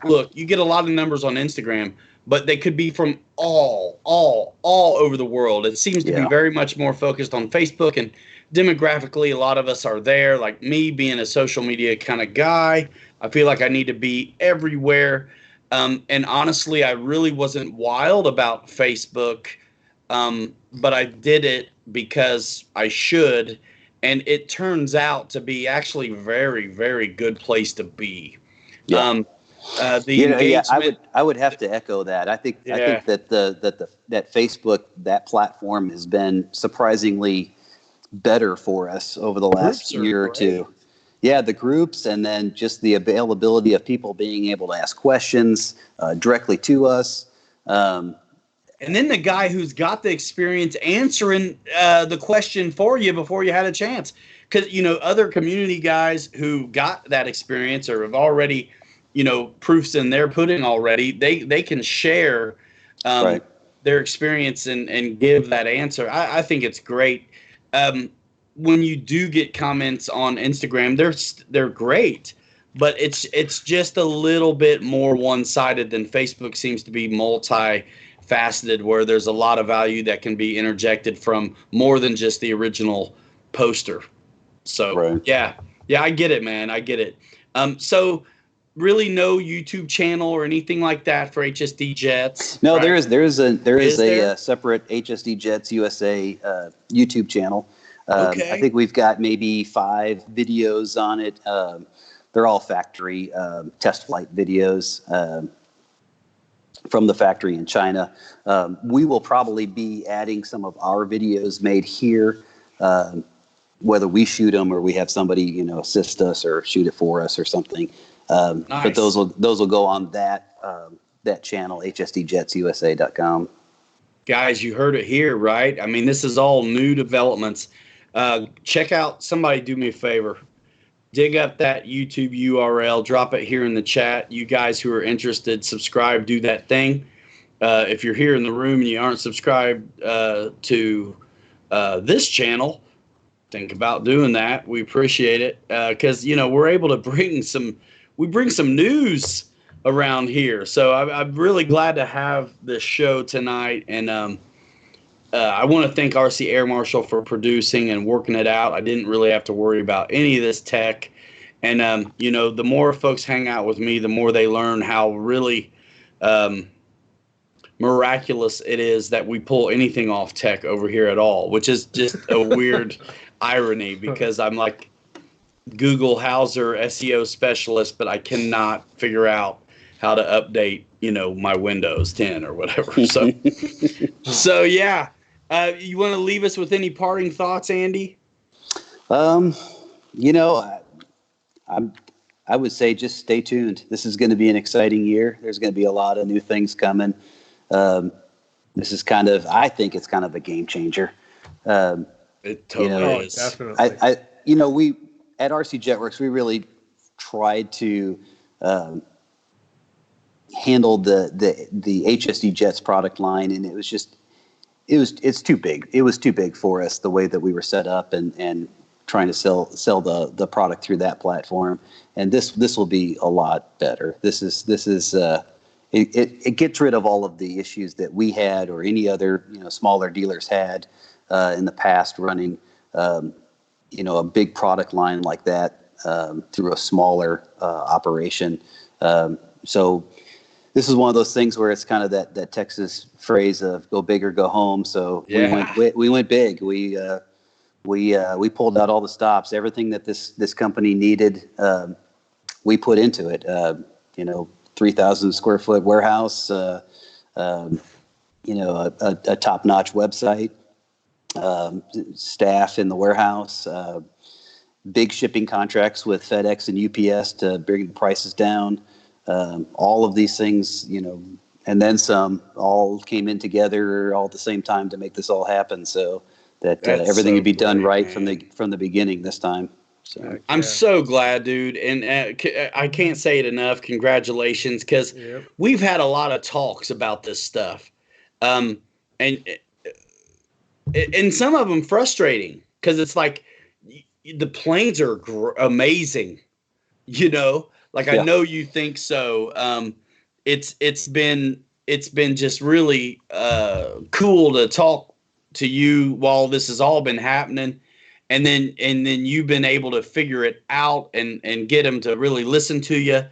look, you get a lot of numbers on Instagram, but they could be from all over the world. It seems to be very much more focused on Facebook, and demographically, a lot of us are there. Like me, being a social media kind of guy, I feel like I need to be everywhere. And honestly, I really wasn't wild about Facebook, but I did it because I should. And it turns out to be actually very, very good place to be. Yeah. The engagement. I would have to echo that. I think that that Facebook, that platform, has been surprisingly better for us over the last year or two. Yeah, the groups, and then just the availability of people being able to ask questions directly to us. And then the guy who's got the experience answering the question for you before you had a chance. Because, other community guys who got that experience or have already, proofs in their pudding already, they can share Right. their experience and give that answer. I think it's great. When you do get comments on Instagram, they're great. But it's just a little bit more one-sided than Facebook seems to be multi-faceted, where there's a lot of value that can be interjected from more than just the original poster. So Right. yeah, I get it, man. I get it. So really no YouTube channel or anything like that for HSD Jets? No, right? there is there? a separate HSD Jets USA YouTube channel. Okay. I think we've got maybe 5 videos on it. They're all factory test flight videos from the factory in China. We will probably be adding some of our videos made here, whether we shoot them or we have somebody assist us or shoot it for us or something. Nice. But those will go on that channel, HSDJetsUSA.com. Guys, you heard it here, right? I mean, this is all new developments. Check out, somebody do me a favor. Dig up that YouTube URL, drop it here in the chat. You guys who are interested, subscribe, do that thing. If you're here in the room and you aren't subscribed to this channel, think about doing that. We appreciate it because, we're able to bring some news around here. So I'm really glad to have this show tonight. And I want to thank RC Air Marshal for producing and working it out. I didn't really have to worry about any of this tech. And, the more folks hang out with me, the more they learn how really miraculous it is that we pull anything off tech over here at all, which is just a weird irony because I'm like Google Hauser SEO specialist, but I cannot figure out how to update, my Windows 10 or whatever. So yeah. You want to leave us with any parting thoughts, Andy? I would say just stay tuned. This is going to be an exciting year. There's going to be a lot of new things coming. This is I think it's kind of a game changer. It totally is. Definitely. We at RCJETWERX, we really tried to handle the HSD Jets product line, and it's too big. It was too big for us the way that we were set up and trying to sell the product through that platform. And this will be a lot better. It gets rid of all of the issues that we had or any other smaller dealers had in the past running a big product line like that through a smaller operation. So this is one of those things where it's kind of that Texas phrase of "go big or go home." So yeah. we went big. We pulled out all the stops. Everything that this company needed, we put into it. 3,000 square foot warehouse. A top-notch website. Staff in the warehouse. Big shipping contracts with FedEx and UPS to bring the prices down. All of these things, and then some, all came in together all at the same time to make this all happen. So that everything would be done right from the beginning this time. So I'm so glad, dude, and I can't say it enough. Congratulations, because we've had a lot of talks about this stuff, and some of them frustrating because it's like the planes are amazing, I know you think so. It's been just really cool to talk to you while this has all been happening. And then you've been able to figure it out and get them to really listen to you,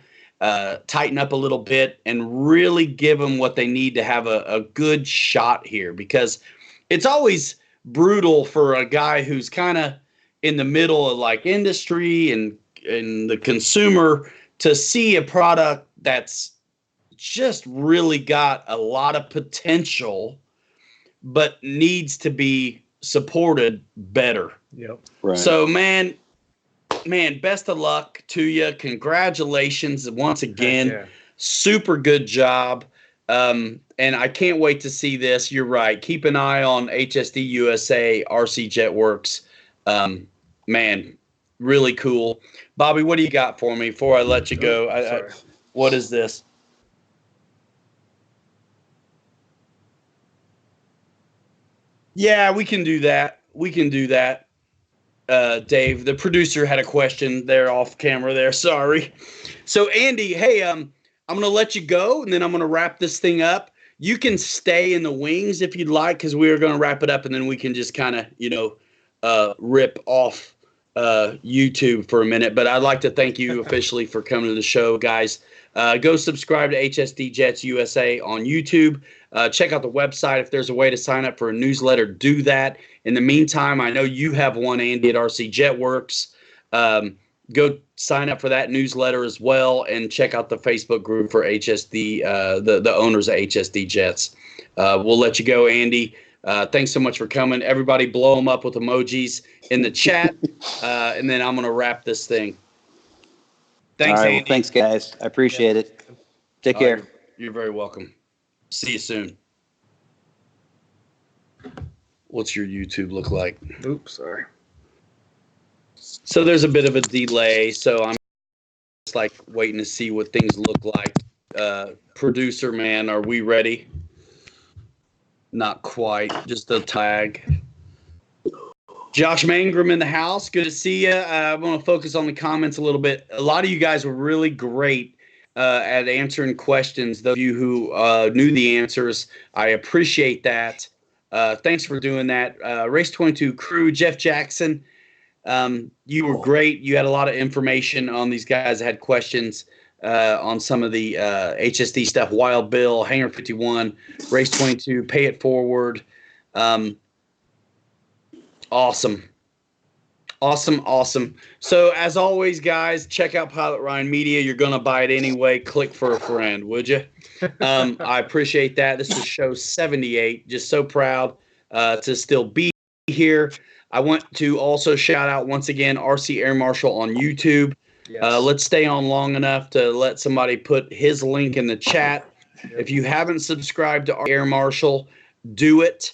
tighten up a little bit, and really give them what they need to have a good shot here. Because it's always brutal for a guy who's kind of in the middle of like industry and the consumer to see a product that's just really got a lot of potential, but needs to be supported better. Yep. right. So, man, man, best of luck to you. Congratulations once again. Yeah. Super good job. And I can't wait to see this. You're right. Keep an eye on HSD USA, RCJETWERX. Man, really cool. Bobby, what do you got for me before I let you go? Sorry. What is this? Yeah, we can do that. We can do that. Dave, the producer, had a question there off camera there. Sorry. So, Andy, hey, I'm going to let you go, and then I'm going to wrap this thing up. You can stay in the wings if you'd like, because we are going to wrap it up, and then we can just kind of, rip off YouTube for a minute. But I'd like to thank you officially for coming to the show, guys. Go subscribe to HSD Jets USA on YouTube. Check out the website. If there's a way to sign up for a newsletter, do that. In the meantime, I know you have one, Andy, at RCJETWERX. Go sign up for that newsletter as well, and check out the Facebook group for HSD, the owners of HSD Jets. We'll let you go, Andy. Thanks so much for coming. Everybody blow them up with emojis in the chat, and then I'm going to wrap this thing. Thanks, All right, Andy. well, thanks, guys. I appreciate it. Take care. You're very welcome. See you soon. What's your YouTube look like? Oops, sorry. So there's a bit of a delay, so I'm just like waiting to see what things look like. Producer man, are we ready? Not quite, just a tag. Josh Mangrum in the house. Good to see you. I want to focus on the comments a little bit. A lot of you guys were really great at answering questions. Those of you who knew the answers, I appreciate that. Thanks for doing that. Race 22 crew, Jeff Jackson, you were great. You had a lot of information on these guys that had questions on some of the HSD stuff. Wild Bill, Hangar 51, Race 22, Pay It Forward. Awesome. So as always, guys, check out Pilot Ryan Media. You're going to buy it anyway. Click for a friend, would you? I appreciate that. This is show 78. Just so proud to still be here. I want to also shout out once again RC Air Marshal on YouTube. Yes. Let's stay on long enough to let somebody put his link in the chat. Yep. If you haven't subscribed to Air Marshal, do it.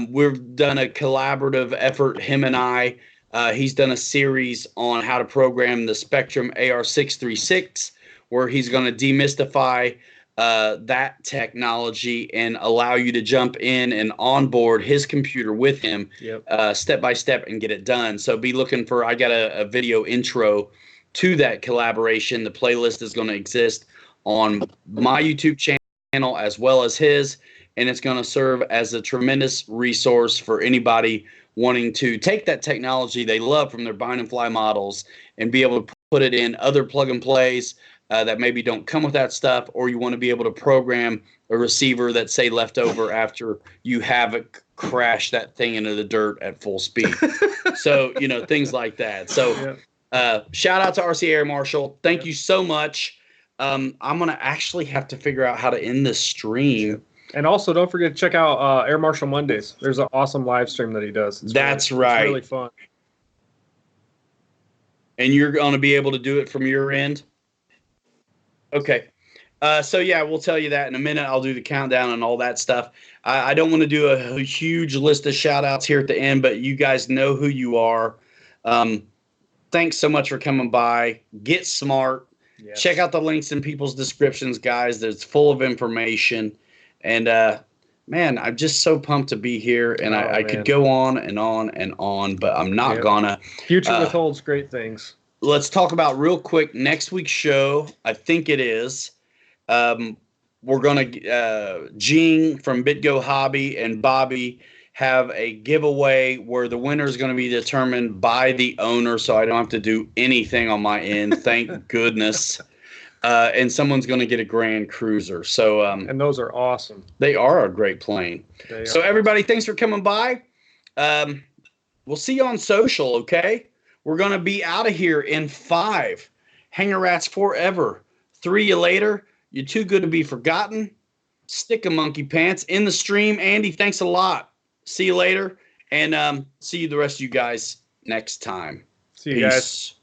We've done a collaborative effort, him and I. He's done a series on how to program the Spectrum AR636, where he's going to demystify that technology and allow you to jump in and onboard his computer with him, step by step, and get it done. So be looking for, I got a video intro to that collaboration. The playlist is going to exist on my YouTube channel as well as his, and it's going to serve as a tremendous resource for anybody wanting to take that technology they love from their bind and fly models and be able to put it in other plug and plays that maybe don't come with that stuff, or you want to be able to program a receiver that's, say, left over after you have it crash that thing into the dirt at full speed. So, things like that. So shout out to RC Air Marshal. Thank you so much. I'm going to actually have to figure out how to end this stream. And also, don't forget to check out Air Marshal Mondays. There's an awesome live stream that he does. That's right. It's really fun. And you're going to be able to do it from your end? Okay. So, yeah, we'll tell you that in a minute. I'll do the countdown and all that stuff. I don't want to do a huge list of shout-outs here at the end, but you guys know who you are. Thanks so much for coming by. Get smart. Yes. Check out the links in people's descriptions, guys. That's full of information. And, man, I'm just so pumped to be here. And I could go on and on and on, but I'm not gonna. Future withholds great things. Let's talk about real quick next week's show. I think it is. We're going to, Gene from BitGo Hobby and Bobby have a giveaway where the winner is going to be determined by the owner, so I don't have to do anything on my end. Thank goodness. And someone's going to get a Grand Cruiser. So, and those are awesome. They are a great plane. So everybody, thanks for coming by. We'll see you on social, okay? We're going to be out of here in 5. Hanger Rats forever. 3 you later. You're too good to be forgotten. Stick a monkey pants in the stream. Andy, thanks a lot. See you later. And see you the rest of you guys next time. See you guys.